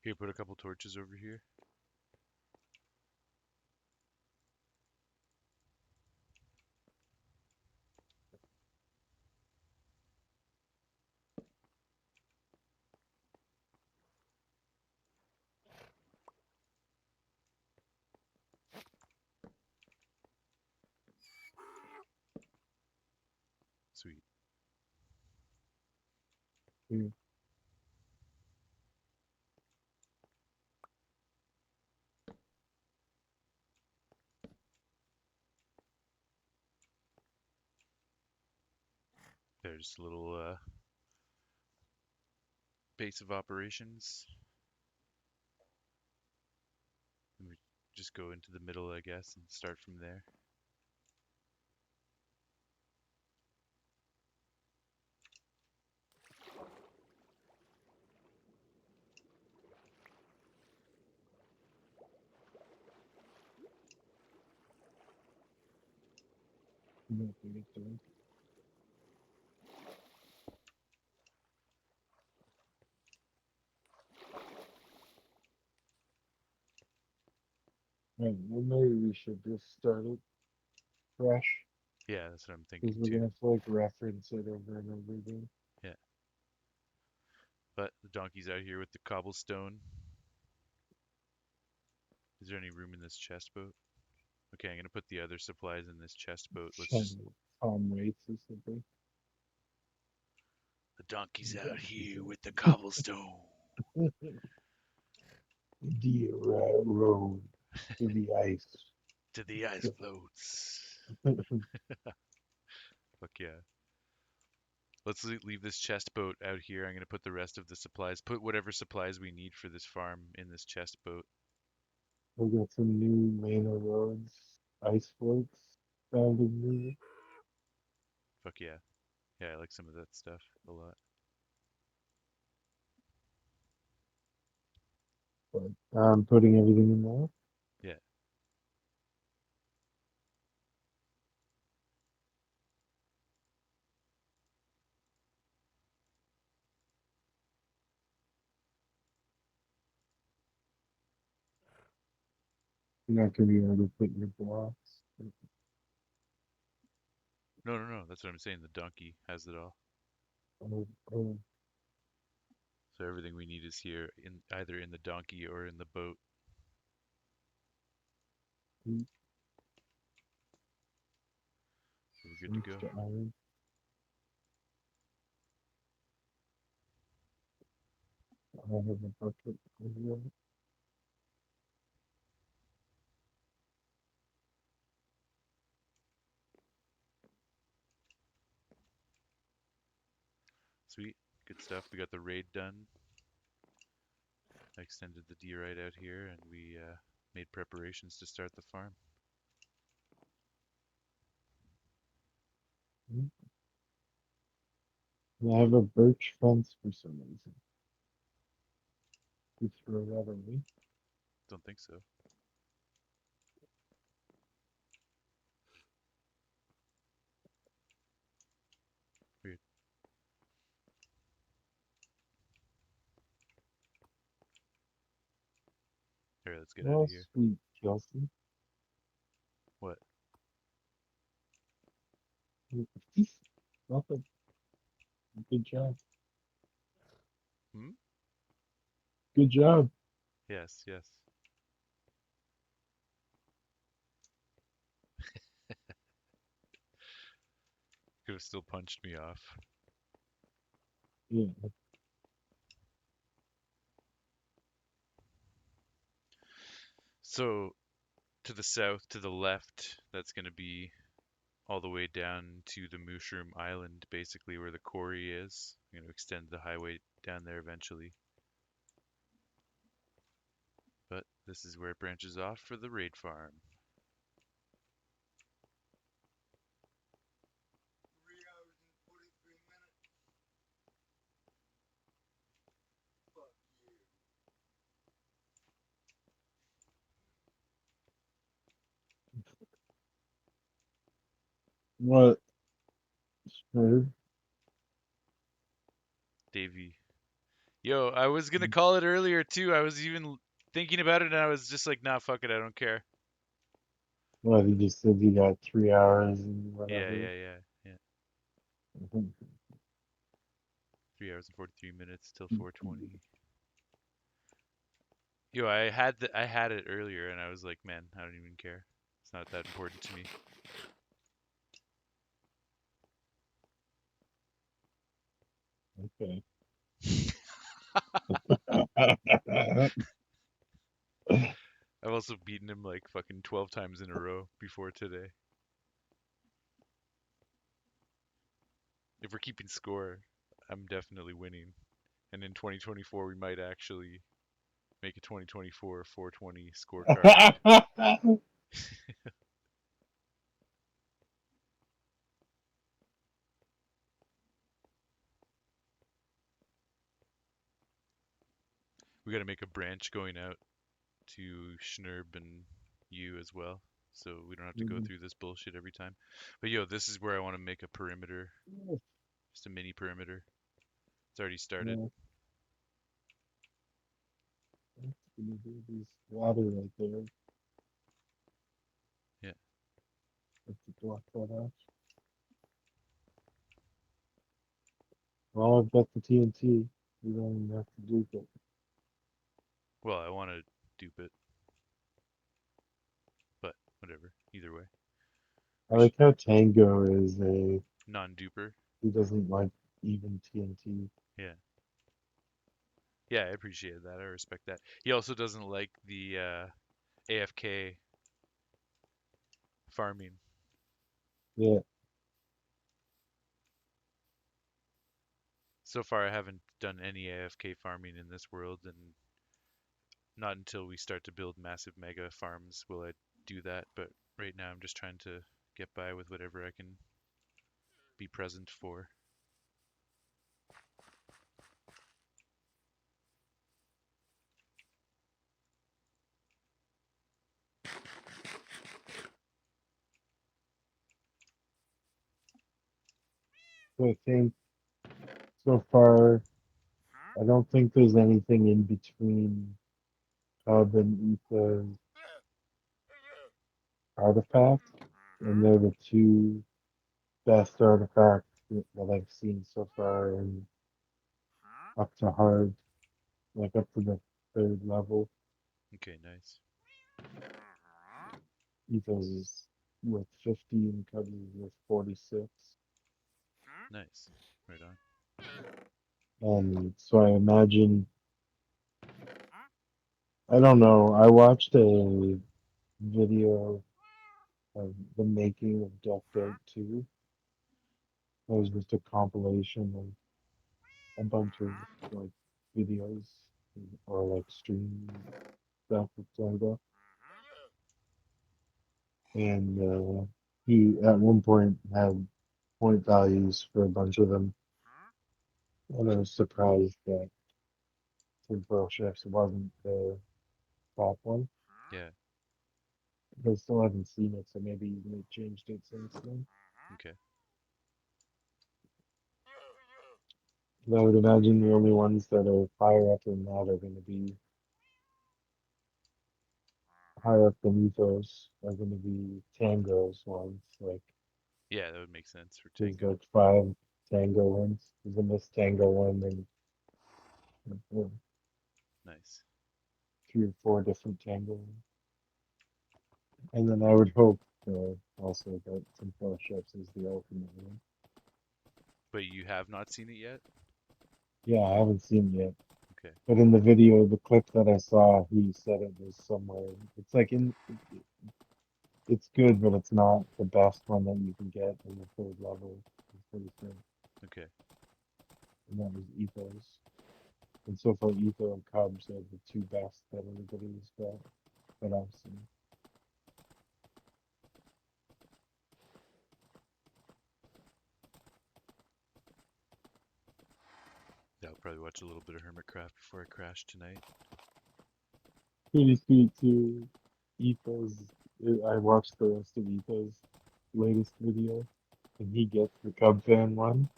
Here, put a couple torches over here. Sweet. Here. There's a little base of operations. And we just go into the middle, I guess, and start from there. I'm gonna get there. Right, well, maybe we should just start it fresh Yeah, that's what I'm because thinking we're too. gonna have to like reference it over and over again. Yeah. But the donkey's out here with the cobblestone. Is there any room in this chest boat? Okay, I'm gonna put the other supplies in this chest boat. Let's just. Tom Waits or something. The donkey's out Donkeys here out with the cobblestone. here. Dear road to the ice. To the ice floats. Fuck yeah. Let's leave this chest boat out here. I'm gonna put the rest of the supplies. Put whatever supplies we need for this farm in this chest boat. We got some new Manor roads, ice floats found in music. Fuck yeah. Yeah, I like some of that stuff a lot. But I'm putting everything in there. Yeah. You're not gonna be able to put your blocks. No, no, no. That's what I'm saying. The donkey has it all. Oh, oh, So everything we need is here, in either in the donkey or in the boat. heat, So we're good to go. extra iron. I have a bucket over there. Sweet. Good stuff. We got the raid done. I extended the diorite out here, and we made preparations to start the farm. Mm. And I have a birch fence for some reason. You throw that away. Don't think so. Weird. All right, let's get out Oh, of here. sweet Kelsey. What? Nothing. Good job. Hmm? Good job. Yes, yes. Could have still punched me off. Yeah. So to the south, to the left, that's going to be all the way down to the Mushroom Island, basically where the quarry is. I'm going to extend the highway down there eventually. But this is where it branches off for the raid farm. What? Sure. Davey, Yo, I was gonna call it earlier too. I was even thinking about it, and I was just like, nah, fuck it, I don't care. Well, he just said you got 3 hours and Yeah, whatever. yeah, yeah, yeah. 3 hours and 43 minutes till 4:20. Yo, I had it earlier, and I was like, man, I don't even care. It's not that important to me. Okay. I've also beaten him like fucking 12 times in a row before today. If we're keeping score, I'm definitely winning. And in 2024, we might actually make a 2024 420 scorecard. We got to make a branch going out to Schnurb and you as well, so we don't have to go through this bullshit every time. But yo, this is where I want to make a perimeter, just a mini perimeter. It's already started. Yeah, there's water right there. Yeah. Have to block that out. Well, I've got the TNT. We don't even have to do it. Well, I want to dupe it, but whatever. Either way, I we should like how Tango is a non-duper. he doesn't like even TNT. Yeah. Yeah, I appreciate that. I respect that. He also doesn't like the AFK farming. Yeah, So far, I haven't done any AFK farming in this world, and not until we start to build massive mega farms will I do that. But right now, I'm just trying to get by with whatever I can be present for. so I think so far I don't think there's anything in between Cub and Etha's artifact, and they're the two best artifacts that I've seen so far, and up to hard, like up to the third level. Okay, nice. Ethos is with 50 and Cubs is with 46. Nice. Right on. And so I imagine, I don't know, I watched a video of the making of Decked Out 2. It was just a compilation of a bunch of like videos or like stream stuff with Zelda. And he at one point had point values for a bunch of them. And I was surprised that Tinfoil Chefs wasn't the top one. Yeah. I still haven't seen it, so maybe they changed it since then. Okay. But I would imagine the only ones that are higher up than that are going to be higher up than Ethos are going to be Tango's ones. Like Yeah, that would make sense for there's Tango. like 5 Tango ones. There's a Miss Tango one and Nice. 3 or 4 different Tango ones. And then I would hope also that some fellowships is the ultimate one. But you have not seen it yet? Yeah, I haven't seen it yet. Okay. But in the video, the clip that I saw, he said it was somewhere. It's like it's good, but it's not the best one that you can get in the third level. It's pretty thin. Okay. And that was Ethos. And so far, Etho and Cubs are the two best that anybody's got that I've seen. Yeah, I'll probably watch a little bit of Hermitcraft before I crash tonight. Pretty sweet too. Ethos. I watched the rest of Ethos' latest video, and he gets the Cub fan one,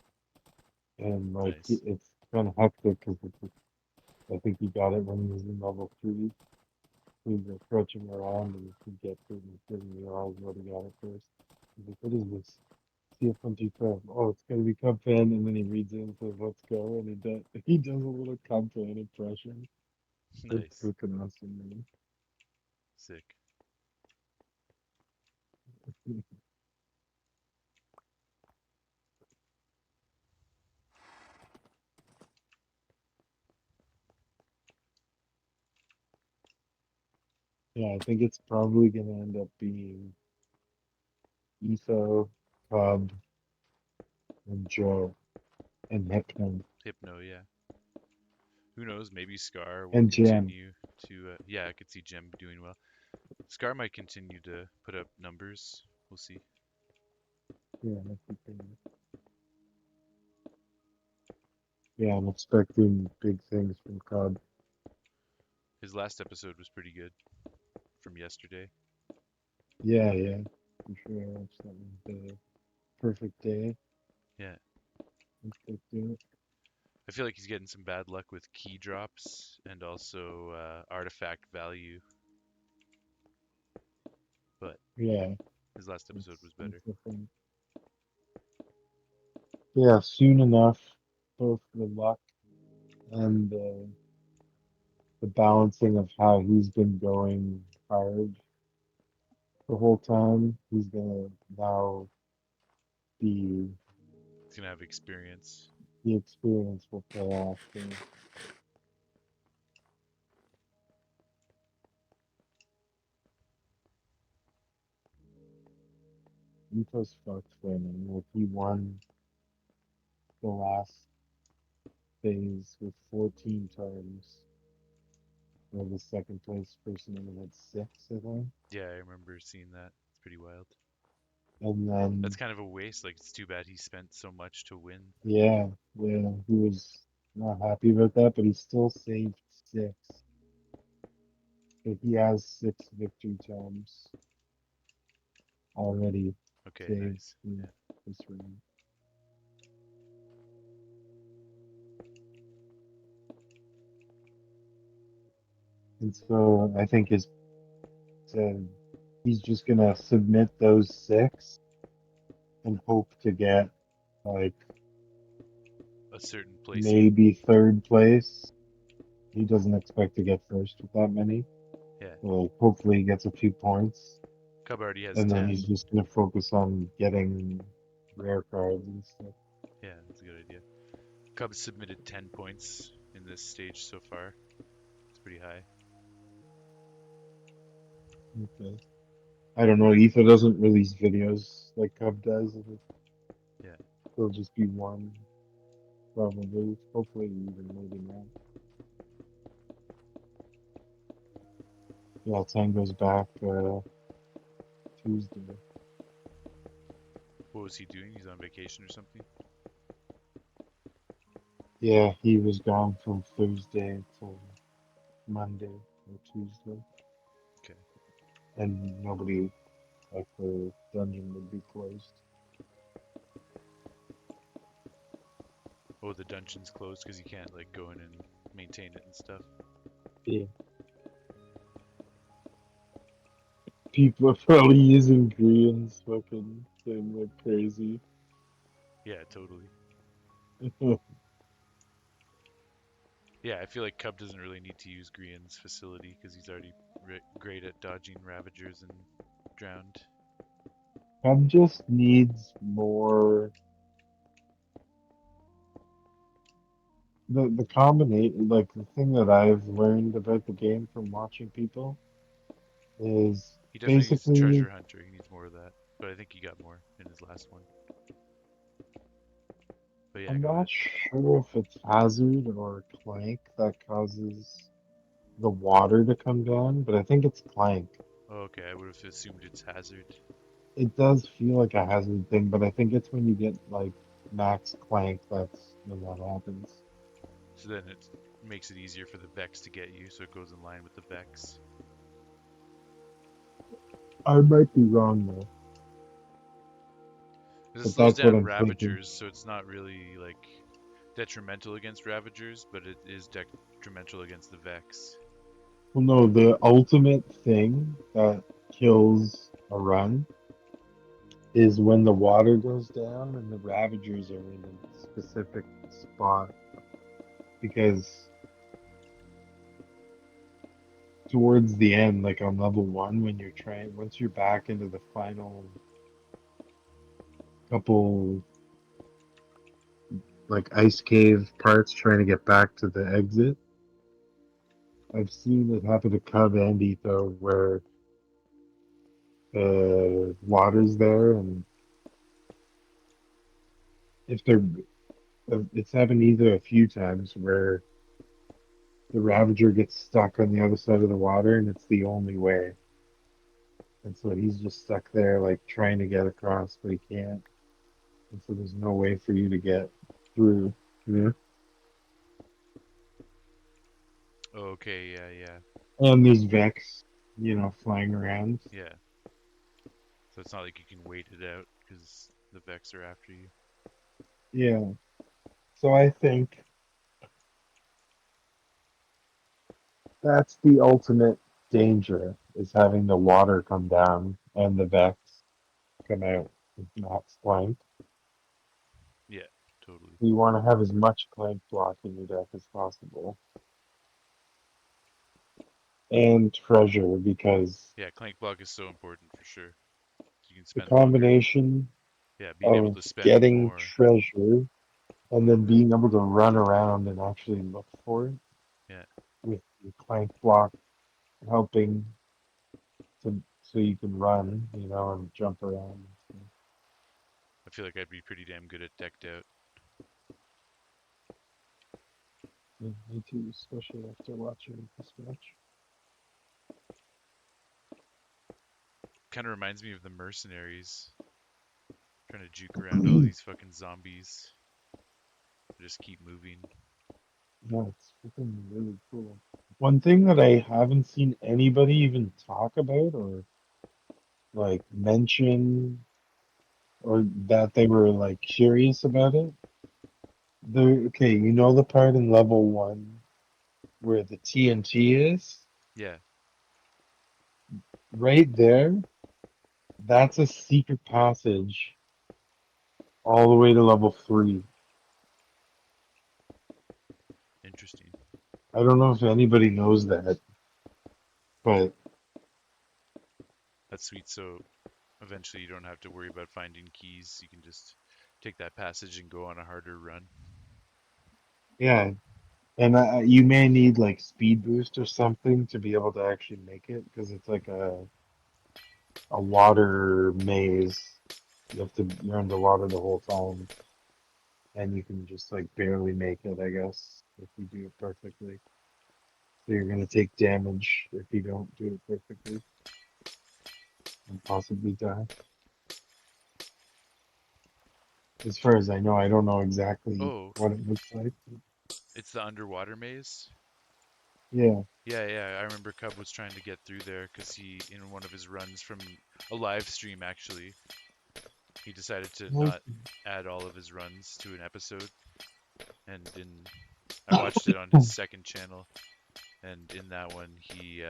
and like Nice. it's kind of hectic because I think he got it when he was in level 3. We were approaching around and he get freaking realized what he got it first. He's like, what is this? CF125. Oh, it's gonna be Cub fan, and then he reads it and says, let's go, and he does a little Cub fan impression. It's Nice. freaking awesome, Sick. man. Yeah, I think it's probably gonna end up being Etho, Cub, and Joe, and Hypno, Hypno, yeah. Who knows? Maybe Scar will and Jam. continue to. Yeah, I could see Gem doing well. Scar might continue to put up numbers. We'll see. Yeah, that's the thing. Yeah, I'm expecting big things from Cub. His last episode was pretty good from yesterday. Yeah, yeah, for sure. I watched that one. The perfect day. Yeah. Expecting it. I feel like he's getting some bad luck with key drops and also artifact value, but Yeah, his last episode was better. that's the thing. Yeah, soon enough, both the luck and the balancing of how he's been going hard the whole time. He's gonna now be He's gonna have experience. the experience will pay off. The Ethos fucked winning. Like he won the last phase with 14 times. Or the second place person only had 6, I think. Yeah, I remember seeing that. It's pretty wild. And That's then kind of a waste. Like, it's too bad he spent so much to win. yeah, yeah, he was not happy about that, but he still saved 6. So he has 6 victory times already Okay, saved nice. in Yeah. this round. And so I think uh, he's just gonna submit those 6 and hope to get like A certain placing. maybe third place. He doesn't expect to get first with that many. Yeah. So hopefully he gets a few points. Cub already has And then 10. he's just gonna focus on getting rare cards and stuff. Yeah, that's a good idea. Cubs submitted 10 points in this stage so far. It's pretty high. Okay. I don't know. Ether doesn't release videos like Cub does. Yeah. It'll just be one, probably. Hopefully, even maybe not. Yeah, Tango's back Tuesday. What was he doing? He's on vacation or something? Yeah, he was gone from Thursday to Monday or Tuesday, Okay. and nobody like the dungeon would be closed. Oh, the dungeon's closed because you can't, like, go in and maintain it and stuff. Yeah, people are probably using greens, fucking saying like crazy. Yeah, totally. Yeah, I feel like Cub doesn't really need to use Grian's facility because he's already great at dodging Ravagers and Drowned. Cub just needs more. The combination, like the thing that I've learned about the game from watching people is He definitely needs basically Treasure Hunter. He needs more of that. But I think he got more in his last one. But yeah, I'm go not ahead. sure if it's Hazard or Clank that causes the water to come down, but I think it's Clank. Oh, okay, I would have assumed it's Hazard. It does feel like a Hazard thing, but I think it's when you get like max Clank that's when that happens. So then it makes it easier for the Vex to get you, so it goes in line with the Vex. I might be wrong though, Because it but slows that's what down I'm thinking. Ravagers, so it's not really like detrimental against Ravagers, but it is detrimental against the Vex. Well, no, the ultimate thing that kills a run is when the water goes down and the Ravagers are in a specific spot. Because towards the end, like on level one, when you're trying, once you're back into the final couple like ice cave parts trying to get back to the exit, I've seen it happen to Cub and Etho where the water's there, and if they're, it's happened either a few times where the Ravager gets stuck on the other side of the water, and it's the only way. And so he's just stuck there, like trying to get across, but he can't. And so there's no way for you to get through. You Okay, yeah, yeah, And there's Vex, flying around. yeah. So it's not like you can wait it out because the Vex are after you. Yeah. So I think that's the ultimate danger is having the water come down and the Vex come out with max flank. Yeah, totally. You want to have as much flank block in your deck as possible. And treasure because Yeah, Clank Block is so important for sure. You can the spend longer. combination Yeah, being able of to spend getting more. treasure and then being able to run around and actually look for it Yeah, with your clank block helping to so you can run, and jump around. I feel like I'd be pretty damn good at decked out. Yeah, me too, especially after watching this match. Kind of reminds me of the Mercenaries, trying to juke around all these fucking zombies. Just keep moving. Yeah, it's freaking really cool. One thing that I haven't seen anybody even talk about or like mention or that they were like curious about it. Okay, the part in level one where the TNT is? Yeah, Right there, that's a secret passage all the way to level three. interesting. I don't know if anybody knows that, but That's sweet. So eventually you don't have to worry about finding keys. You can just take that passage and go on a harder run. yeah, and you may need like speed boost or something to be able to actually make it because it's like a water maze. You're underwater the whole time, and you can just like barely make it, I guess, if you do it perfectly. So you're gonna take damage if you don't do it perfectly and possibly die. As far as I know, I don't know exactly Oh, what it looks like. it's the underwater maze. Yeah, Yeah, yeah. I remember Cub was trying to get through there because he, in one of his runs from a live stream, actually, he decided to like, not add all of his runs to an episode. And I watched it on his second channel, and in that one, he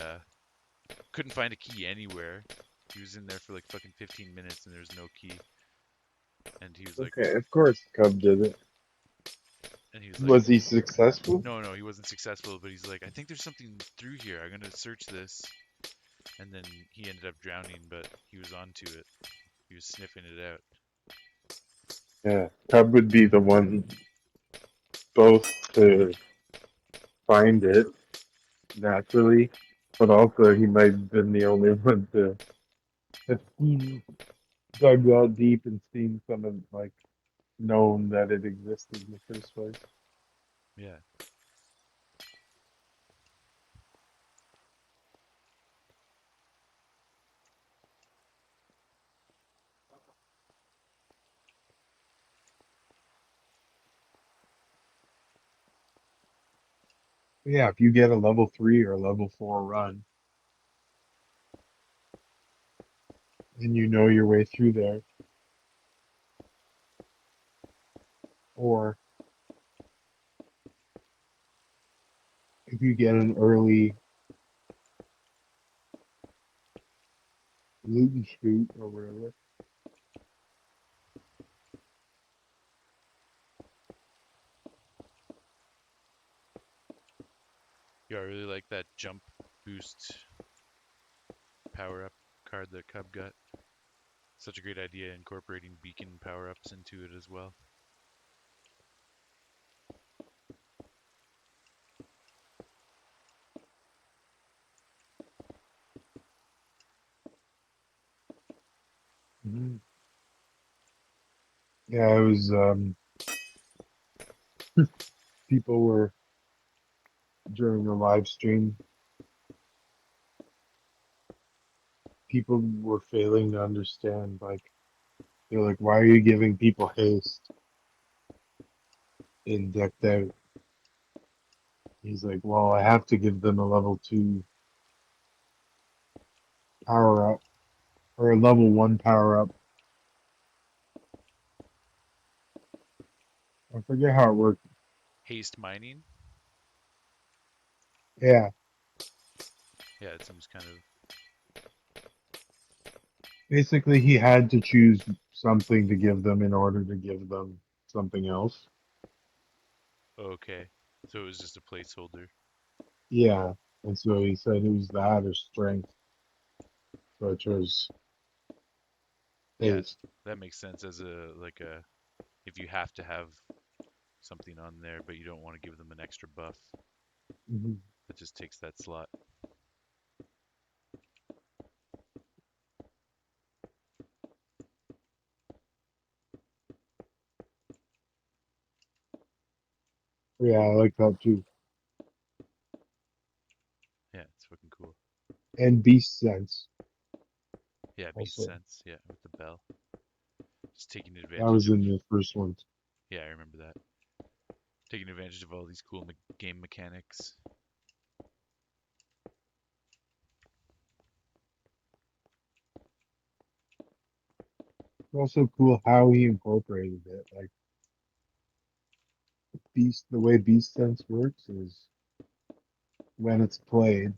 couldn't find a key anywhere. He was in there for like fucking 15 minutes, and there's no key. And he was like, okay, of course Cub did it. and he was like, Was he successful? no, no, he wasn't successful, but he's like, I think there's something through here. I'm gonna search this. And then he ended up drowning, but he was onto it. He was sniffing it out. Yeah, Cub would be the one both to find it naturally, but also he might have been the only one to have dug that deep and seen some of like known that it existed in the first place. Yeah. Yeah, if you get a level three or a level four run and you know your way through there, or you get an early loot and shoot or whatever. Yeah, I really like that jump boost power up card that Cub got. Such a great idea incorporating beacon power ups into it as well. Mhm. Yeah, it was people were during the live stream, people were failing to understand. Like they're like, "Why are you giving people haste in decked out?" He's like, "Well, I have to give them a level 2 power up or a level 1 power up." I forget how it worked. Haste mining. Yeah, Yeah, it seems kind of basically, he had to choose something to give them in order to give them something else. okay. So it was just a placeholder. Yeah, and so he said it was that or strength. So I chose Yeah, haste. that makes sense as a like a if you have to have something on there but you don't want to give them an extra buff, Mhm. that just takes that slot. Yeah, I like that too. Yeah, it's fucking cool. And beast sense Yeah, beast also. sense. Yeah, with the bell, just taking That advantage was of. in the first one. Yeah, I remember that. Taking advantage of all these cool game mechanics. It's also cool how he incorporated it. Like beast, the way beast sense works is when it's played,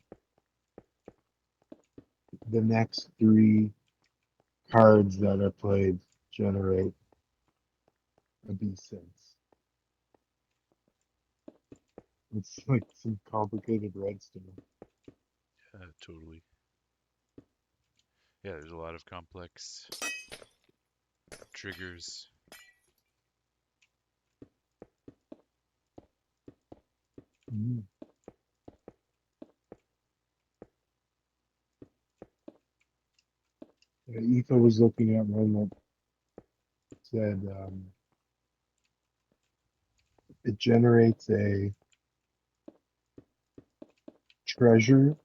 the next 3 cards that are played generate a beast sense. It's like some complicated redstone. Totally. Yeah, there's a lot of complex triggers. Mhm. Yeah, Etho was looking at one that said it generates a treasure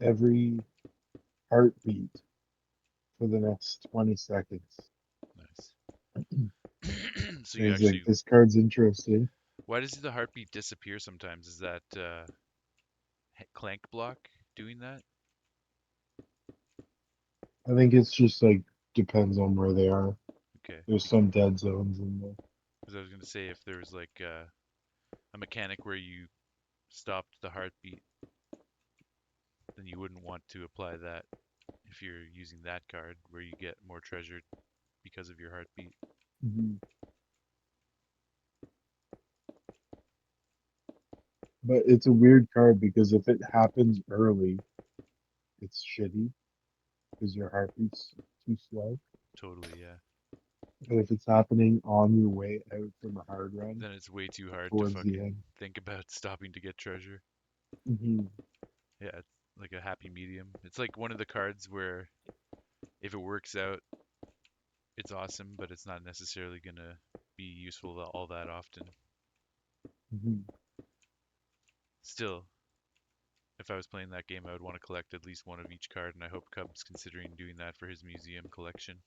every heartbeat for the next 20 seconds. Nice. So And you he's like, actually, this card's interesting. why does the heartbeat disappear sometimes? Is that clank block doing that? I think it's just like depends on where they are. Okay. There's some dead zones in there. Because I was gonna say if there was like a mechanic where you stopped the heartbeat, then you wouldn't want to apply that if you're using that card where you get more treasure because of your heartbeat. Mhm. But it's a weird card because if it happens early, it's shitty because your heartbeat's too slow. Totally, yeah. But if it's happening on your way out from a hard run Then it's way too hard to towards the fucking end, think about stopping to get treasure. hmm Yeah, it's like a happy medium. It's like one of the cards where if it works out, it's awesome, but it's not necessarily gonna be useful all that often. hmm Still, if I was playing that game, I would want to collect at least one of each card, and I hope Cub's considering doing that for his museum collection.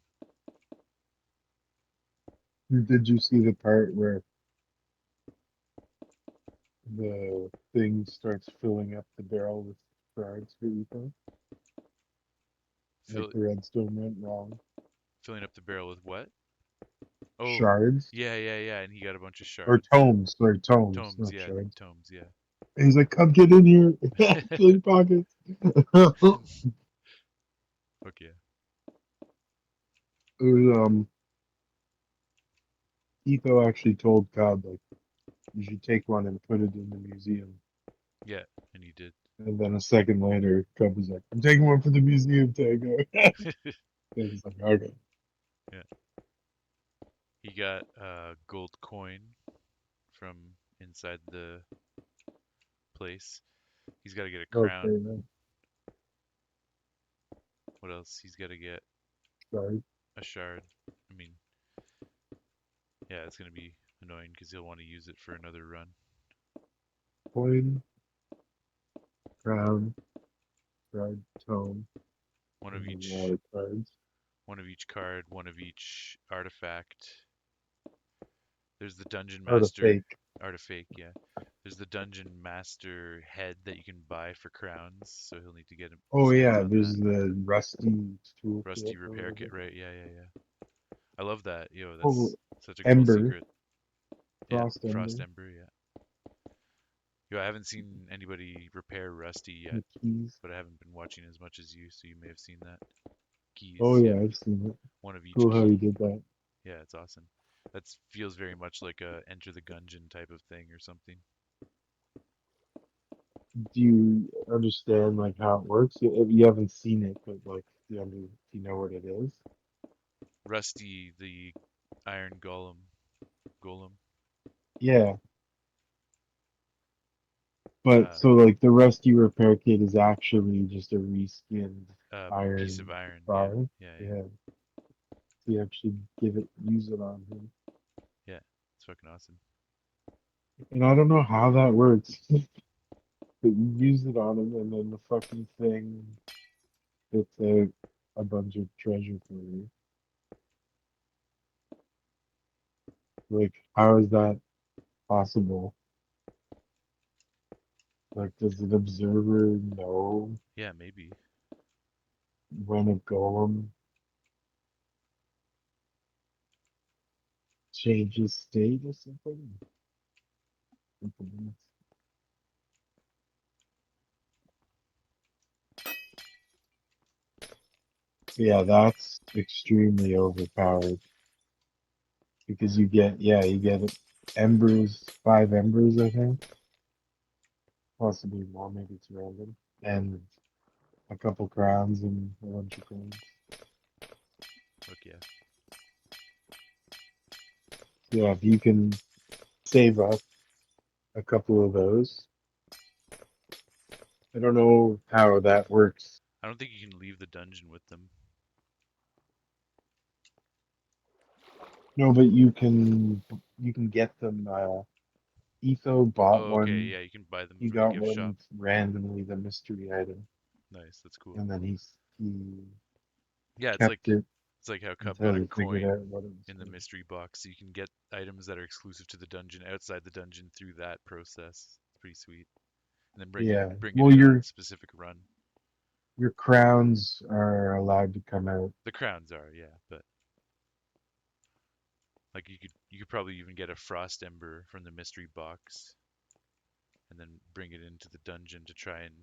Did you see the part where the thing starts filling up the barrel with cards for Etho? Like Fill, the redstone went wrong. filling up the barrel with what? Oh, shards yeah, and he got a bunch of or shards. tomes. Sorry, tomes, Tomes, not yeah, shards. tomes, yeah. And he's like, "Come get in here, fill your pockets." It Okay. was Etho actually told Cobb like you should take one and put it in the museum. Yeah, and he did. And then a second later, Cobb was like, "I'm taking one for the museum, Tango." And he's like, "Okay." Yeah. He got a gold coin from inside the place. He's got to get a Okay, crown. then. What else? He's got to get Sorry. a shard. I mean, yeah, it's going to be annoying because he'll want to use it for another run. Coin, crown, red tome, One of and the each water cards. one of each card, one of each artifact. There's the dungeon Or the master fake. artifact, yeah. There's the dungeon master head that you can buy for crowns, so he'll need to Oh spend yeah, on that. there's the rusty Rusty toolkit or repair whatever. kit, right? Yeah. I love that. Yo, Oh, that's such a cool Ember, secret. Yeah, Frost Frost Ember, Ember, yeah. Yo, I haven't seen anybody repair Rusty yet, and keys. but I haven't been watching as much as you, so you may have seen that. Oh Keys, yeah, yeah. I've seen it. One of each Cool how he key. did that. Yeah, it's awesome. That feels very much like a Enter the Gungeon type of thing or something. Do you understand like how it works? You haven't seen it, but like, do you know what it is? Rusty, the Iron Golem, Yeah, but uh, so like the Rusty Repair Kit is actually just a reskinned piece of iron iron. Yeah, bar. yeah. Yeah, so you actually use it on him. Yeah, it's fucking awesome. And I don't know how that works, but you use it on him, and then the fucking thing spits out a bunch of treasure for you. Like, how is that possible? Like, does an observer know Yeah, maybe. when a golem changes state or something? Something else. Yeah, that's extremely overpowered because you get embers, 5 embers, I think, possibly more, maybe it's random, and a couple crowns and a bunch of coins. Look, yeah. Yeah, if you can save up a couple of those, I don't know how that works. I don't think you can leave the dungeon with them. No, but you can get them. Etho bought Oh, okay. one. Yeah, you can buy them He from the got gift shop. one randomly, the mystery item, Nice. That's cool. and then he Yeah, kept it it's like how Cub got until a he figured coin out what it was in the for. mystery box. So you can get items that are exclusive to the dungeon outside the dungeon through that process. It's pretty sweet. And then Yeah. bring it Well, in on a specific run. your crowns are allowed to come out. The crowns are, yeah, but like you could probably even get a frost ember from the mystery box and then bring it into the dungeon to try and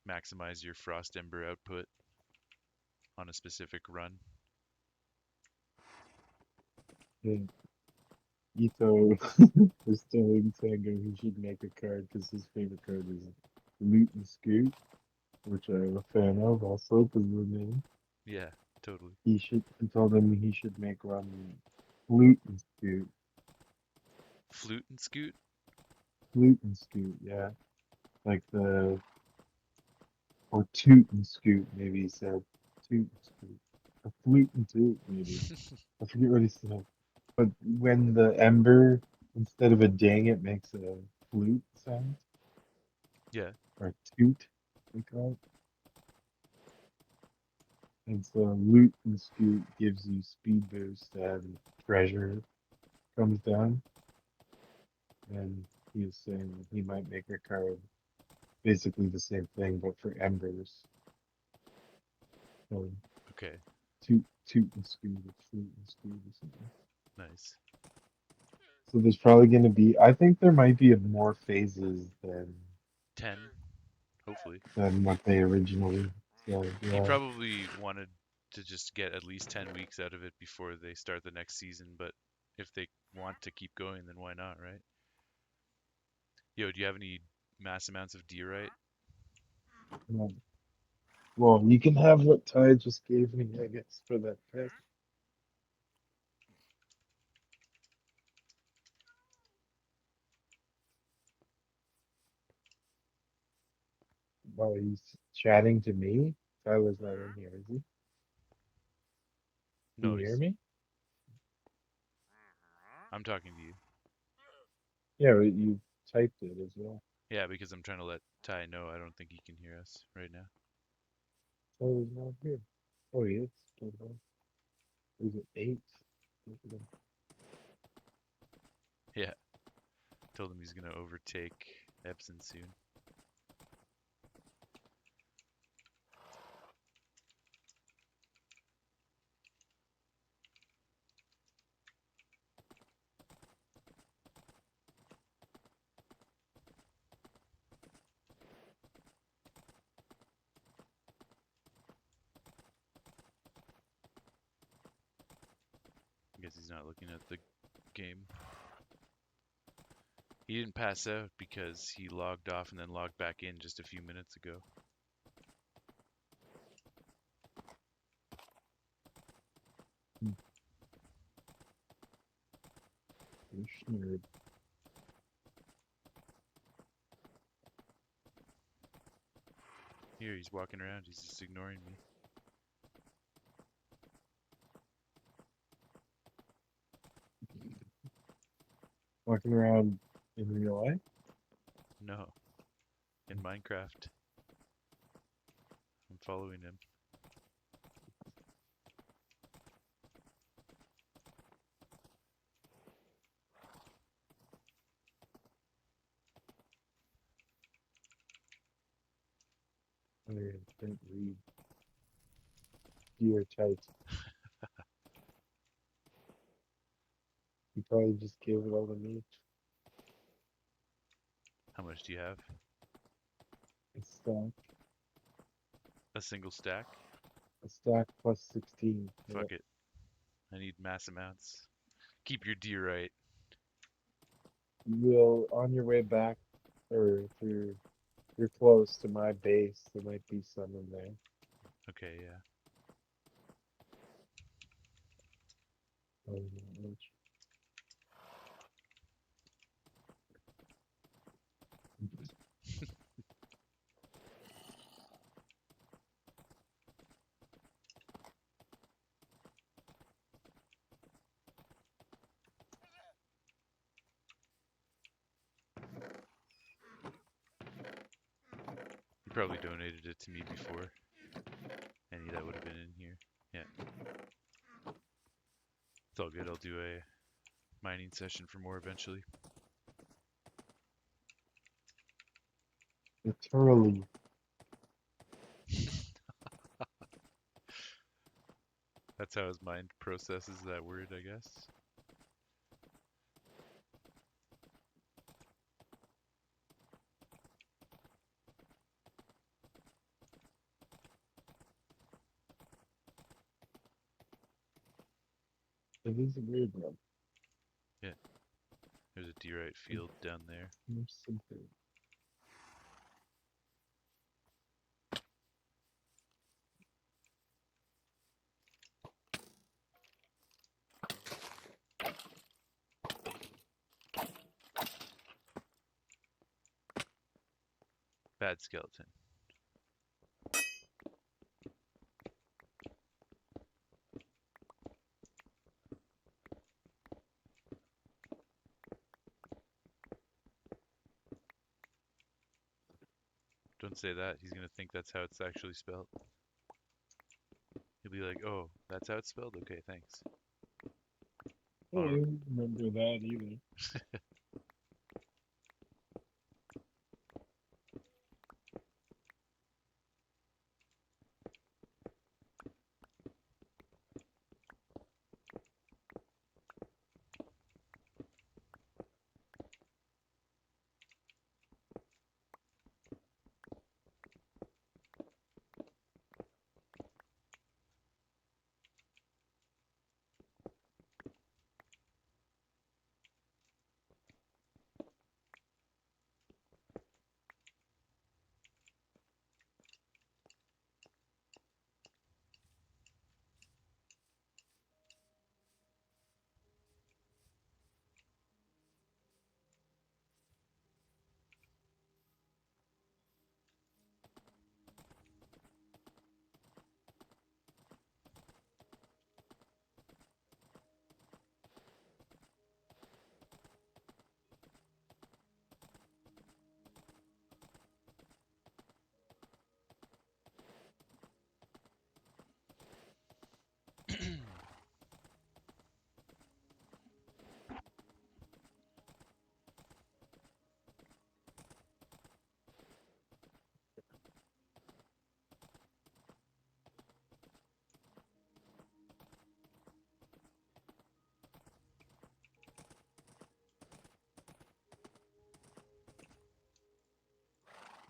maximize your frost ember output on a specific run. Yeah. Etho was telling Tango he should make a card because his favorite card is Loot and Scoot, which I'm a fan of also because of the name. Yeah, totally. He told him he should make one Loot and Scoot. Flute and scoot? Loot and Scoot, yeah. Like or Toot and Scoot, maybe he said. Toot and Scoot. A flute and toot, maybe. I forget what he said. But when the ember, instead of a ding, it makes a flute sound, Yeah. or toot, we call it. And so loot and scoot gives you speed boost and treasure comes down. And he was saying that he might make a card basically the same thing, but for embers. So Okay. toot and scoot, or flute and scoot or something. Nice. So there's probably going to be, I think there might be more phases 10, hopefully. than what they originally said. He Yeah. probably wanted to just get at least 10 weeks out of it before they start the next season, but if they want to keep going, then why not, right? Yo, do you have any mass amounts of diorite? Yeah. Well, you can have what Ty just gave me, I guess, for that pet. While he's chatting to me. Tyler's not in here, is he? Can No, you hear he's. me? I'm talking to you. Yeah, but you typed it as well. Yeah, because I'm trying to let Ty know I don't think he can hear us right now. Tyler's not here. Oh, he is. Hold on. Is it 8? Look at him. Yeah, told him he's gonna overtake Epson soon. I guess he's not looking at the game. He didn't pass out because he logged off and then logged back in just a few minutes ago. Hmm. Fish nerd. Here, he's walking around. He's just ignoring me. Walking around in real life. No, in Minecraft. I'm following him. I can't read. Dear type. He probably just gave it all to me. How much do you have? A stack. A single stack? A stack plus 16. Yeah. Fuck it. I need mass amounts. Keep your diorite. You will, on your way back, or if you're close to my base, there might be some in there. Okay, yeah. Um, You probably donated it to me before. Any that would have been in here. Yeah. It's all good. I'll do a mining session for more eventually. Literally. That's how his mind processes that word, I guess. It is a weird one. Yeah. There's a diorite field down there. There's something. Bad skeleton. Don't say that. He's gonna think that's how it's actually spelled. He'll be like, oh, that's how it's spelled? Okay, thanks. Oh, I Alright. don't remember that either.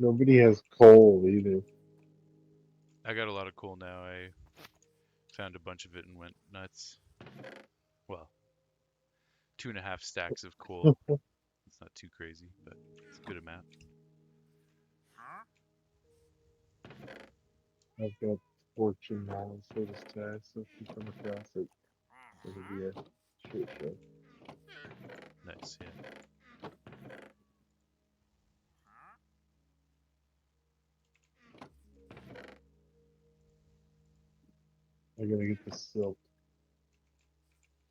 Nobody has coal either. I got a lot of coal now. I found a bunch of it and went nuts. Well, 2.5 stacks of coal. It's not too crazy, but it's a good amount. I've got fortune knowledge for this task, so if you come across it, it'll be a shit show. Nice, yeah. I gotta get the silk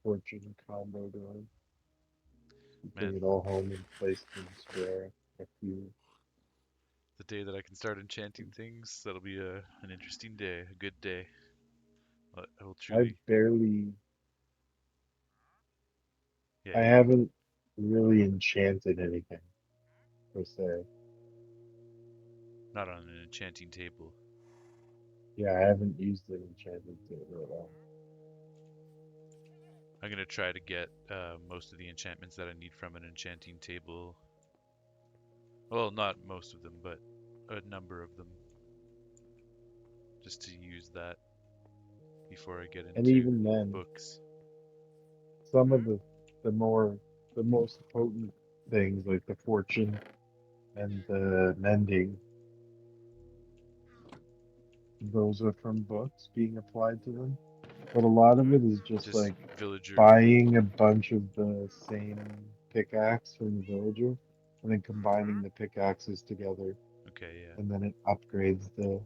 fortune combo going. Bring Man, it all home and place it in the square. A few. the day that I can start enchanting things, that'll be an interesting day, a good day. I will I've truly, barely, yeah, I you go. haven't really enchanted anything per se. Not on an enchanting table. Yeah, I haven't used an enchanted table at all. I'm gonna try to get most of the enchantments that I need from an enchanting table. Well, not most of them, but a number of them, just to use that before I get And into even then, books. some of the more the most potent things like the fortune and the mending, those are from books being applied to them. But a lot of it is just Just like villager. buying a bunch of the same pickaxe from the villager and then combining the pickaxes together, Okay, yeah. and then it upgrades the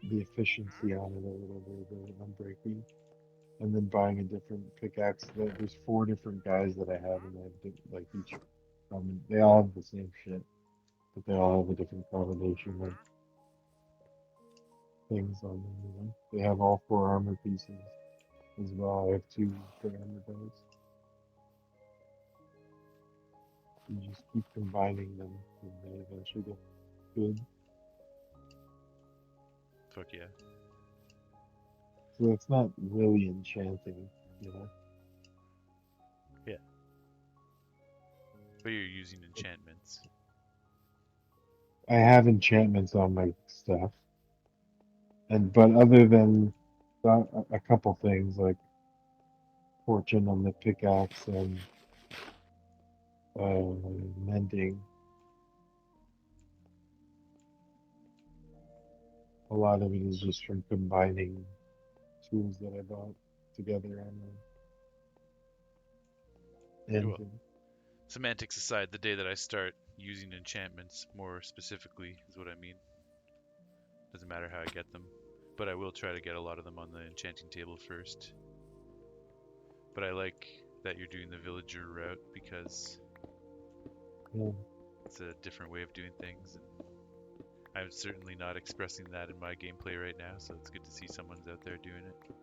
efficiency on it or whatever, the unbreaking. And then buying a different pickaxe. There's four different guys that I have, and they have like each. They all have the same shit, but they all have a different combination of things on them. You know? They have all four armor pieces as well. I have two for armor dice. You just keep combining them, and they eventually get good. Fuck yeah. So it's not really enchanting, you know. Yeah. But you're using enchantments. I have enchantments on my stuff, and but other than a couple things like fortune on the pickaxe and mending, a lot of it is just from combining tools that I bought together on an Well, engine. semantics aside, the day that I start using enchantments more specifically is what I mean. Doesn't matter how I get them. But I will try to get a lot of them on the enchanting table first. But I like that you're doing the villager route because Yeah. it's a different way of doing things. And I'm certainly not expressing that in my gameplay right now, so it's good to see someone's out there doing it.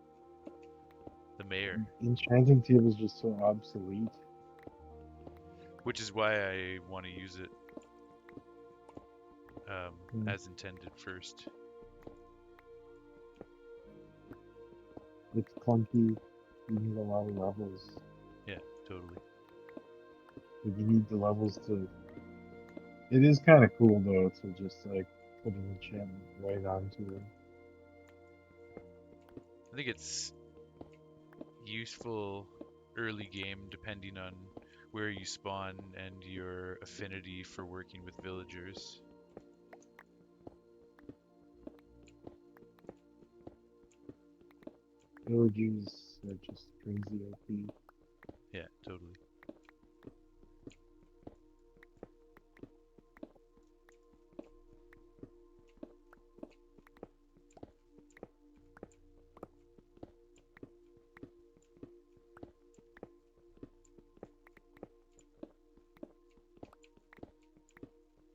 The mayor, Enchanting table is just so obsolete. which is why I want to use it Mm. as intended first. It's clunky. You need a lot of levels. Yeah, totally. Like you need the levels to. It is kind of cool though to just like put an enchantment right onto it. I think it's useful early game depending on where you spawn and your affinity for working with villagers. Villagers are just crazy OP. Yeah, totally.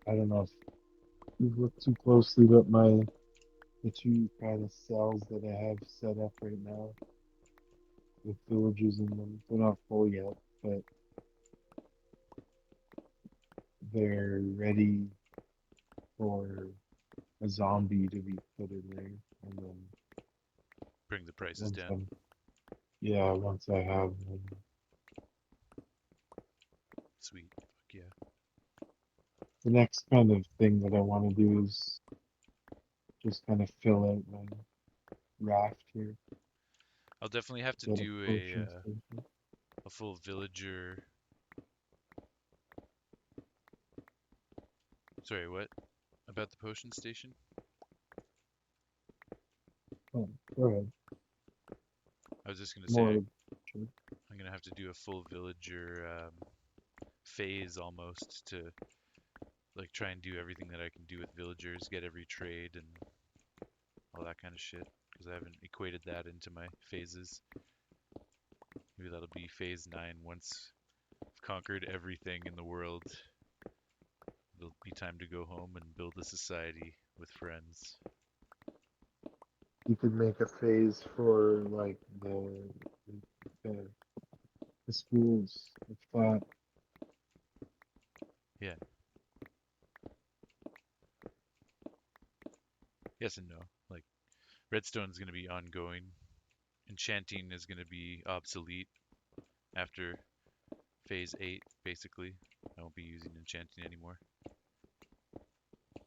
I don't know if you've looked too closely, but the two kind of cells that I have set up right now with villagers in them, they're not full yet, but they're ready for a zombie to be put in there. And then Bring the prices once down. I'm, yeah, once I have them, Sweet. Fuck yeah. the next kind of thing that I want to do is just kind of fill out my raft here. I'll definitely have to Get a do potion station. a full villager. Sorry, what? About the potion station? Oh, go ahead. I was just gonna say More. Sure. I'm gonna have to do a full villager phase almost to like try and do everything that I can do with villagers, get every trade and all that kind of shit. Because I haven't equated that into my phases. Maybe that'll be phase 9 once I've conquered everything in the world. It'll be time to go home and build a society with friends. You could make a phase for like the, the schools. I've thought, Yeah, yes and no. Like redstone is going to be ongoing. Enchanting is going to be obsolete after phase 8, basically. I won't be using enchanting anymore.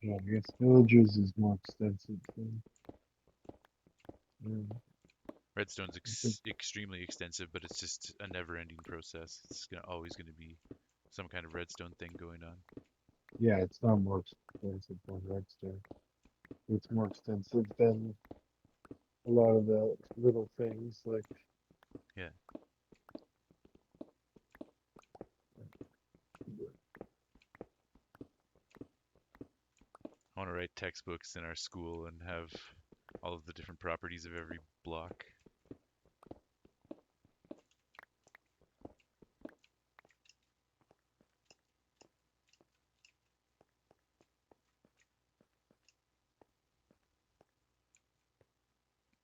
yeah, I guess villages is more extensive than. Redstone's I think, extremely extensive, but it's just a never-ending process. It's always going to be some kind of redstone thing going on. yeah, it's not more expensive than redstone. It's more extensive than a lot of the little things like. Yeah, I want to write textbooks in our school and have all of the different properties of every block.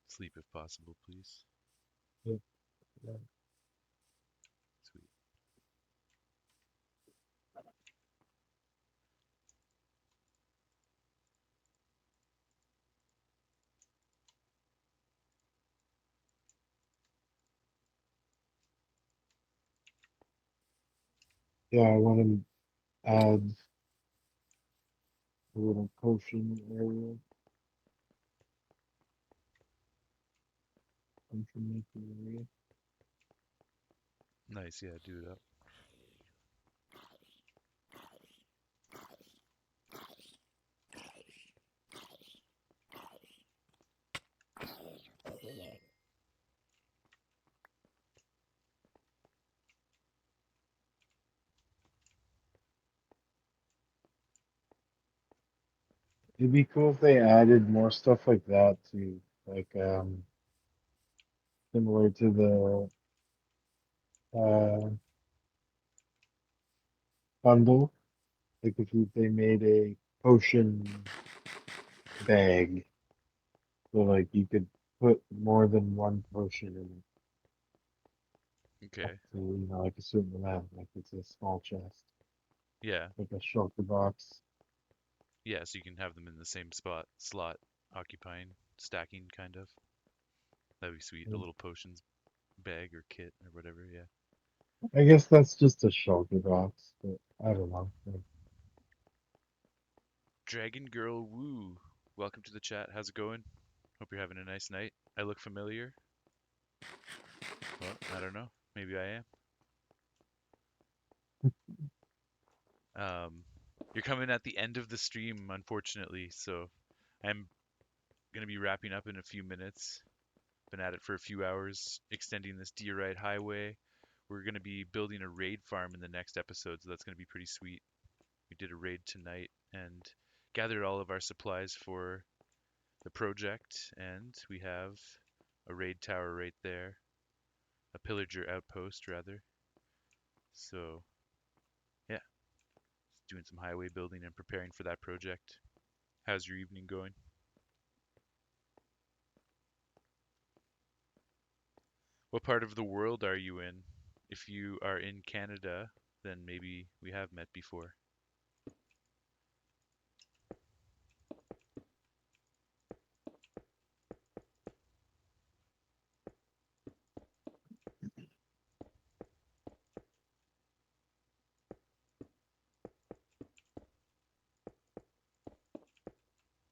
Sleep if possible, please. Yeah, yeah. Sweet. Yeah, I want to add a little potion area, potion making area. Nice, yeah, do it up. It'd be cool if they added more stuff like that too, like similar to the bundle. Like if they made a potion bag, so like you could put more than one potion in it, up Okay. to like a certain amount. Like it's a small chest, Yeah, like a shulker box. yeah, so you can have them in the same slot, occupying, stacking, kind of. That'd be sweet. A Yeah. little potions bag or kit or whatever, yeah. I guess that's just a shulker box, but I don't know. Like, Dragon Girl Woo. Welcome to the chat. How's it going? Hope you're having a nice night. I look familiar. Well, I don't know. Maybe I am. Um, you're coming at the end of the stream, unfortunately, so I'm gonna be wrapping up in a few minutes. Been at it for a few hours, extending this Diorite Highway. We're gonna be building a raid farm in the next episode, so that's gonna be pretty sweet. We did a raid tonight and gathered all of our supplies for the project, and we have a raid tower right there, a pillager outpost rather. So yeah, doing some highway building and preparing for that project. How's your evening going? What part of the world are you in? If you are in Canada, then maybe we have met before.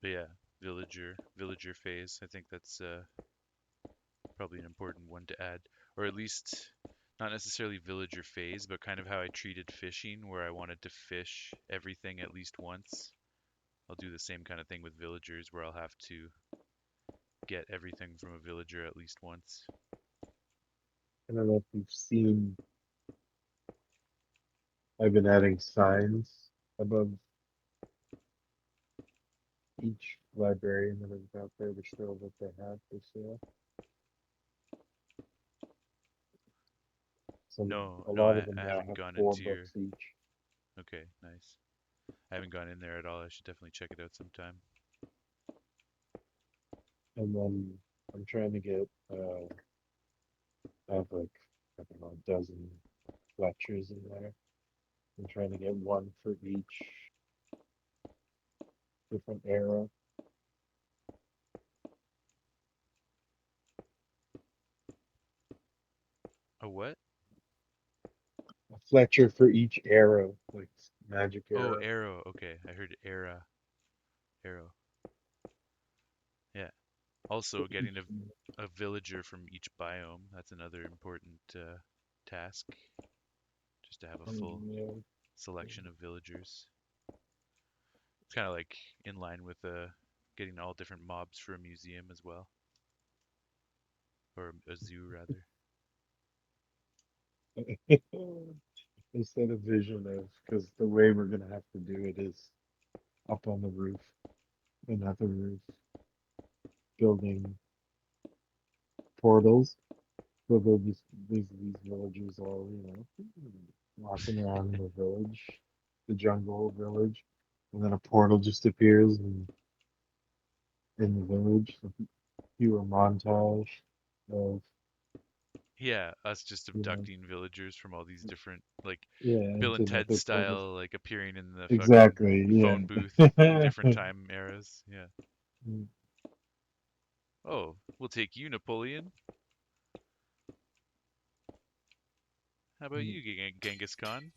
But yeah, villager phase. I think that's probably an important one to add, or at least not necessarily villager phase, but kind of how I treated fishing, where I wanted to fish everything at least once. I'll do the same kind of thing with villagers, where I'll have to get everything from a villager at least once. I don't know if you've seen, I've been adding signs above each librarian that is out there to show what they have for sale. So No, a no, lot I, of them I now haven't have gone four into your. books each. Okay, nice. I haven't gone in there at all. I should definitely check it out sometime. And then I'm trying to get, I have like, I don't know, a dozen Fletchers in there. I'm trying to get one for each different era. A what? A Fletcher for each era, like magic Oh, era. arrow. Okay, I heard era. Arrow. Yeah. For Also, getting each, a villager from each biome. That's another important task, just to have a full yeah, selection of villagers. It's kind of like in line with getting all different mobs for a museum as well, or a zoo rather. instead of vision of, because the way we're gonna have to do it is up on the roof, another roof, building portals. So there'll be these villagers all, walking around in the village, the jungle village, and then a portal just appears in the village. So you a montage of, Yeah, us just you know, abducting villagers from all these different, like yeah, Bill into and Ted another portal. style, like appearing in the fucking Exactly, phone booth in yeah. different time eras. Yeah. Oh, we'll take you, Napoleon. How about you, Genghis Khan?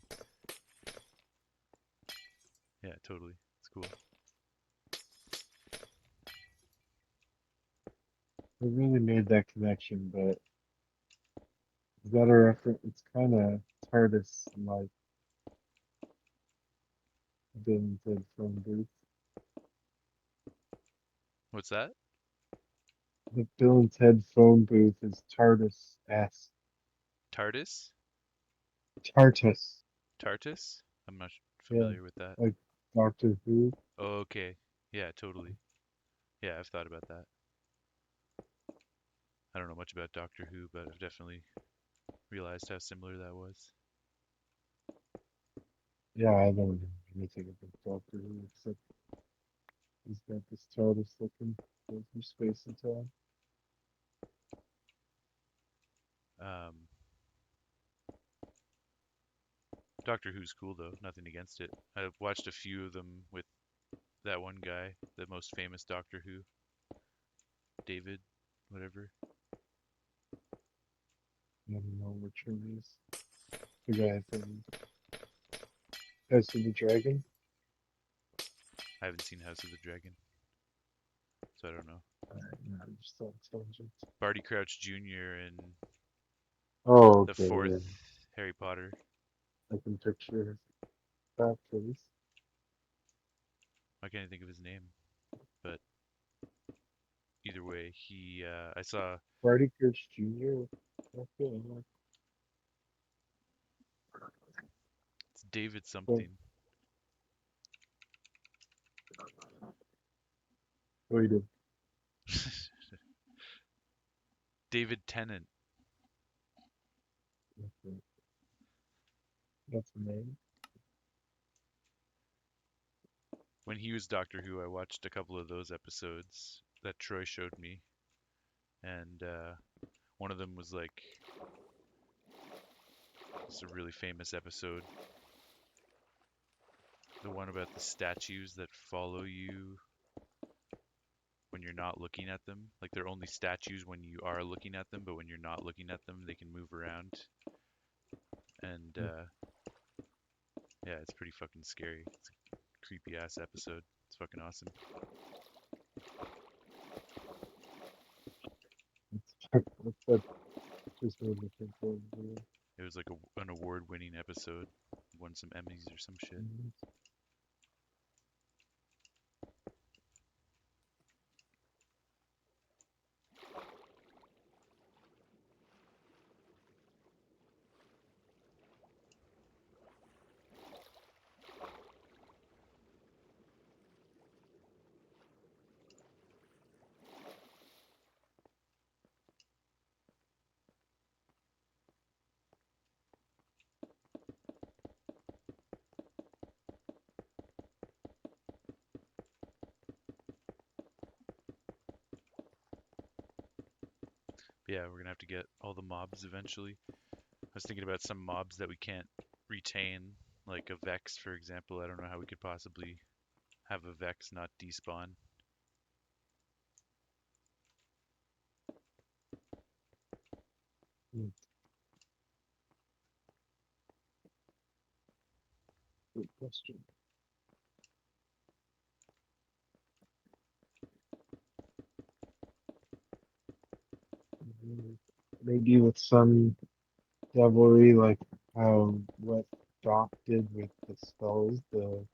Yeah, totally. It's cool. I really made that connection, but is that a reference? It's kind of TARDIS like been the phone booth. What's that? The Bill and Ted phone booth is TARDIS S. TARDIS? TARTUS. Tartus? I'm not Yeah, familiar with that. like Doctor Who. Oh, okay. Yeah, totally. Yeah, I've thought about that. I don't know much about Doctor Who, but I've definitely realized how similar that was. Yeah, I don't know anything about Doctor Who except he's got this TARDIS looking go through space and time. Um, Doctor Who's cool though, nothing against it. I've watched a few of them with that one guy, the most famous Doctor Who, David, whatever. I don't know which one it is. The guy from House of the Dragon. I haven't seen House of the Dragon, so I don't know. No, I'm just so intelligent. Barty Crouch Jr. in Oh, the okay, fourth yeah. Harry Potter. I can picture that face. I can't even think of his name, but either way, I saw Barty Crouch Jr. Okay, it's David but something. wait, David Tennant. that's the name. When he was Doctor Who, I watched a couple of those episodes that Troy showed me, and one of them was like it's a really famous episode, the one about the statues that follow you when you're not looking at them. Like they're only statues when you are looking at them, but when you're not looking at them, they can move around. And yeah, it's pretty fucking scary. It's a creepy ass episode. It's fucking awesome. What's that? Just made me think of. It was like an award-winning episode. Won some Emmys or some shit. Mm, But yeah, we're gonna have to get all the mobs eventually. I was thinking about some mobs that we can't retain, like a Vex, for example. I don't know how we could possibly have a Vex not despawn. mm, Good question. Mm, Maybe with some devilry, like how what Doc did with the skulls, the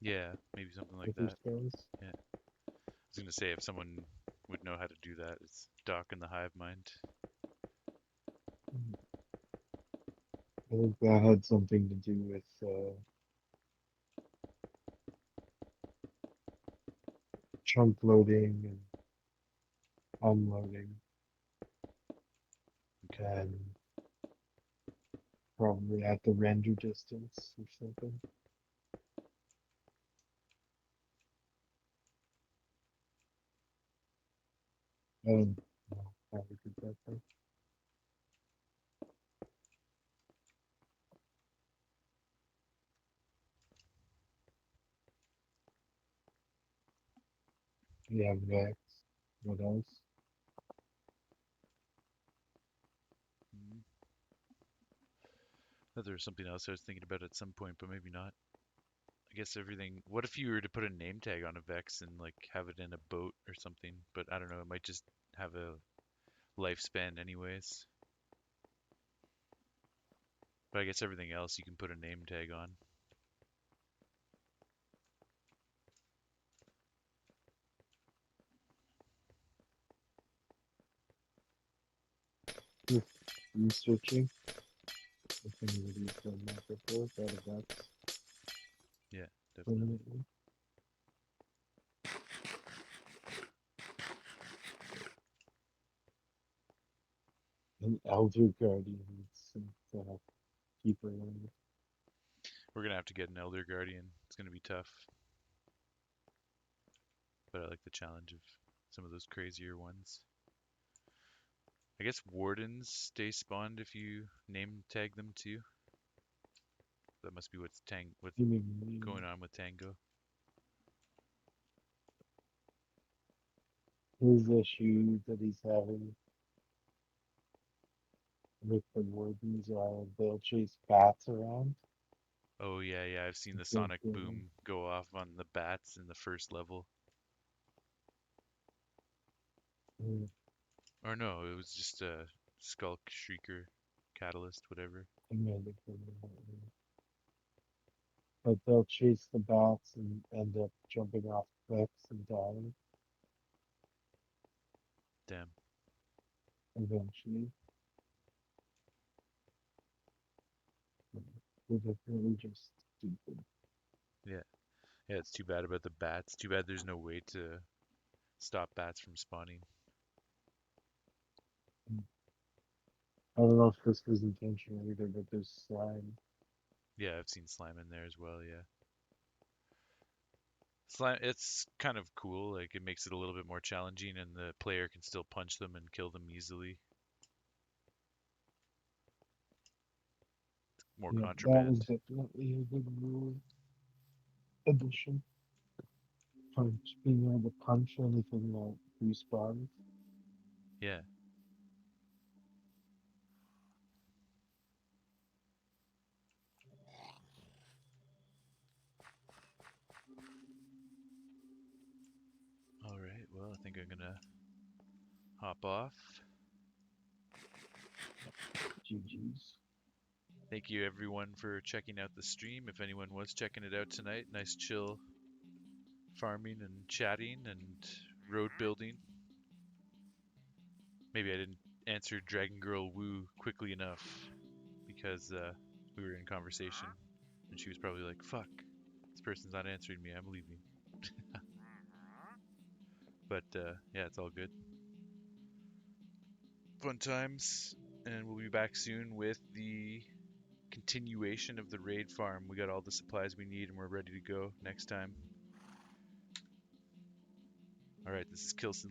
Yeah, maybe something like Wither that. skulls. Yeah, I was gonna say if someone would know how to do that, it's Doc in the Hive Mind. Mm, I think that had something to do with chunk loading and unloading, Okay. and probably at the render distance or something. I don't know how we did that though. We have Vex. What else? Mm. Thought there was something else I was thinking about at some point, but maybe not. I guess everything. What if you were to put a name tag on a Vex and like have it in a boat or something? But I don't know. It might just have a lifespan anyways. But I guess everything else you can put a name tag on. Just researching. If anybody's done that before, got a Vex Yeah, definitely. permanently. An Elder Guardian instead of Keeper Land. We're gonna have to get an Elder Guardian. It's gonna be tough, but I like the challenge of some of those crazier ones. I guess Wardens stay spawned if you name tag them too. That must be what's Seemingly, going on with Tango. his issue that he's having with the wardens are they'll chase bats around. Oh yeah, yeah, I've seen I the think sonic boom go off on the bats in the first level. mm, Or no, it was just a Skulk Shrieker Catalyst, whatever. I might have been that one. But they'll chase the bats and end up jumping off cliffs and dying Damn. eventually. They're definitely just stupid. Yeah. Yeah, it's too bad about the bats. Too bad there's no way to stop bats from spawning. Mm. I don't know if this was intentional either, but there's slime. Yeah, I've seen slime in there as well, yeah. Slime, it's kind of cool. Like, it makes it a little bit more challenging, and the player can still punch them and kill them easily. More Yeah, that was contraband. definitely a good rule addition. Punch, being able to punch anything that respawns. Yeah. All right. Well, I think I'm gonna hop off. GG's. Thank you everyone for checking out the stream. If anyone was checking it out tonight, nice chill farming and chatting and road building. Maybe I didn't answer Dragon Girl Woo quickly enough because we were in conversation and she was probably like, "Fuck, this person's not answering me. I'm leaving." But yeah, it's all good. Fun times, and we'll be back soon with the continuation of the raid farm. We got all the supplies we need and we're ready to go next time. All right, this is Kilson